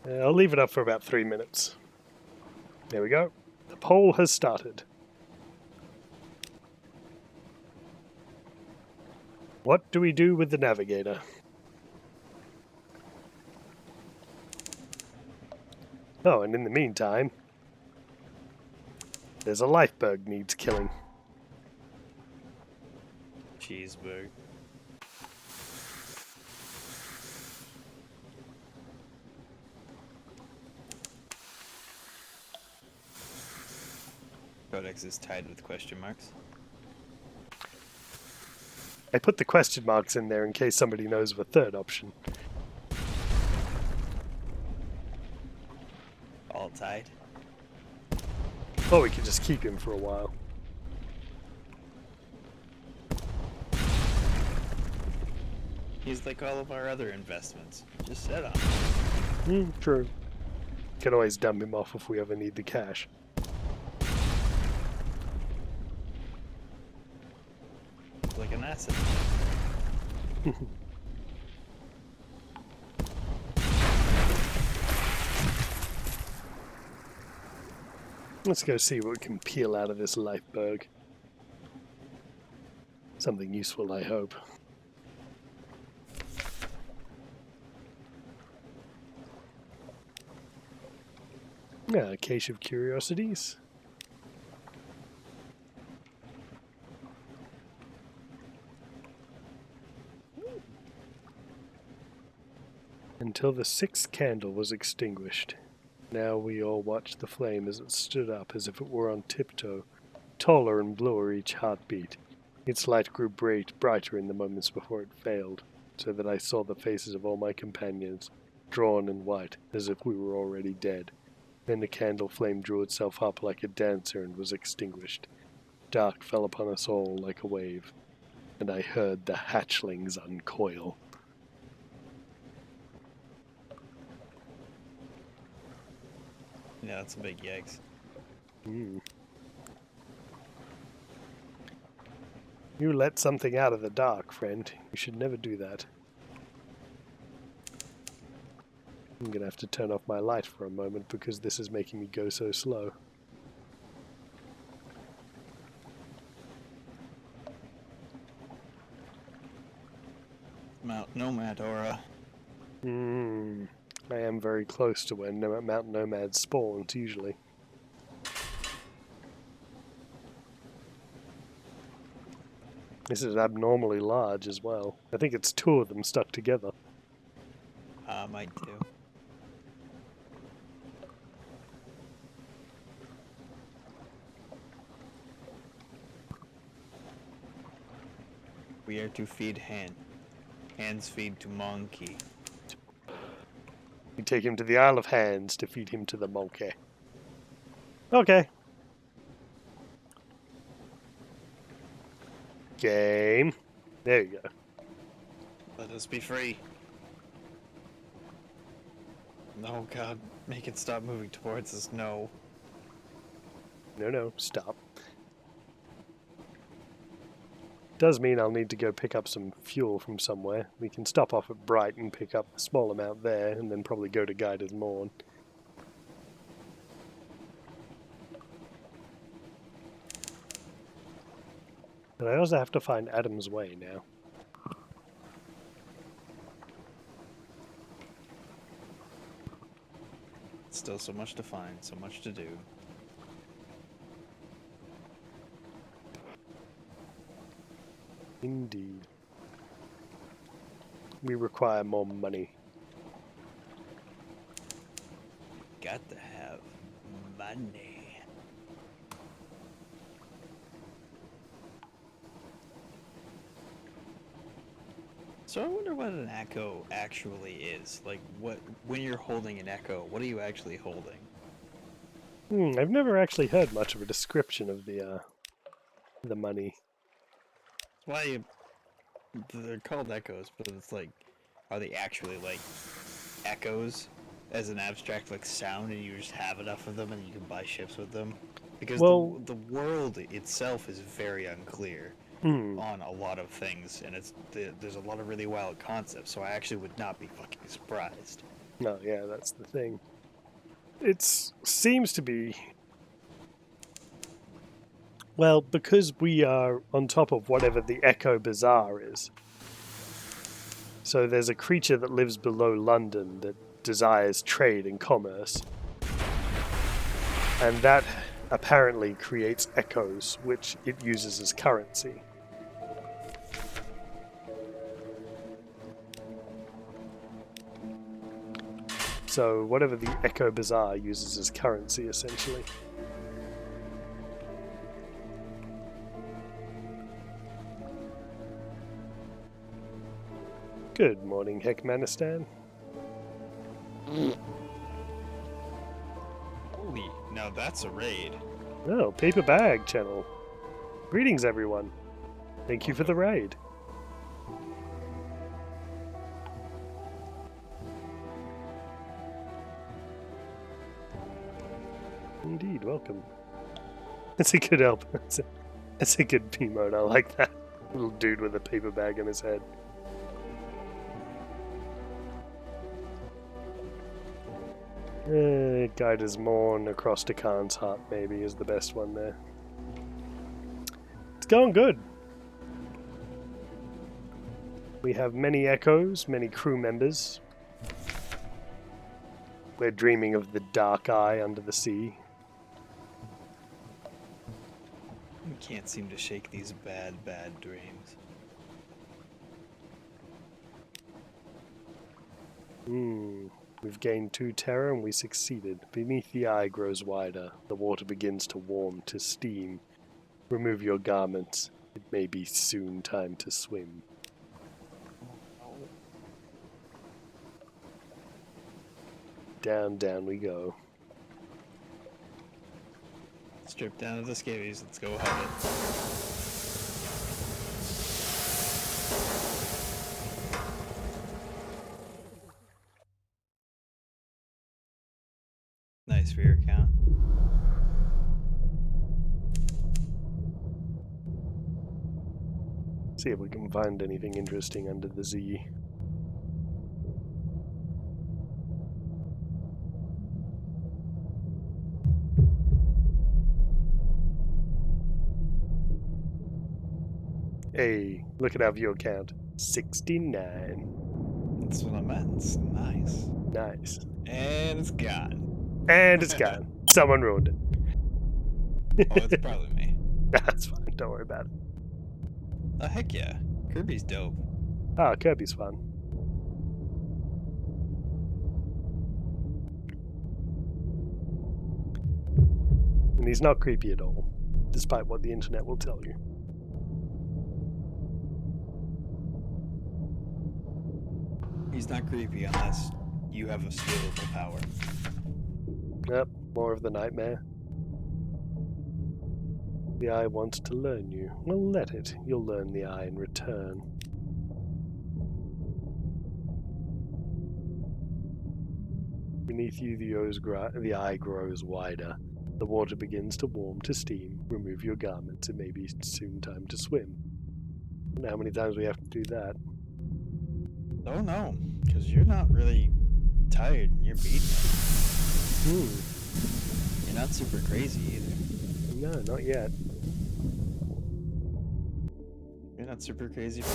I'll leave it up for about 3 minutes. There we go. The poll has started. What do we do with the navigator? Oh, and in the meantime, there's a lifebug needs killing. Cheeseburger. Codex is tied with question marks. I put the question marks in there in case somebody knows of a third option. All tied. Or we could just keep him for a while. He's like all of our other investments. Just set on. True. Can always dump him off if we ever need the cash. Like an asset. Let's go see what we can peel out of this lifebug. Something useful, I hope. A cache of curiosities. Until the sixth candle was extinguished. Now we all watched the flame as it stood up as if it were on tiptoe, taller and bluer each heartbeat. Its light grew brighter in the moments before it failed, so that I saw the faces of all my companions, drawn and white, as if we were already dead. Then the candle flame drew itself up like a dancer and was extinguished. Dark fell upon us all like a wave, and I heard the hatchlings uncoil. Yeah, that's some big yikes. You let something out of the dark, friend. You should never do that. I'm gonna have to turn off my light for a moment because this is making me go so slow. Mount Nomad aura. I am very close to where Mount Nomad spawns, usually. This is abnormally large as well. I think it's two of them stuck together. Might do. We are to feed hand. Hands feed to monkey. We take him to the Isle of Hands to feed him to the monkey. Okay. Game. There you go. Let us be free. No, God. Make it stop moving towards us. No. No, stop. Does mean I'll need to go pick up some fuel from somewhere. We can stop off at Bright and pick up a small amount there, and then probably go to Guided Morn. But I also have to find Adam's Way now. Still so much to find, so much to do. Indeed. We require more money. Got to have money. So I wonder what an echo actually is. Like, when you're holding an echo, what are you actually holding? I've never actually heard much of a description of the money. Why they're called echoes, but it's like, are they actually like echoes as an abstract like sound, and you just have enough of them and you can buy ships with them? Because the world itself is very unclear on a lot of things, and there's a lot of really wild concepts. So I actually would not be fucking surprised. No, yeah, that's the thing. It seems to be. Well, because we are on top of whatever the Echo Bazaar is. So there's a creature that lives below London that desires trade and commerce. And that apparently creates echoes, which it uses as currency. So whatever the Echo Bazaar uses as currency, essentially. Good morning, Heckmanistan. Holy, now that's a raid. Oh, Paper Bag channel. Greetings, everyone. Thank you for the raid. Indeed, welcome. That's a good help. That's a good emote. I like that. Little dude with a paper bag on his head. Guide as Morn across to Khan's hut, maybe, is the best one there. It's going good. We have many echoes, many crew members. We're dreaming of the dark eye under the sea. We can't seem to shake these bad dreams. We've gained 2 terror and we succeeded. Beneath the eye grows wider. The water begins to warm to steam. Remove your garments. It may be soon time to swim. Down, down we go. Strip down to the skivvies. Let's go hug it. Nice for your account. See if we can find anything interesting under the Z. Hey, look at our view count. 69. That's what I meant. It's nice. Nice. And it's gone. And it's gone. Someone ruined it. Oh, it's probably me. That's fine. Don't worry about it. Oh, heck yeah. Kirby's dope. Ah, Kirby's fun. And he's not creepy at all, despite what the internet will tell you. He's not creepy unless you have a stealable power. Yep, more of the nightmare. The eye wants to learn you. Well, let it. You'll learn the eye in return. Beneath you, the eye grows wider. The water begins to warm to steam. Remove your garments. It may be soon time to swim. I don't know how many times we have to do that. Oh no, because you're not really tired and you're beaten. You're not super crazy either. No, not yet. You're not super crazy for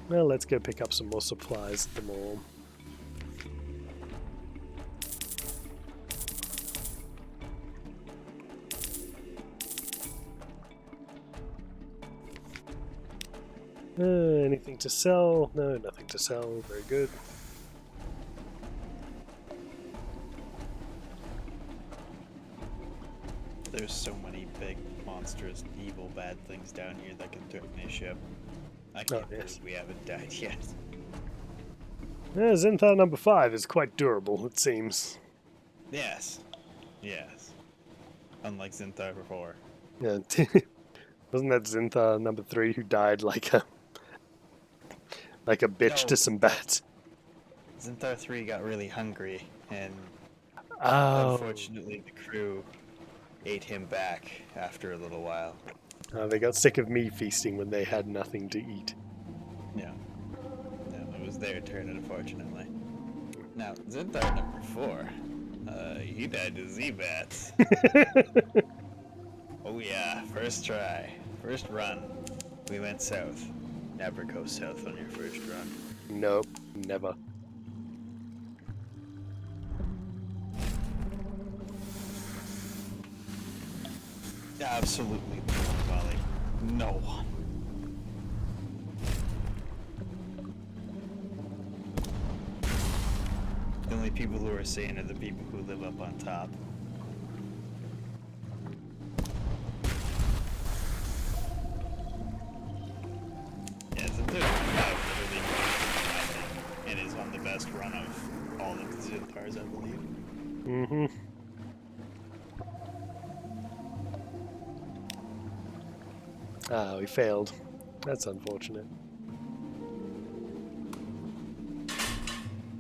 Well, let's go pick up some more supplies at the mall. Anything to sell? No, nothing to sell. Very good. There's so many big, monstrous, evil, bad things down here that can threaten a ship. I can't believe we haven't died yet. Zenthar number 5 is quite durable, it seems. Yes. Yes. Unlike Zenthar 4. Yeah. Wasn't that Zenthar number 3 who died like a bitch to some bats? Zenthar 3 got really hungry, and unfortunately the crew ate him back after a little while. They got sick of me feasting when they had nothing to eat. Yeah. No, it was their turn, unfortunately. Now, Zenthar number 4, he died to Z-Bats. Oh yeah, first try. First run. We went south. Never go south on your first run. Nope, never. Absolutely nobody. No one. The only people who are sane are the people who live up on top. Yeah, so there's literally nothing, and is on the best run of all of the Ziltars, I believe. Mm-hmm. Ah, we failed. That's unfortunate.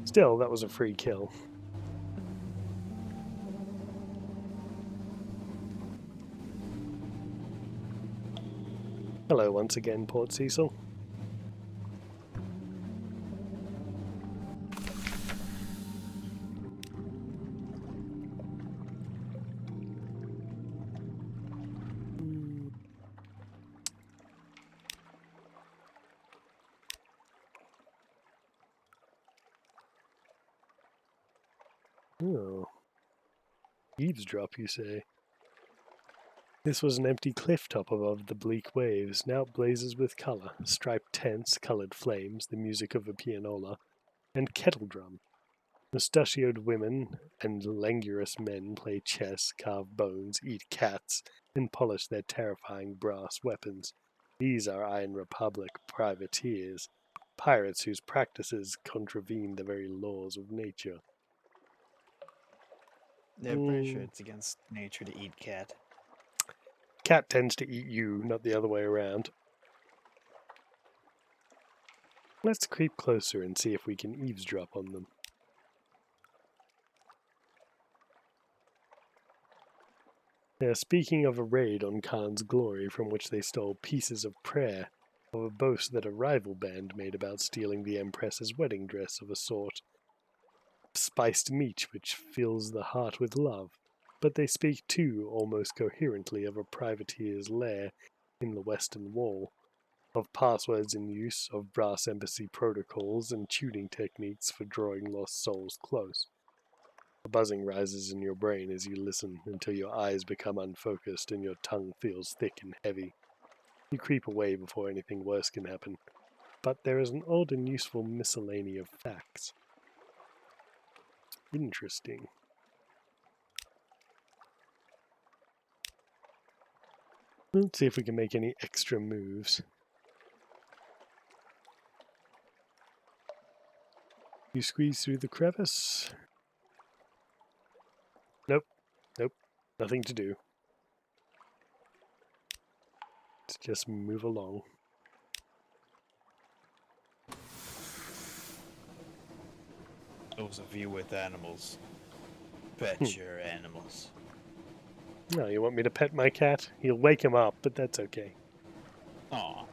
Still, that was a free kill. Hello once again, Port Cecil. Oh. Eavesdrop, you say? This was an empty cliff top above the bleak waves, now it blazes with colour, striped tents, coloured flames, the music of a pianola, and kettle drum. Mustachioed women and languorous men play chess, carve bones, eat cats, and polish their terrifying brass weapons. These are Iron Republic privateers, pirates whose practices contravene the very laws of nature. Yeah, I'm pretty sure it's against nature to eat cat. Cat tends to eat you, not the other way around. Let's creep closer and see if we can eavesdrop on them. Speaking of a raid on Khan's glory from which they stole pieces of prayer, of a boast that a rival band made about stealing the Empress's wedding dress of a sort, spiced meat which fills the heart with love. But they speak too, almost coherently, of a privateer's lair in the Western Wall, of passwords in use, of brass embassy protocols and tuning techniques for drawing lost souls close. A buzzing rises in your brain as you listen until your eyes become unfocused and your tongue feels thick and heavy. You creep away before anything worse can happen, but there is an odd and useful miscellany of facts. Interesting. Let's see if we can make any extra moves. You squeeze through the crevice. Nope. Nothing to do. Let's just move along. Those of you with animals, pet your animals. No, you want me to pet my cat? He'll wake him up, but that's okay. Aw.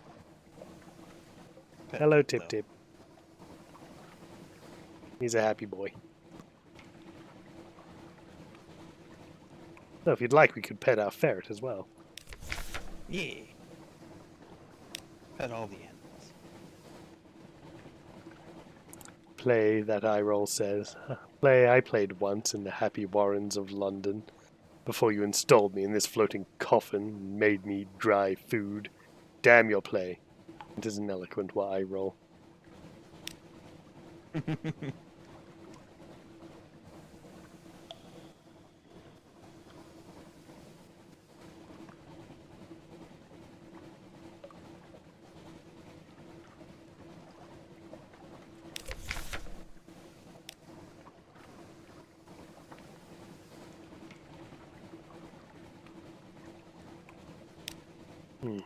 Hello, Tip Tip. He's a happy boy. So if you'd like, we could pet our ferret as well. Yeah. Pet all the animals. Play, that eye roll says. Play I played once in the happy warrens of London, before you installed me in this floating coffin and made me dry food. Damn your play. It is an eloquent eye roll.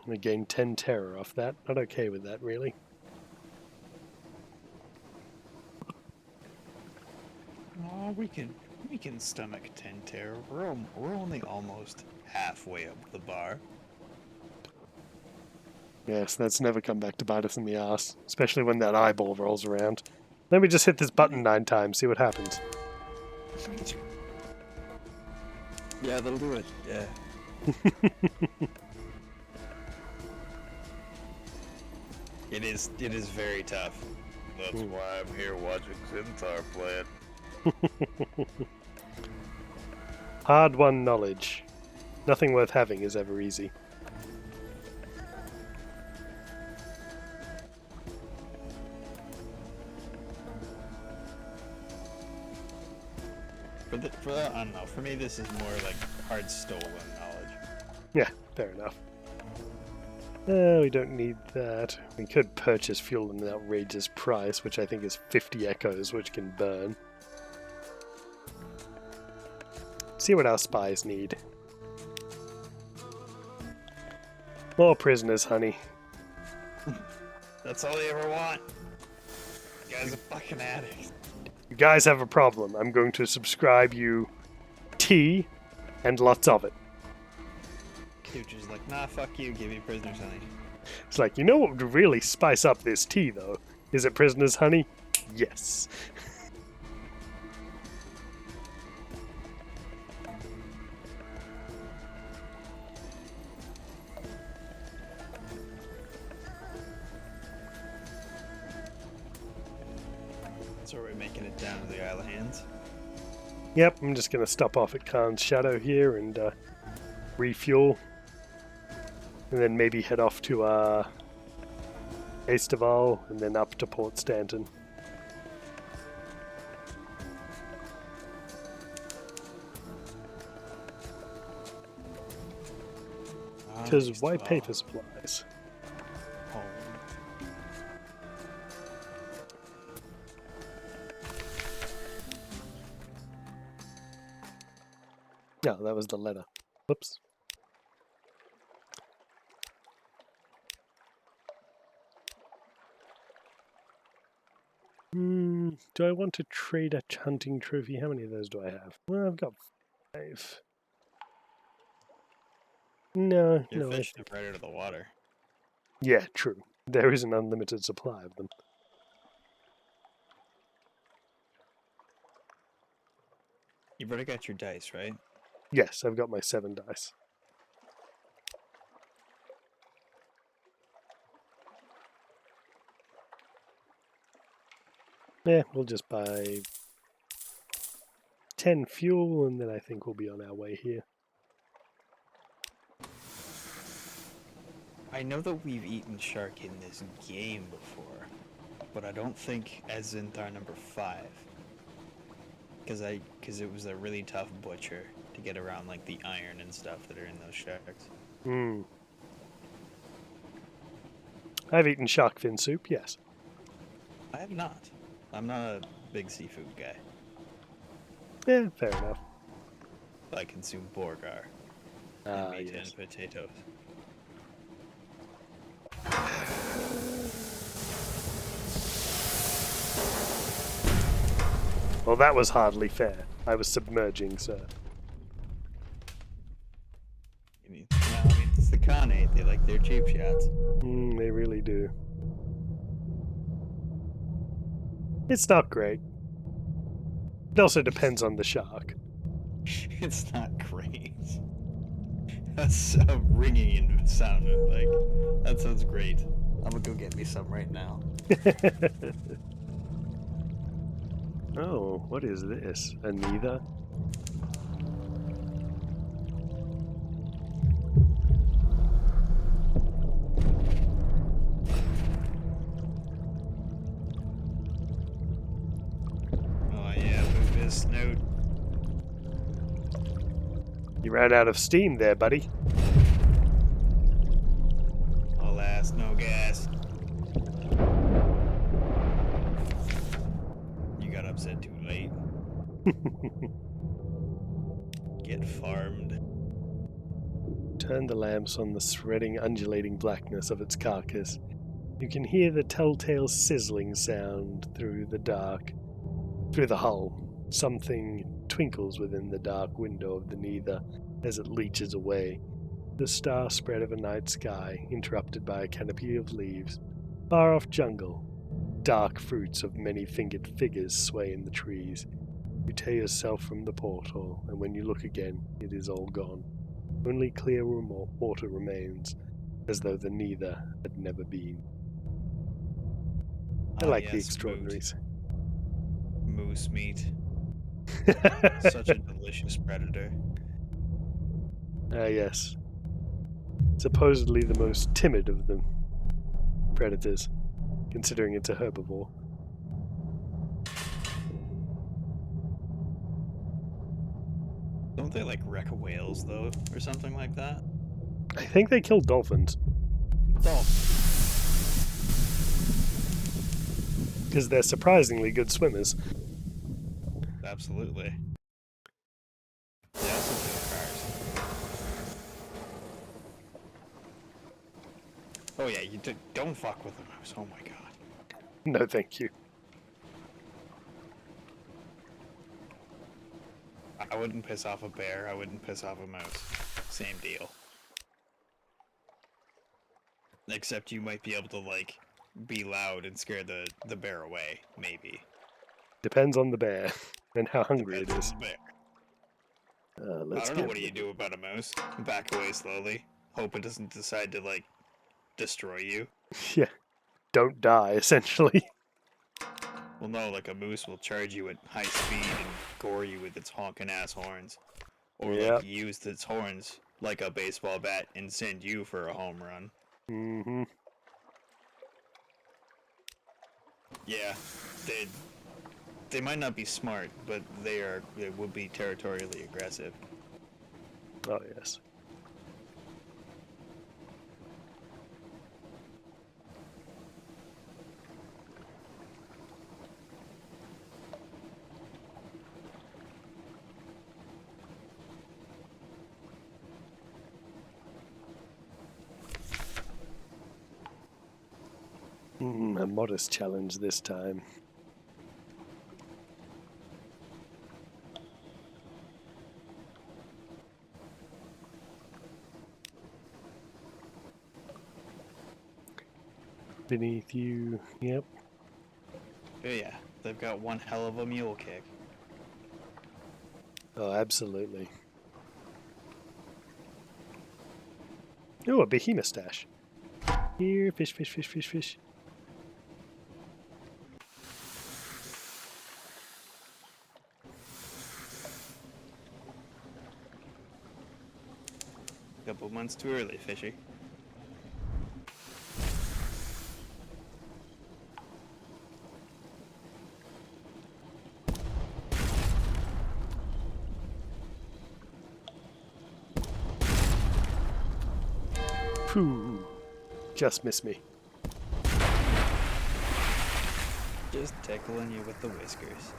We gained 10 terror off that. Not okay with that, really. Oh, we can stomach 10 terror. We're only almost halfway up the bar. Yes, that's never come back to bite us in the ass, especially when that eyeball rolls around. Let me just hit this button 9 times, see what happens. Yeah, that'll do it. Yeah. It is very tough. That's why I'm here watching Zintar play it. Hard-won knowledge. Nothing worth having is ever easy. I don't know. For me, this is more like hard stolen knowledge. Yeah, fair enough. We don't need that. We could purchase fuel at an outrageous price, which I think is 50 echoes, which can burn. See what our spies need. More prisoners, honey. That's all they ever want. You guys are fucking addicts. You guys have a problem. I'm going to subscribe you tea and lots of it. Future's like, nah, fuck you, give me prisoners, honey. It's like, you know what would really spice up this tea, though? Is it prisoners, honey? Yes. So we're making it down to the Isle of Hands. Yep, I'm just going to stop off at Khan's Shadow here and refuel. And then maybe head off to Esteval and then up to Port Stanton. Because why pay for supplies? No, that was the letter. Whoops. Do I want to trade a hunting trophy? How many of those do I have? Well, I've got 5. No, You're no. fishing right out of the water. Yeah, true. There is an unlimited supply of them. You've already got your dice, right? Yes, I've got my 7 dice. Yeah, we'll just buy 10 fuel and then I think we'll be on our way here. I know that we've eaten shark in this game before, but I don't think as in our number 5. Because it was a really tough butcher to get around like the iron and stuff that are in those sharks. I've eaten shark fin soup, yes. I have not. I'm not a big seafood guy. Yeah, fair enough. I consume borgar and meat and potatoes. Well, that was hardly fair. I was submerging, sir. It's the Khanate. They like their cheap shots. They really do. It's not great. It also depends on the shark. It's not great. That's so ringing and sounded like that sounds great. I'm gonna go get me some right now. Oh, what is this? A neither? Oh yeah, move his snoot. You ran out of steam there, buddy. Alas, no gas. You got upset too late. Get farmed. Turn the lamps on the shredding, undulating blackness of its carcass. You can hear the telltale sizzling sound through the dark. Through the hull, something twinkles within the dark window of the neither as it leeches away. The star spread of a night sky, interrupted by a canopy of leaves. Far off jungle. Dark fruits of many-fingered figures sway in the trees. You tear yourself from the portal, and when you look again, it is all gone. Only clear water remains, as though the neither had never been. I like the extraordinaries. Moose meat. Such a delicious predator. Ah, yes. Supposedly the most timid of the predators, considering it's a herbivore. Don't they like wreck whales though, or something like that? I think they kill dolphins Dolphins. because they're surprisingly good swimmers. Absolutely. They also kill cars. Oh yeah, don't fuck with the mouse. Oh my god. No, thank you. I wouldn't piss off a bear. I wouldn't piss off a mouse. Same deal. Except you might be able to like be loud and scare the bear away. Maybe. Depends on the bear and how hungry Depends it on is. the bear. I Let's don't know get. what do you do about a mouse. Back away slowly. Hope it doesn't decide to like destroy you. Yeah, don't die, essentially. Well, no, like a moose will charge you at high speed and gore you with its honking ass horns. Or like Yep. use its horns like a baseball bat and send you for a home run. Mm-hmm. Yeah, they might not be smart, but they would be territorially aggressive. Oh, yes. A modest challenge this time. Beneath you. Yep. Oh yeah, they've got one hell of a mule kick. Oh, absolutely. Oh, a behemoth stash. Here, fish, fish, fish, fish, fish. Couple months too early, fishy. Phew. Just missed me. Just tickling you with the whiskers.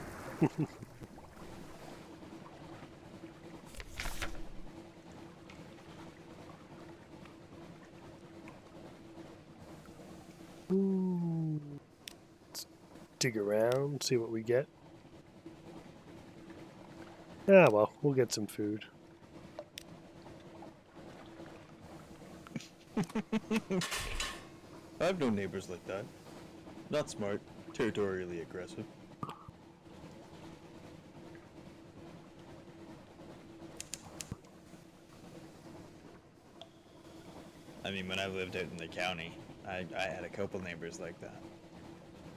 Ooh. Let's dig around, see what we get. Ah, well, we'll get some food. I have no neighbors like that. Not smart, territorially aggressive. I mean, when I lived out in the county, I had a couple neighbors like that.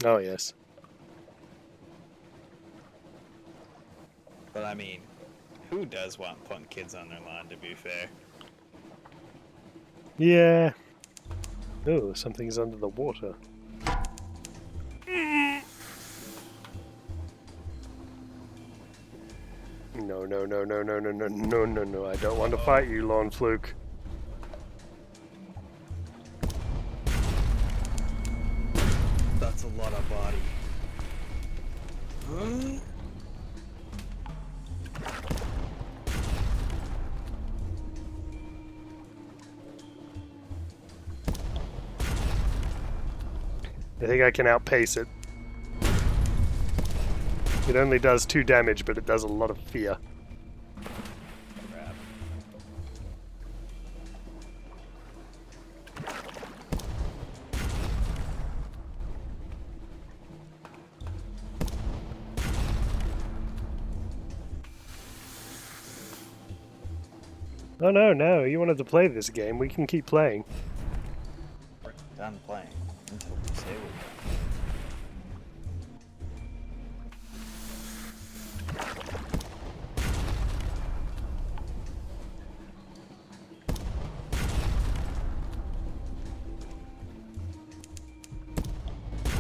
Oh, yes. But I mean, who does want punk kids on their lawn, to be fair? Yeah. Oh, something's under the water. No, no, no, no, no, no, no, no, no, no. I don't want to fight you, Lawn Fluke. That's a lot of body. I think I can outpace it. It only does 2 damage, but it does a lot of fear. Crap. Oh no, no, you wanted to play this game. We can keep playing. We're done playing until we say we're done.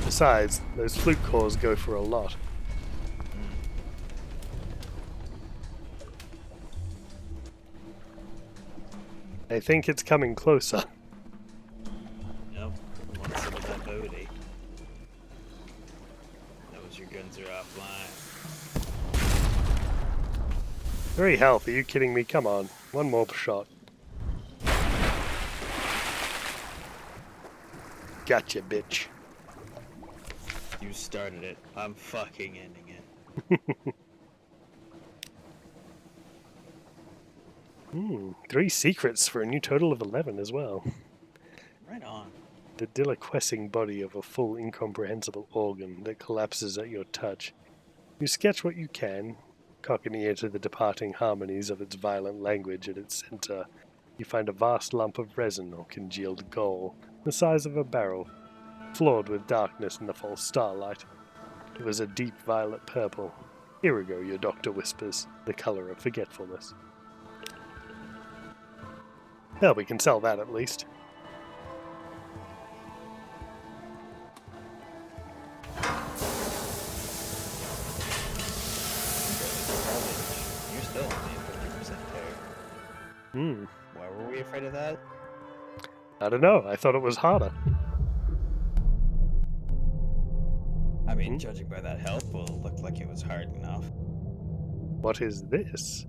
Besides, those flute cores go for a lot. I think it's coming closer. Nope. One sip of that booty. Those your guns are offline. Very healthy, are you kidding me? Come on. One more shot. Gotcha, bitch. You started it. I'm fucking ending it. 3 secrets for a new total of 11 as well. Right on. The deliquescing body of a full incomprehensible organ that collapses at your touch. You sketch what you can, cock an ear to the departing harmonies of its violent language at its center. You find a vast lump of resin or congealed gall, the size of a barrel, flawed with darkness in the false starlight. It was a deep violet purple. Irigo, your doctor whispers, the color of forgetfulness. Well, we can sell that at least. You're still only at 50% tear. Why were we afraid of that? I don't know. I thought it was harder. I mean, judging by that health pool, it looked like it was hard enough. What is this?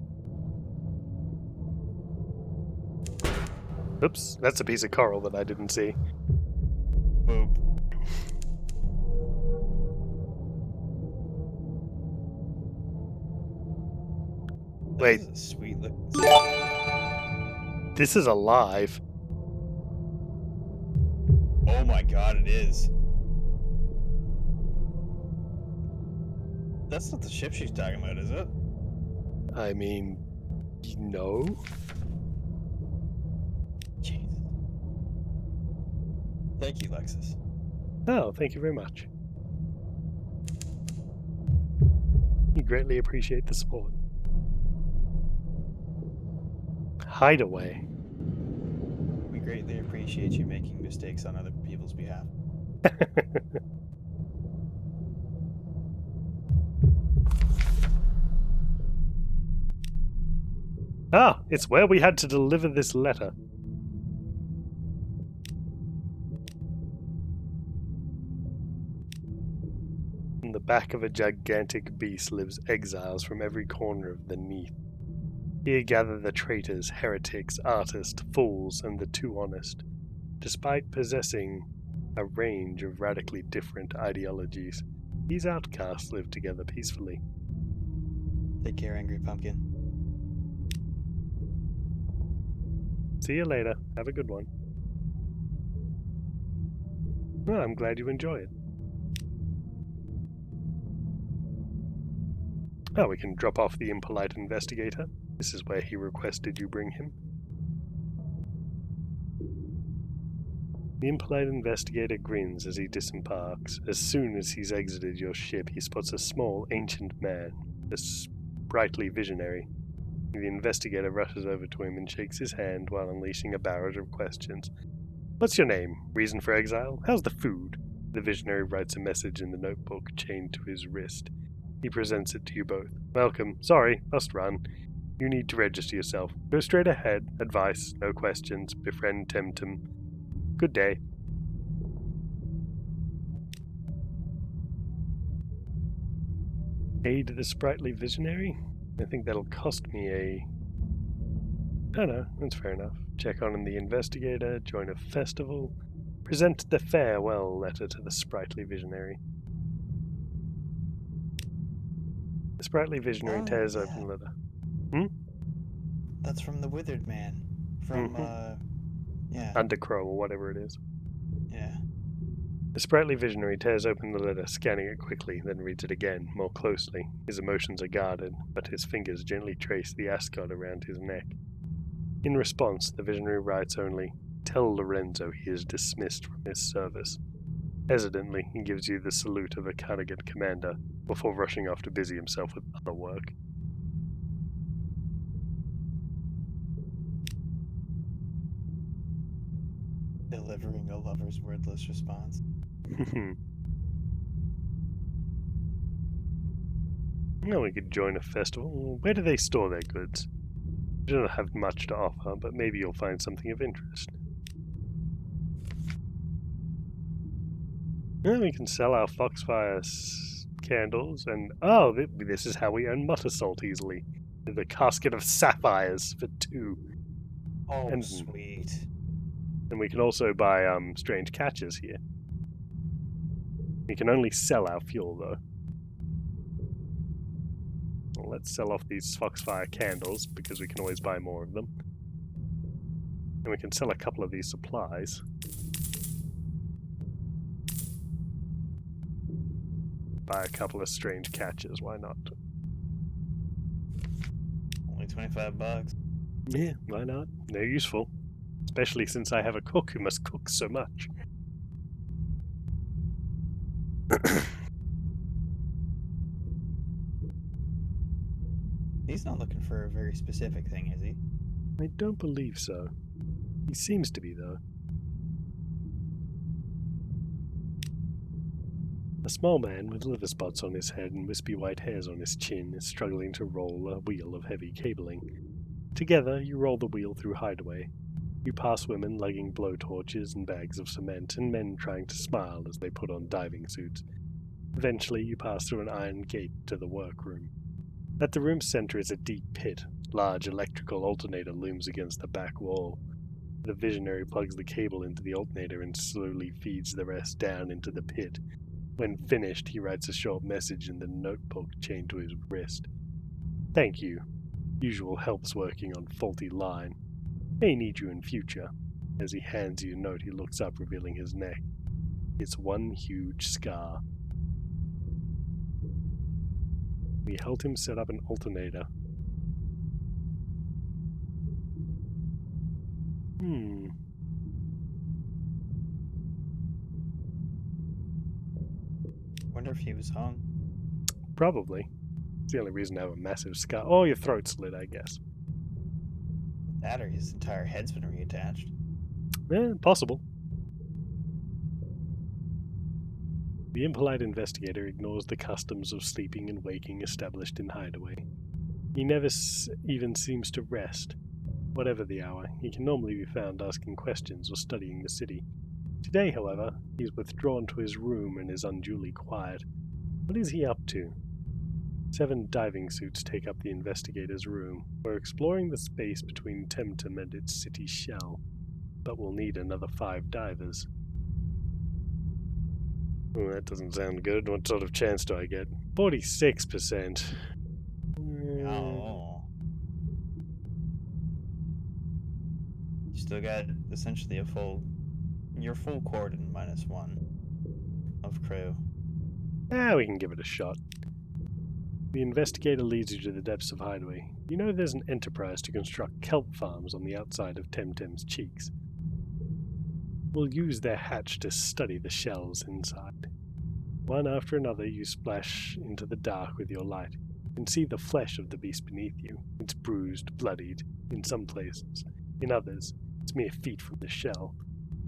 Oops, that's a piece of coral that I didn't see. Boop. Wait. This is a sweet look. This is alive. Oh my god, it is. That's not the ship she's talking about, is it? I mean, no. Jesus. Thank you, Lexus. Oh, thank you very much. We greatly appreciate the support. Hideaway. We greatly appreciate you making mistakes on other people's behalf. Ah, it's where we had to deliver this letter. In the back of a gigantic beast lives exiles from every corner of the Neath. Here gather the traitors, heretics, artists, fools, and the too honest. Despite possessing a range of radically different ideologies, these outcasts live together peacefully. Take care, Angry Pumpkin. See you later. Have a good one. Well, I'm glad you enjoy it. Oh, we can drop off the impolite investigator. This is where he requested you bring him. The impolite investigator grins as he disembarks. As soon as he's exited your ship, he spots a small, ancient man, a sprightly visionary. The investigator rushes over to him and shakes his hand while unleashing a barrage of questions. What's your name? Reason for exile? How's the food? The visionary writes a message in the notebook chained to his wrist. He presents it to you both. Welcome. Sorry, must run. You need to register yourself. Go straight ahead. Advice, no questions. Befriend Temtem. Good day. Aid the sprightly visionary? I think that'll cost me a... Oh no, that's fair enough. Check on the investigator, join a festival, present the farewell letter to the sprightly visionary. The sprightly visionary tears open the letter. That's from the Withered Man. From, yeah. Undercrow or whatever it is. Yeah. The sprightly visionary tears open the letter, scanning it quickly, then reads it again, more closely. His emotions are guarded, but his fingers gently trace the ascot around his neck. In response, the visionary writes only, "Tell Lorenzo he is dismissed from his service." Hesitantly, he gives you the salute of a Cardigan commander, before rushing off to busy himself with other work. Delivering a lover's wordless response. Well, we could join a festival. Where do they store their goods? We don't have much to offer, but maybe you'll find something of interest. Well, we can sell our foxfire candles, and this is how we earn mutter salt easily. The casket of sapphires for 2. Oh, And- sweet. And we can also buy strange catches here. We can only sell our fuel, though. Well, let's sell off these foxfire candles, because we can always buy more of them. And we can sell a couple of these supplies. Buy a couple of strange catches, why not? Only $25. Yeah, why not? They're useful. Especially since I have a cook who must cook so much. He's not looking for a very specific thing, is he? I don't believe so. He seems to be, though. A small man with liver spots on his head and wispy white hairs on his chin is struggling to roll a wheel of heavy cabling. Together, you roll the wheel through Hideaway. You pass women lugging blowtorches and bags of cement, and men trying to smile as they put on diving suits. Eventually, you pass through an iron gate to the workroom. At the room's center is a deep pit. Large electrical alternator looms against the back wall. The visionary plugs the cable into the alternator and slowly feeds the rest down into the pit. When finished, he writes a short message in the notebook chained to his wrist. Thank you. Usual helps working on faulty line. May need you in future. As he hands you a note, he looks up, revealing his neck. It's one huge scar. We helped him set up an alternator. Wonder if he was hung. Probably. It's the only reason I have a massive scar. Oh, your throat slit, I guess. That or his entire head's been reattached. Possible. The impolite investigator ignores the customs of sleeping and waking established in Hideaway. He never even seems to rest. Whatever the hour, he can normally be found asking questions or studying the city. Today, however, he is withdrawn to his room and is unduly quiet. What is he up to? 7 diving suits take up the investigator's room. We're exploring the space between Temtem and its city shell, but we'll need another 5 divers. Oh, that doesn't sound good. What sort of chance do I get? 46%. Oh. You still got essentially your full cordon -1 of crew. We can give it a shot. The investigator leads you to the depths of Hideaway. You know there's an enterprise to construct kelp farms on the outside of Temtem's cheeks. We'll use their hatch to study the shells inside. One after another, you splash into the dark with your light. You can see the flesh of the beast beneath you. It's bruised, bloodied, in some places. In others, it's mere feet from the shell.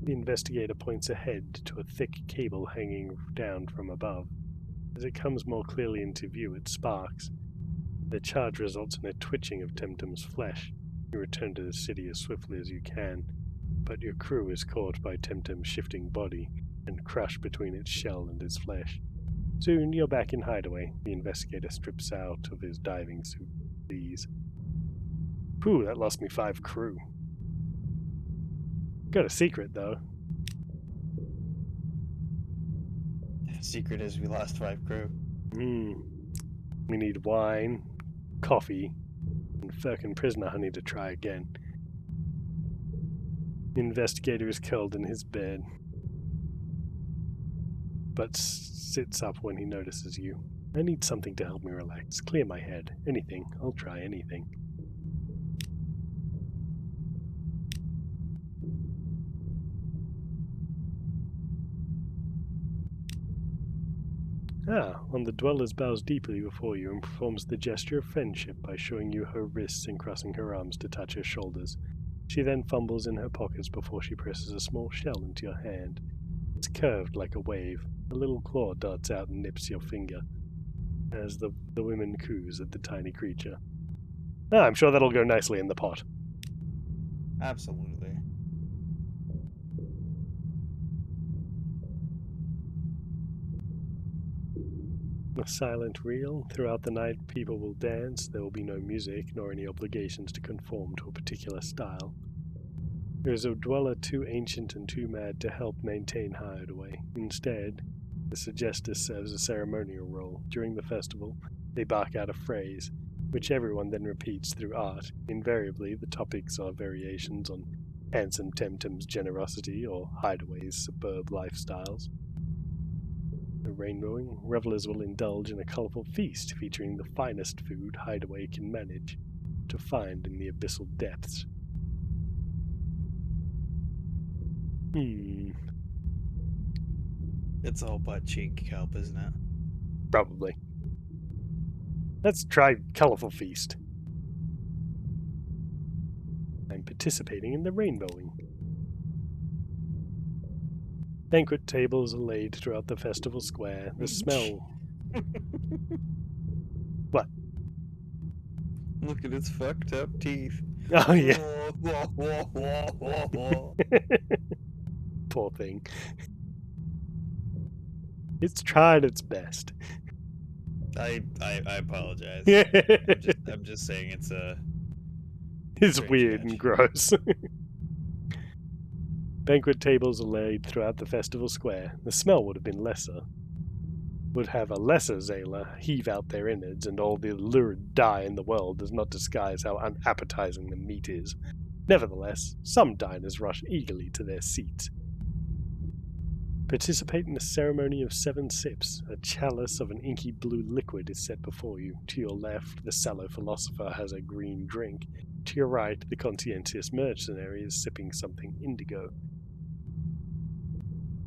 The investigator points ahead to a thick cable hanging down from above. As it comes more clearly into view, it sparks. The charge results in a twitching of Temtem's flesh. You return to the city as swiftly as you can, but your crew is caught by Temtem's shifting body and crushed between its shell and its flesh. Soon you're back in Hideaway. The investigator strips out of his diving suit. Please. Phew, that lost me 5 crew. Got a secret, though. The secret is we lost 5 crew. We need wine, coffee, and Firkin prisoner honey to try again. The investigator is curled in his bed, but sits up when he notices you. I need something to help me relax, clear my head. Anything. I'll try anything. One of the dwellers bows deeply before you and performs the gesture of friendship by showing you her wrists and crossing her arms to touch her shoulders. She then fumbles in her pockets before she presses a small shell into your hand. It's curved like a wave. A little claw darts out and nips your finger. as the women coos at the tiny creature. Ah, I'm sure that'll go nicely in the pot. Absolutely. A silent reel. Throughout the night, people will dance. There will be no music, nor any obligations to conform to a particular style. There is a dweller too ancient and too mad to help maintain Hideaway. Instead, the suggester serves a ceremonial role. During the festival, they bark out a phrase, which everyone then repeats through art. Invariably, the topics are variations on Handsome Temtem's generosity or Hideaway's superb lifestyles. The rainbowing, revelers will indulge in a colourful feast featuring the finest food Hideaway can manage to find in the abyssal depths. It's all butt cheek kelp, isn't it? Probably. Let's try colourful feast. I'm participating in the rainbowing. Banquet tables are laid throughout the festival square. The smell... What? Look at its fucked up teeth. Oh, yeah. Poor thing. It's tried its best. I apologize. Yeah. I'm just saying it's a... It's weird and gross. Banquet tables are laid throughout the festival square. The smell would have been lesser. Would have a lesser Zayla heave out their innards, and all the lurid dye in the world does not disguise how unappetizing the meat is. Nevertheless, some diners rush eagerly to their seats. Participate in the ceremony of 7 sips. A chalice of an inky blue liquid is set before you. To your left, the sallow philosopher has a green drink. To your right, the conscientious mercenary is sipping something indigo.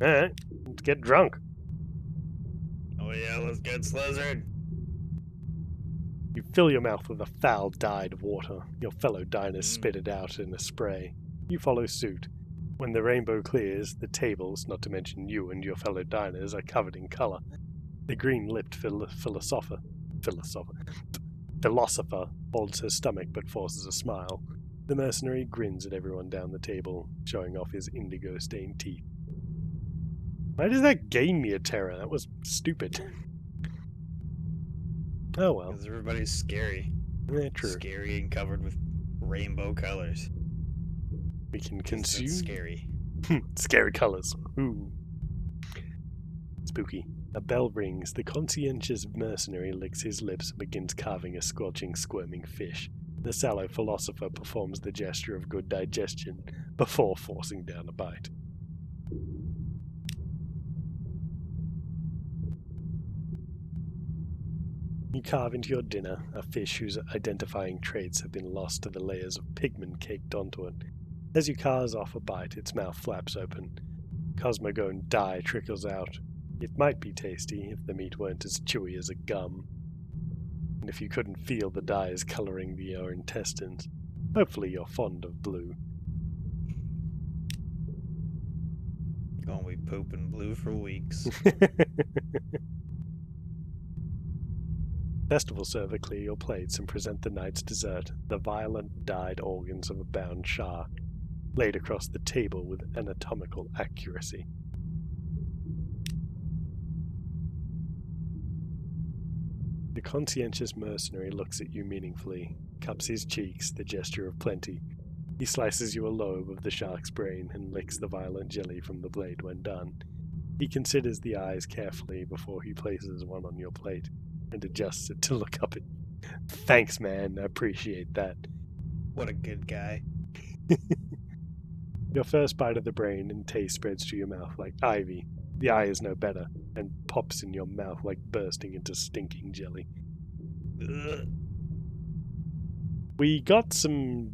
Alright, let's get drunk. Oh yeah, let's get slizzard. You fill your mouth with a foul dyed water. Your fellow diners spit it out in a spray. You follow suit. When the rainbow clears, the tables, not to mention you and your fellow diners, are covered in colour. The green-lipped philosopher holds her stomach but forces a smile. The mercenary grins at everyone down the table, showing off his indigo-stained teeth. Why does that gain me a terror? That was stupid. Oh well. Because everybody's scary. Yeah, true. Scary and covered with rainbow colors. We can consume... Scary. Scary colors. Ooh. Spooky. A bell rings. The conscientious mercenary licks his lips and begins carving a squelching, squirming fish. The sallow philosopher performs the gesture of good digestion before forcing down a bite. You carve into your dinner a fish whose identifying traits have been lost to the layers of pigment caked onto it. As you carve off a bite, its mouth flaps open. Cosmogone dye trickles out. It might be tasty if the meat weren't as chewy as a gum, and if you couldn't feel the dyes colouring your intestines. Hopefully you're fond of blue. Gonna be pooping blue for weeks. Festival server clear your plates and present the night's dessert, the violent dyed organs of a bound shark, laid across the table with anatomical accuracy. The conscientious mercenary looks at you meaningfully, cups his cheeks, the gesture of plenty. He slices you a lobe of the shark's brain and licks the violent jelly from the blade when done. He considers the eyes carefully before he places one on your plate and adjusts it to look up at you. Thanks, man. I appreciate that. What a good guy. Your first bite of the brain and taste spreads to your mouth like ivy. The eye is no better, and pops in your mouth like bursting into stinking jelly. Ugh. We got some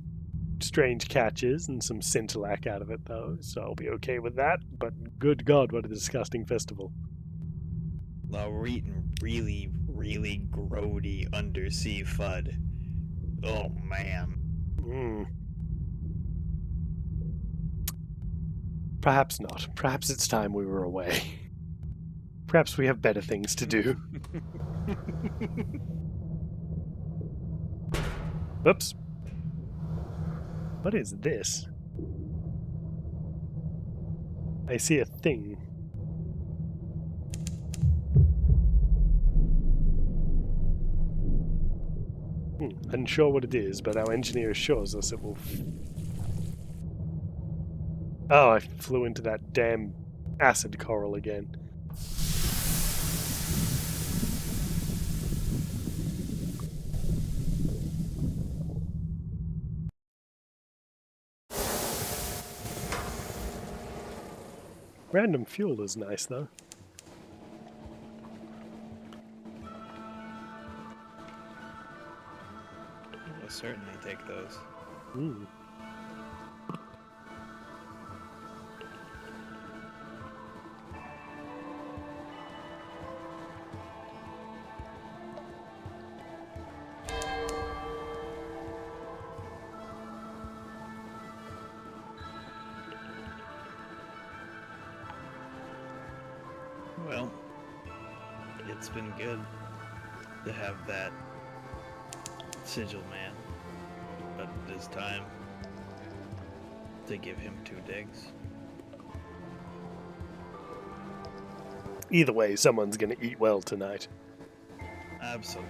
strange catches and some scintillac out of it, though, so I'll be okay with that, but good God, what a disgusting festival. Well, we're eating really, really grody undersea fud. Oh, man. Perhaps not. Perhaps it's time we were away. Perhaps we have better things to do. Oops. What is this? I see a thing. Unsure what it is, but our engineer assures us it will... Oh, I flew into that damn acid coral again. Random fuel is nice, though. We'll certainly take those. Mm. Well, it's been good to have that sigil man, but it is time to give him 2 digs. Either way, someone's going to eat well tonight. Absolutely.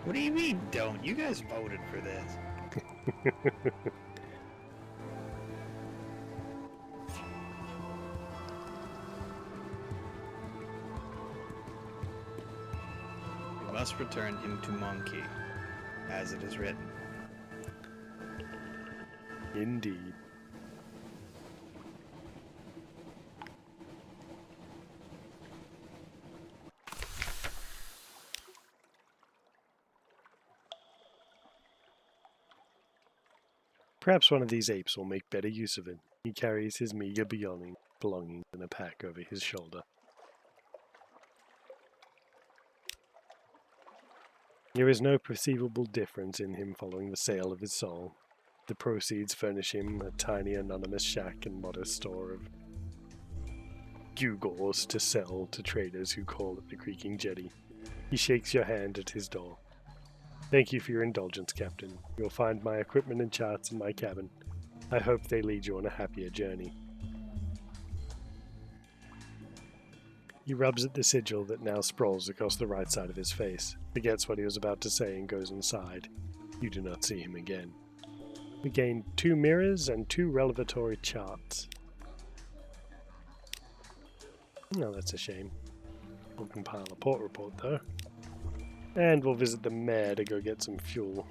What do you mean, don't? You guys voted for this. We must return him to Monkey, as it is written. Indeed. Perhaps one of these apes will make better use of it. He carries his meager belongings in a pack over his shoulder. There is no perceivable difference in him following the sale of his soul. The proceeds furnish him a tiny anonymous shack and modest store of gewgaws to sell to traders who call at the creaking jetty. He shakes your hand at his door. Thank you for your indulgence, Captain. You'll find my equipment and charts in my cabin. I hope they lead you on a happier journey. He rubs at the sigil that now sprawls across the right side of his face, forgets what he was about to say and goes inside. You do not see him again. We gain 2 mirrors and 2 revelatory charts. No, that's a shame. We'll compile a port report, though. And we'll visit the mayor to go get some fuel.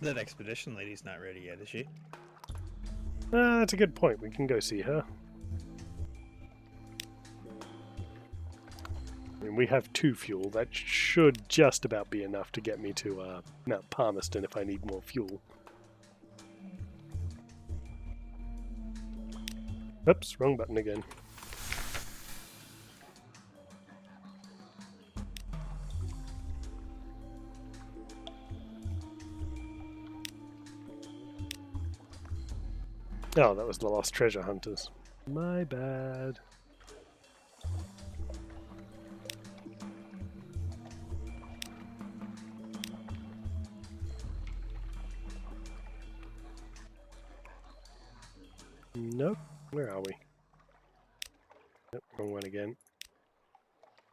That expedition lady's not ready yet, is she? That's a good point. We can go see her. I mean, we have 2 fuel. That should just about be enough to get me to Mount Palmerston if I need more fuel. Oops, wrong button again. Oh, that was the Lost Treasure Hunters. My bad. Nope. Where are we? Nope, wrong one again.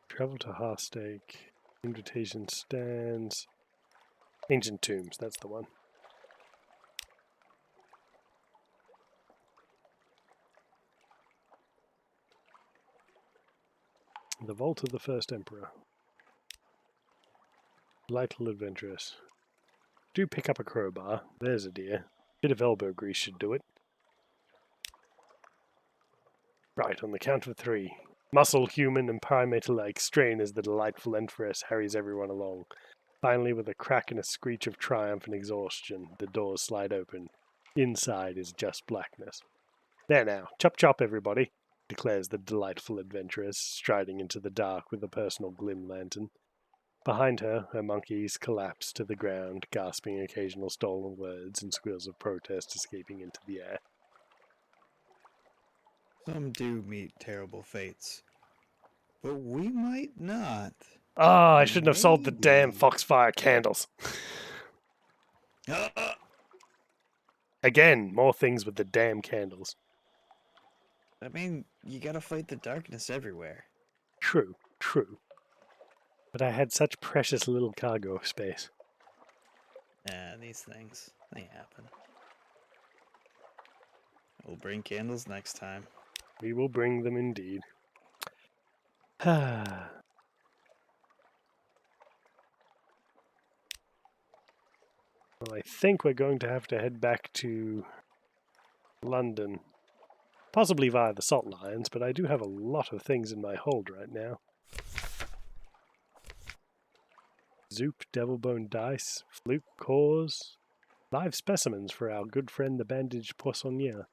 Travel to Harstake. Invitation stands. Ancient Tombs, that's the one. The Vault of the First Emperor. Delightful adventurous. Do pick up a crowbar. There's a deer. Bit of elbow grease should do it. Right, on the count of 3. Muscle, human, and primate alike strain as the delightful Empress hurries everyone along. Finally, with a crack and a screech of triumph and exhaustion, the doors slide open. Inside is just blackness. There now, chop chop everybody, declares the delightful adventuress, striding into the dark with a personal glim lantern. Behind her, her monkeys collapse to the ground, gasping occasional stolen words and squeals of protest escaping into the air. Some do meet terrible fates, but we might not. Ah, I shouldn't have sold the damn Maybe. Foxfire candles. Ah! Again, more things with the damn candles. I mean, you gotta fight the darkness everywhere. True, true. But I had such precious little cargo space. These things, they happen. We'll bring candles next time. We will bring them indeed. Well, I think we're going to have to head back to London. Possibly via the Salt Lions, but I do have a lot of things in my hold right now. Zoop, Devilbone Dice, Fluke Cores, live specimens for our good friend the Bandaged Poissonnier.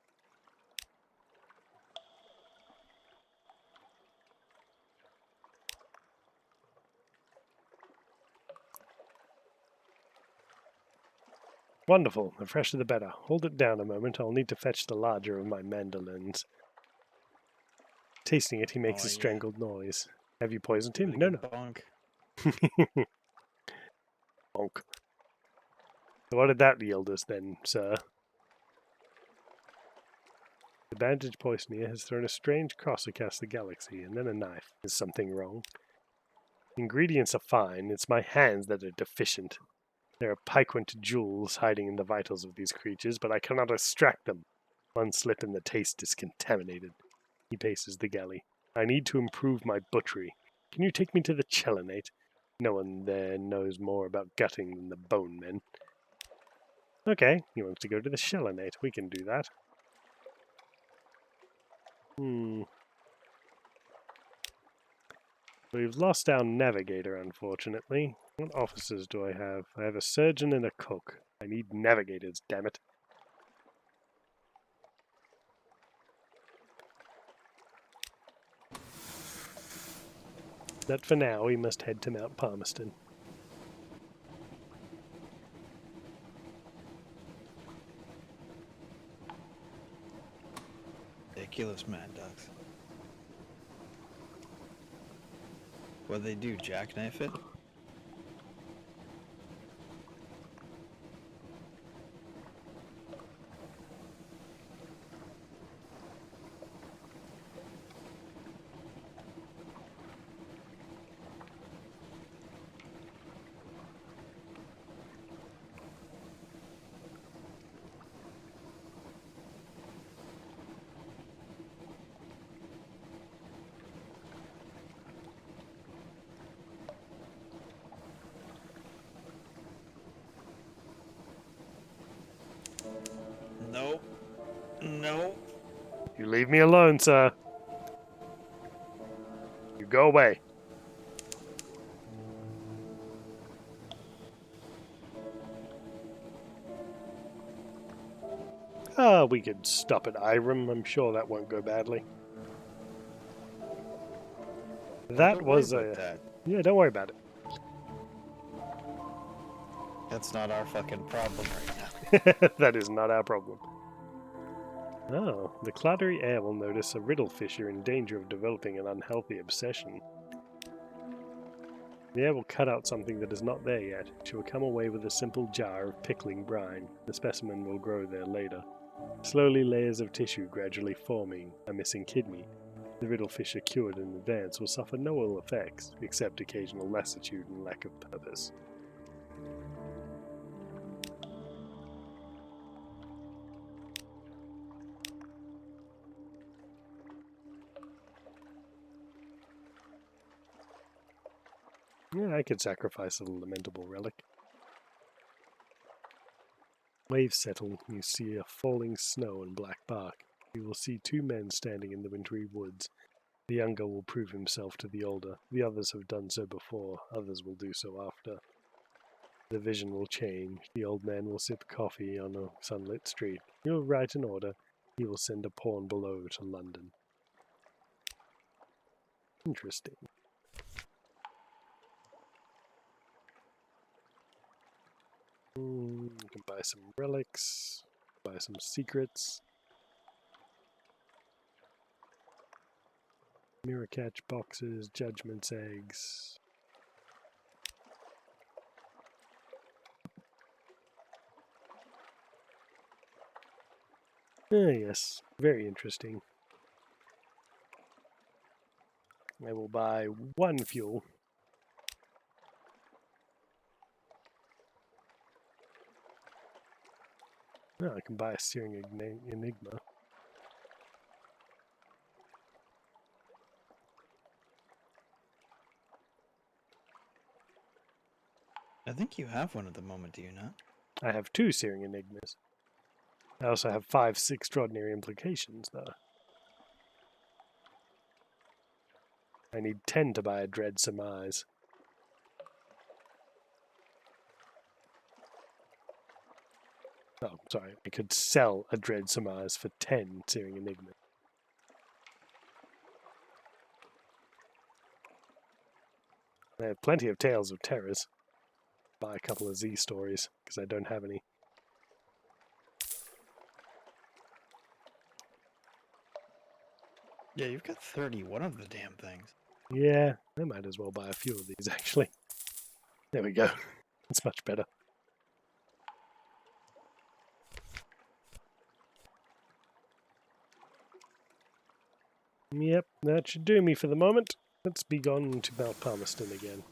Wonderful, the fresher the better. Hold it down a moment, I'll need to fetch the larger of my mandolins. Tasting it, he makes a strangled noise. Have you poisoned him? No, no. Bonk. Bonk. So what did that yield us then, sir? The bandaged poisoner has thrown a strange cross across the galaxy, and then a knife. Is something wrong? Ingredients are fine, it's my hands that are deficient. There are piquant jewels hiding in the vitals of these creatures, but I cannot extract them. One slip and the taste is contaminated. He paces the galley. I need to improve my butchery. Can you take me to the Chelinate? No one there knows more about gutting than the bone men. Okay, he wants to go to the Chelinate. We can do that. We've lost our navigator, unfortunately. What officers do I have? I have a surgeon and a cook. I need navigators, damn it. But for now, we must head to Mount Palmerston. Ridiculous mad dogs. What'd they do, jackknife it? Nope. Nope. You leave me alone, sir. You go away. We could stop at Irem. I'm sure that won't go badly. That was a... That. Yeah, don't worry about it. That's not our fucking problem right now. That is not our problem. Oh, the cloudery air will notice a riddle fisher in danger of developing an unhealthy obsession. The air will cut out something that is not there yet. She will come away with a simple jar of pickling brine. The specimen will grow there later. Slowly layers of tissue gradually forming, a missing kidney. The riddle fisher cured in advance will suffer no ill effects, except occasional lassitude and lack of purpose. Yeah, I could sacrifice a lamentable relic. Waves settle, you see a falling snow and black bark. You will see two men standing in the wintry woods. The younger will prove himself to the older. The others have done so before, others will do so after. The vision will change. The old man will sip coffee on a sunlit street. He will write an order. He will send a pawn below to London. Interesting. You can buy some relics, buy some secrets. Mirror catch boxes, judgment's eggs. Ah, yes, very interesting. I will buy 1 fuel. Oh, I can buy a steering enigma. I think you have one at the moment, do you not? I have 2 searing enigmas. I also have 5 extraordinary implications, though. I need 10 to buy a dread surmise. Oh, sorry. I could sell a dread surmise for 10 searing enigmas. I have plenty of tales of terrors. Buy a couple of Z stories, because I don't have any. Yeah, you've got 31 of the damn things. Yeah, I might as well buy a few of these, actually. There we go. It's much better. Yep, that should do me for the moment. Let's be gone to Mount Palmerston again.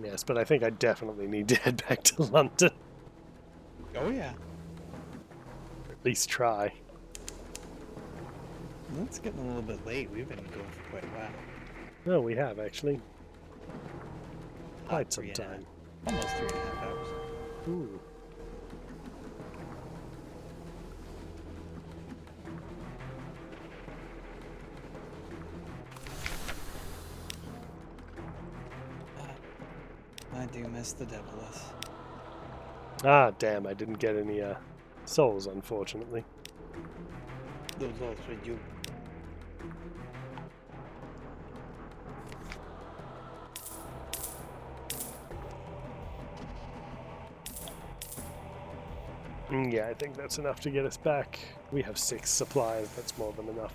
Yes, but I think I definitely need to head back to London. Oh, yeah. Or at least try. Well, it's getting a little bit late. We've been going for quite a while. No, we have, actually. Quite some 3.5 time. Almost 3.5 hours. Ooh. I do miss the Devilous. Ah, damn, I didn't get any souls, unfortunately. Those all for you. Yeah, I think that's enough to get us back. We have 6 supplies, that's more than enough.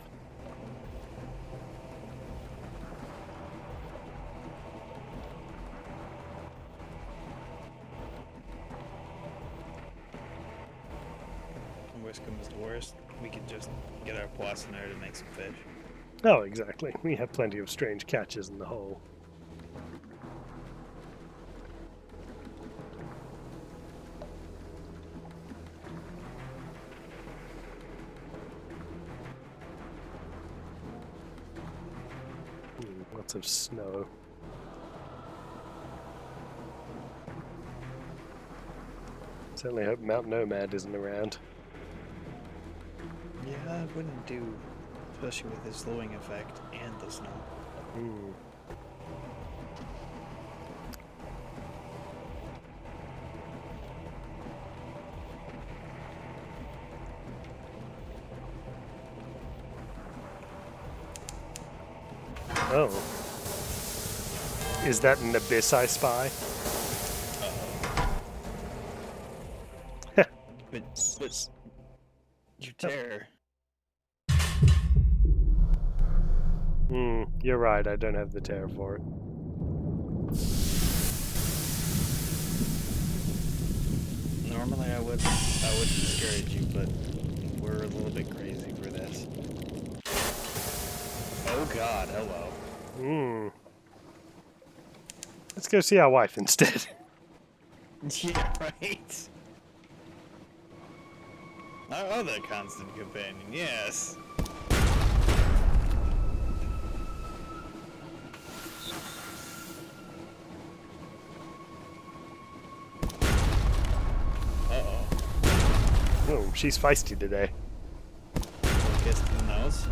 Worst comes to worst, we could just get our poissoner to make some fish. Oh, exactly. We have plenty of strange catches in the hole. Lots of snow. Certainly hope Mount Nomad isn't around. Yeah, it wouldn't do, especially with the slowing effect and the snow. Hmm. Oh. Is that an abyss I spy? But your terror. You're right, I don't have the terror for it. Normally I would discourage you, but we're a little bit crazy for this. Oh God, hello. Let's go see our wife instead. Yeah, right. Our other constant companion, yes. she's feisty today. Kiss to the nose.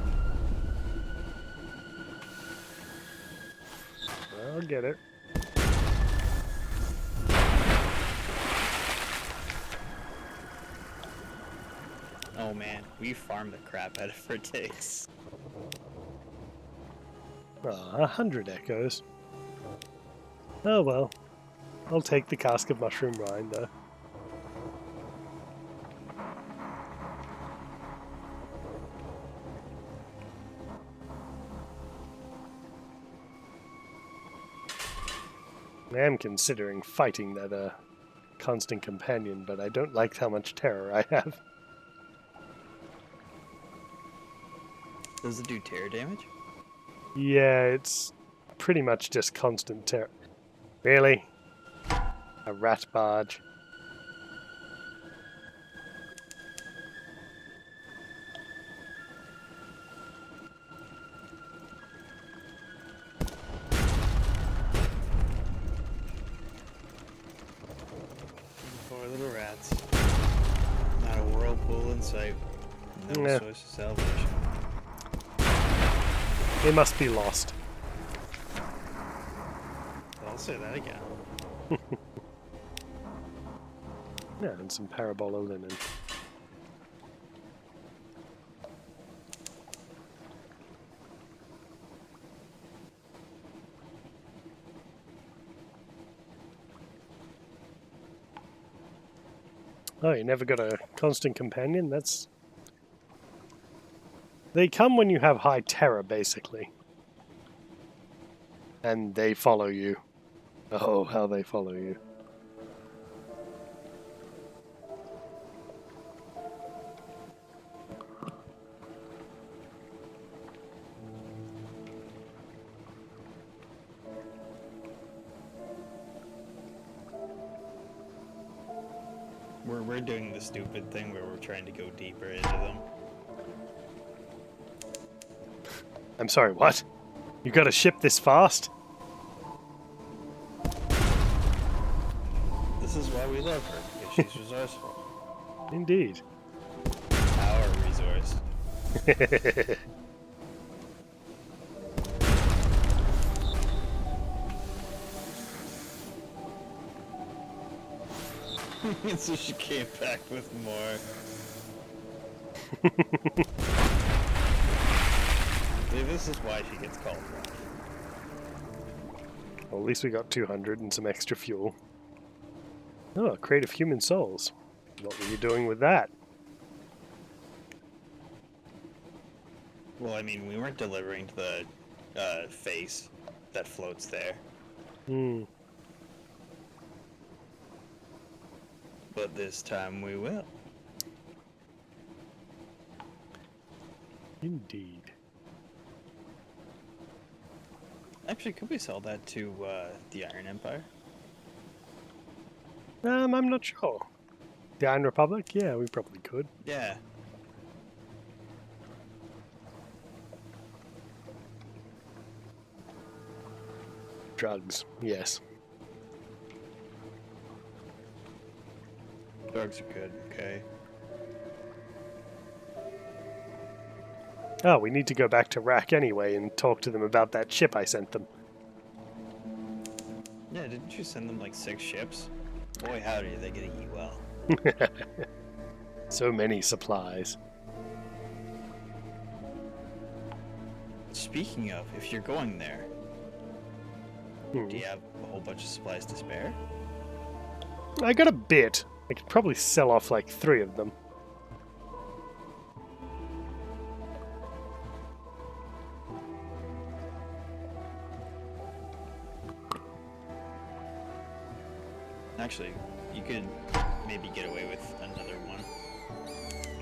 I'll get it. Oh man, we farmed the crap out of her ticks. 100 echoes. Oh well. I'll take the cask of mushroom rind though. I am considering fighting that constant companion, but I don't like how much terror I have. Does it do terror damage? Yeah, it's pretty much just constant terror. Really? A rat barge. Poor little rats. Not a whirlpool in sight. No Yeah. source of salvation. They must be lost. I'll say that again. Yeah, and some parabola linen. Oh, you never got a constant companion? That's... They come when you have high terror, basically. And they follow you. Oh, how they follow you. We're doing the stupid thing where we're trying to go deeper into them. I'm sorry, what? You got a ship this fast? This is why we love her, because she's resourceful. Indeed. Our resource. So she came back with more. See, this is why she gets called back. Well, at least we got 200 and some extra fuel. Oh, a crate of human souls. What were you doing with that? Well, I mean, we weren't delivering to the face that floats there. Hmm. But this time we will. Indeed. Actually, could we sell that to the Iron Empire? I'm not sure. The Iron Republic? Yeah, we probably could. Yeah. Drugs, yes. Drugs are good, okay. Oh, we need to go back to Rack anyway and talk to them about that ship I sent them. Yeah, didn't you send them like 6 ships? Boy, howdy, are they gonna eat well. So many supplies. Speaking of, if you're going there, Hmm. do you have a whole bunch of supplies to spare? I got a bit. I could probably sell off like 3 of them. Actually, you could maybe get away with another one,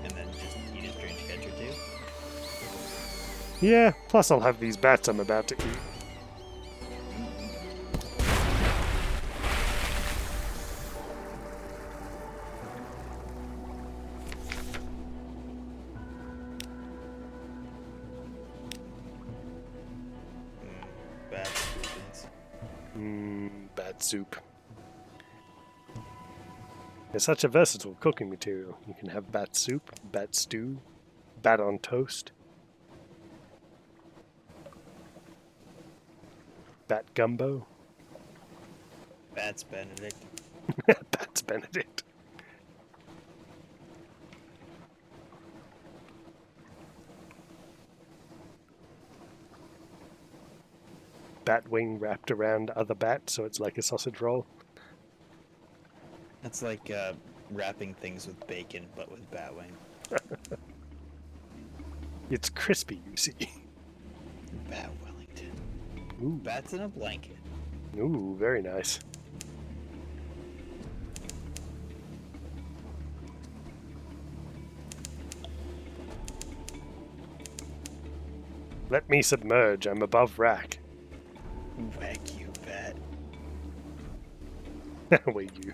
and then just eat a strange catch or 2. Yeah, plus I'll have these bats I'm about to eat. Bad solutions. Bat soup. It's such a versatile cooking material. You can have bat soup, bat stew, bat on toast, bat gumbo, Bats Benedict. bat's Benedict. Bat wing wrapped around other bats, so it's like a sausage roll. That's like wrapping things with bacon, but with bat wing. It's crispy, you see. Bat Wellington. Ooh, Bats in a blanket. ooh, very nice. Let me submerge. I'm above rack. Whack you, bat. Wait, you.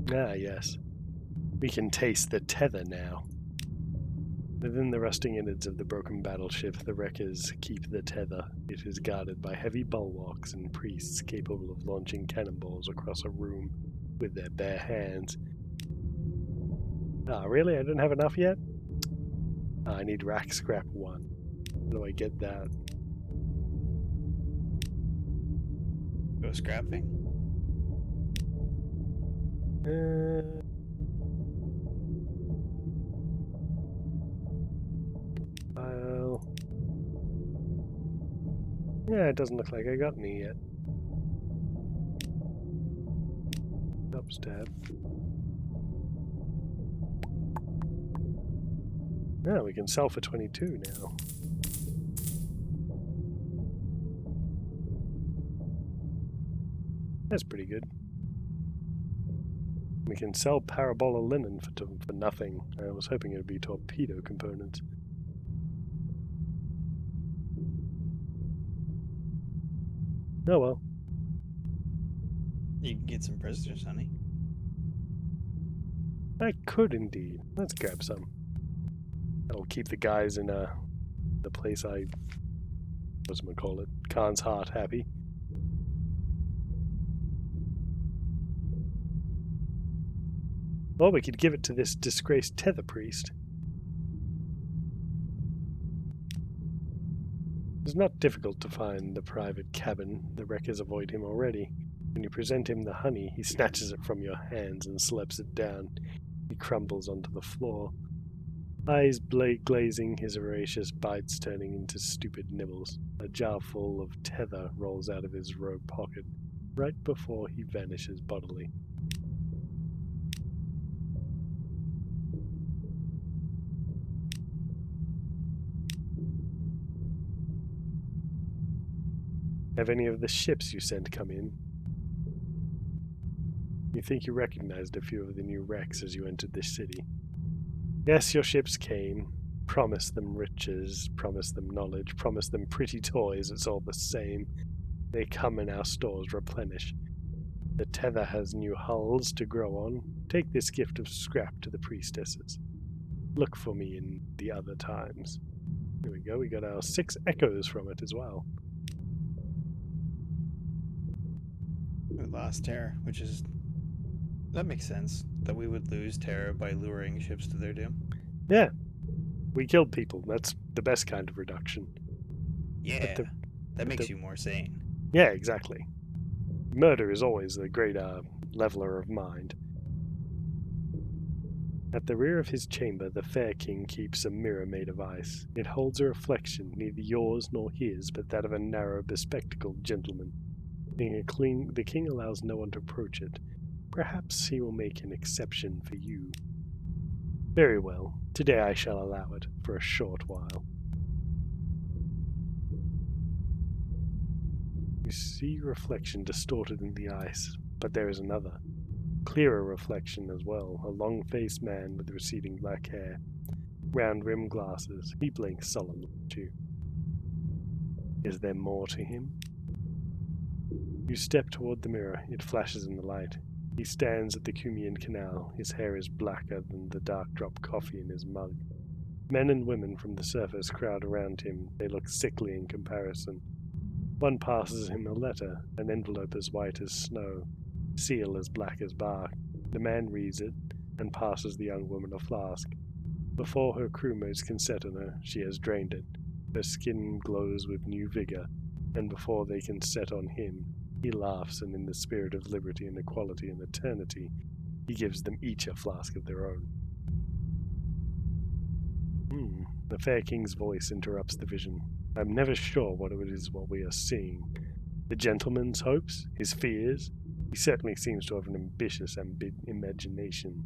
Ah, yes. We can taste the tether now. Within the rusting innards of the broken battleship, the wreckers keep the tether. It is guarded by heavy bulwarks and priests capable of launching cannonballs across a room with their bare hands. Ah, really? I don't have enough yet? I need rack scrap 1. How do I get that? Go scrapping. Well, yeah, it doesn't look like I got any yet. Upstab. Yeah, we can sell for 22 now. That's pretty good. We can sell parabola linen for nothing. I was hoping it would be torpedo components. Oh well. You can get some prisoners, honey. I could indeed. Let's grab some. That'll keep the guys in the place Khan's heart happy. Or we could give it to this disgraced tether priest. It's not difficult to find the private cabin. The wreckers avoid him already. When you present him the honey, he snatches it from your hands and slaps it down. He crumbles onto the floor. Eyes glazing, his voracious bites turning into stupid nibbles. A jar full of tether rolls out of his robe pocket, right before he vanishes bodily. Have any of the ships you sent come in? You think you recognized a few of the new wrecks as you entered this city. Yes, your ships came. Promised them riches, promised them knowledge, promised them pretty toys, it's all the same. They come and our stores replenish. The tether has new hulls to grow on. Take this gift of scrap to the priestesses. Look for me in the other times. Here we go, we got our 6 echoes from it as well. We lost terror, which is... That makes sense, that we would lose terror by luring ships to their doom. Yeah. We killed people. That's the best kind of reduction. Yeah, that makes you more sane. Yeah, exactly. Murder is always the great leveler of mind. At the rear of his chamber, the Fair King keeps a mirror made of ice. It holds a reflection, neither yours nor his, but that of a narrow, bespectacled gentleman. The king allows no one to approach it. Perhaps he will make an exception for you. Very well. Today I shall allow it, for a short while. You see your reflection distorted in the ice, but there is another. clearer reflection as well, a long-faced man with receding black hair, round-rimmed glasses. He blinks solemnly at you. Is there more to him? You step toward the mirror. It flashes in the light. He stands at the Cumean Canal. His hair is blacker than the dark drop coffee in his mug. Men and women from the surface crowd around him. They look sickly in comparison. One passes him a letter, an envelope as white as snow, seal as black as bark. The man reads it and passes the young woman a flask. Before her crewmates can set on her, she has drained it. Her skin glows with new vigor, and before they can set on him, he laughs, and in the spirit of liberty and equality and eternity, he gives them each a flask of their own. The fair king's voice interrupts the vision. I'm never sure what it is what we are seeing. The gentleman's hopes? His fears? He certainly seems to have an ambitious imagination.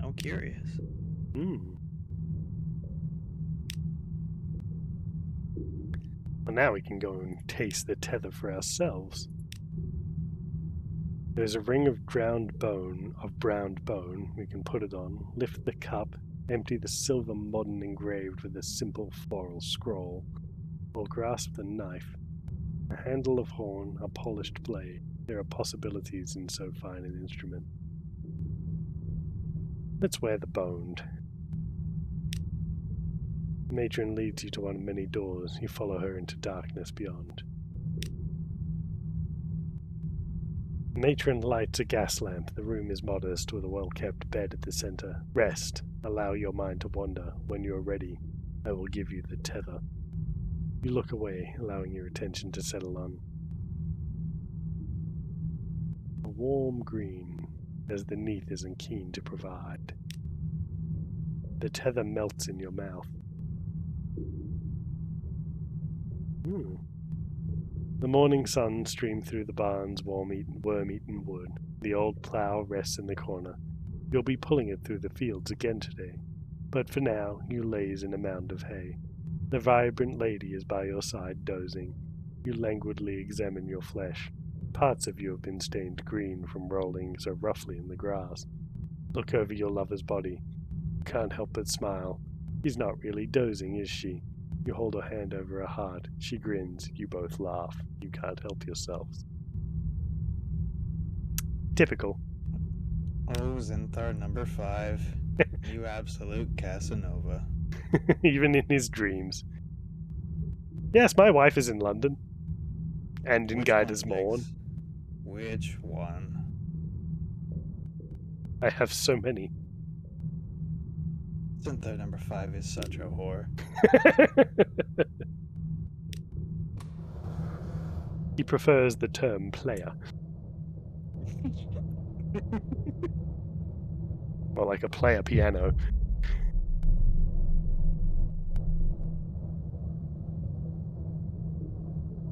I'm curious. Well, now we can go and taste the tether for ourselves. There's a ring of browned bone. We can put it on, lift the cup, empty the silver modern engraved with a simple floral scroll, or grasp the knife. A handle of horn, a polished blade. There are possibilities in so fine an instrument. Let's wear the boned. The matron leads you to one of many doors. You follow her into darkness beyond. The matron lights a gas lamp. The room is modest, with a well-kept bed at the center. Rest. Allow your mind to wander. When you are ready, I will give you the tether. You look away, allowing your attention to settle on a warm green, as the neath isn't keen to provide. The tether melts in your mouth. The morning sun streamed through the barn's worm-eaten wood. The old plough rests in the corner. You'll be pulling it through the fields again today, but for now you laze in a mound of hay. The vibrant lady is by your side, dozing. You languidly examine your flesh. Parts of you have been stained green from rolling so roughly in the grass. Look over your lover's body. You can't help but smile. She's not really dozing, is she? You hold her hand over her heart. She grins. You both laugh. You can't help yourselves. Typical. Oh, Zinthar number 5. You absolute Casanova. Even in his dreams. Yes, my wife is in London. And in Guider's Morn. Which one? I have so many. Zinthar number 5 is such a whore. He prefers the term player. Or like a player piano.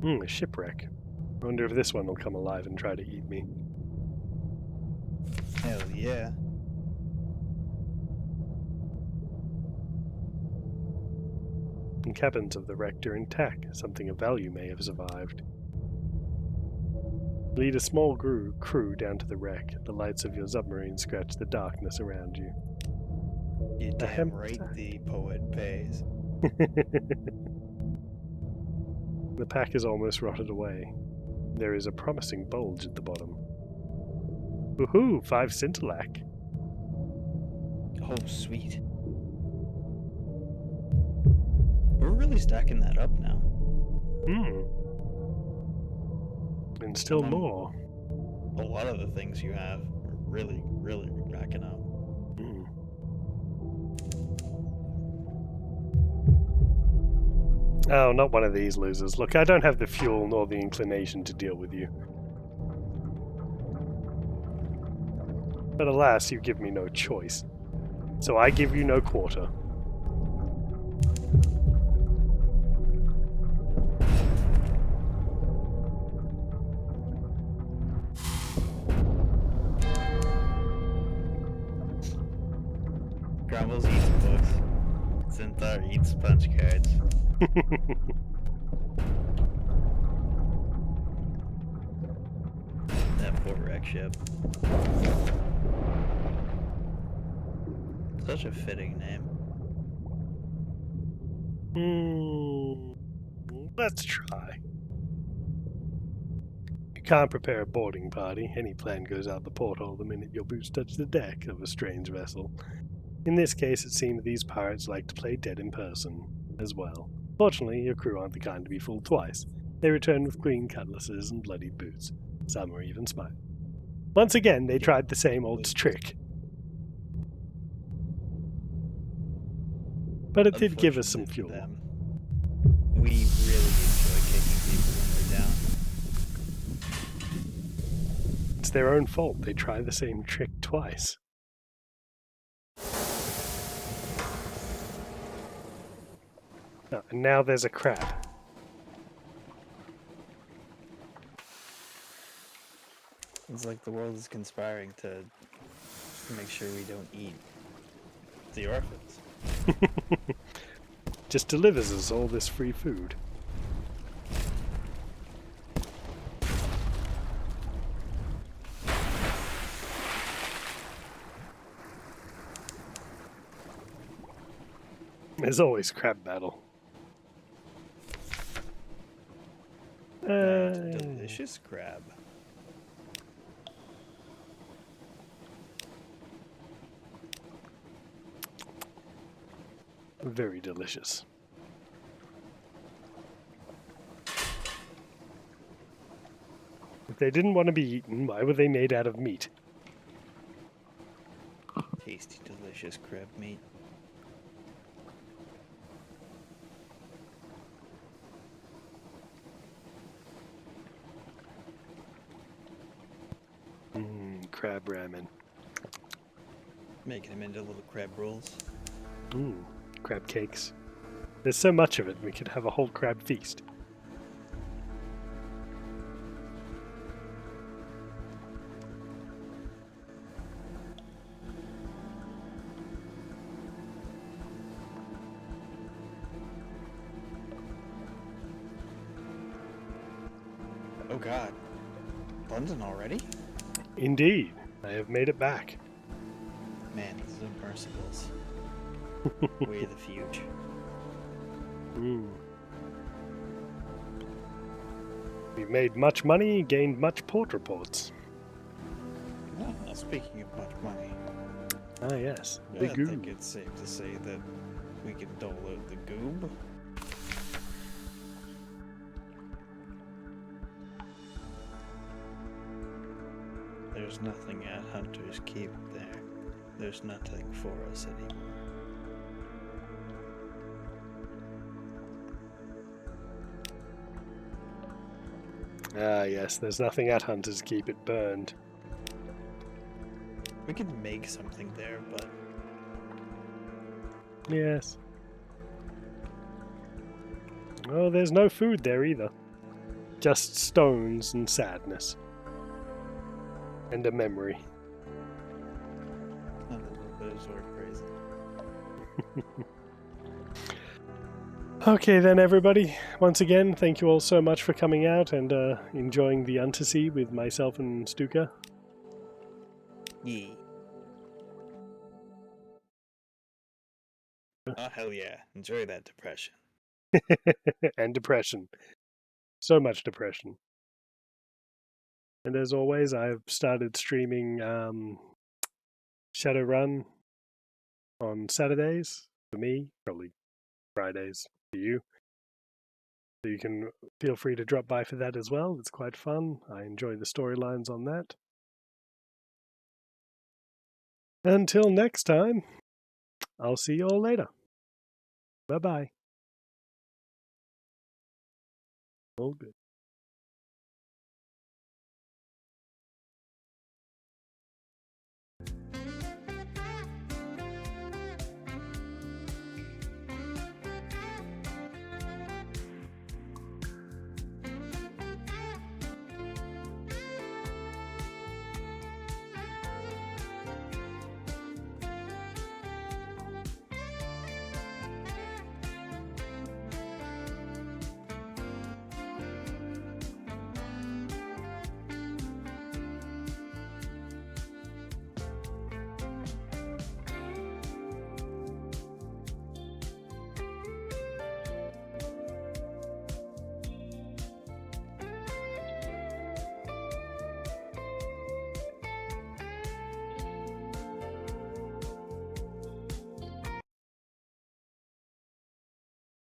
A shipwreck. I wonder if this one will come alive and try to eat me. Hell yeah. The cabins of the wreck are intact. Something of value may have survived. Lead a small crew down to the wreck. The lights of your submarine scratch the darkness around you. You damn right the poet pays. The pack is almost rotted away. There is a promising bulge at the bottom. Woohoo! 5 scintillac. Oh, sweet. We're really stacking that up now. And still more. A lot of the things you have are really, really racking up. Oh, not one of these losers. Look, I don't have the fuel nor the inclination to deal with you. But alas, you give me no choice. So I give you no quarter. Grumbles eats books. Zinthar eats punch cards. Poor wreck ship. Such a fitting name. Let's try. You can't prepare a boarding party. Any plan goes out the porthole the minute your boots touch the deck of a strange vessel. In this case, it seemed these pirates like to play dead in person as well. Fortunately, your crew aren't the kind to be fooled twice. They return with clean cutlasses and bloodied boots. Some are even smiling. Once again, they tried the same old trick. But it did give us some fuel. Them, we really enjoy kicking people when they're down. It's their own fault. They try the same trick twice. Oh, and now there's a crab. It's like the world is conspiring to make sure we don't eat the orphans. Just delivers us all this free food. There's always crab battle. Delicious crab. Very delicious. If they didn't want to be eaten, why were they made out of meat? Tasty, delicious crab meat. Crab ramen. Making them into little crab rolls. Crab cakes. There's so much of it, we could have a whole crab feast. Oh God. London already? Indeed. I have made it back. Man, these submersibles. Way of the future. We've made much money, gained much port reports. Well, speaking of much money. Ah, yes. I think it's safe to say that we can dole out the goob. There's nothing at Hunter's Keep there. There's nothing for us anymore. Ah, yes, there's nothing at Hunter's Keep. It burned. We could make something there, but... Yes. Oh, there's no food there either. Just stones and sadness. And a memory. Not a little bit of Zork crazy. Okay then, everybody. Once again, thank you all so much for coming out and enjoying the Unterzee with myself and Stukka. Yeah. Oh, hell yeah. Enjoy that depression. And depression. So much depression. And as always, I've started streaming Shadowrun on Saturdays for me, probably Fridays for you. So you can feel free to drop by for that as well. It's quite fun. I enjoy the storylines on that. Until next time, I'll see you all later. Bye-bye. All good.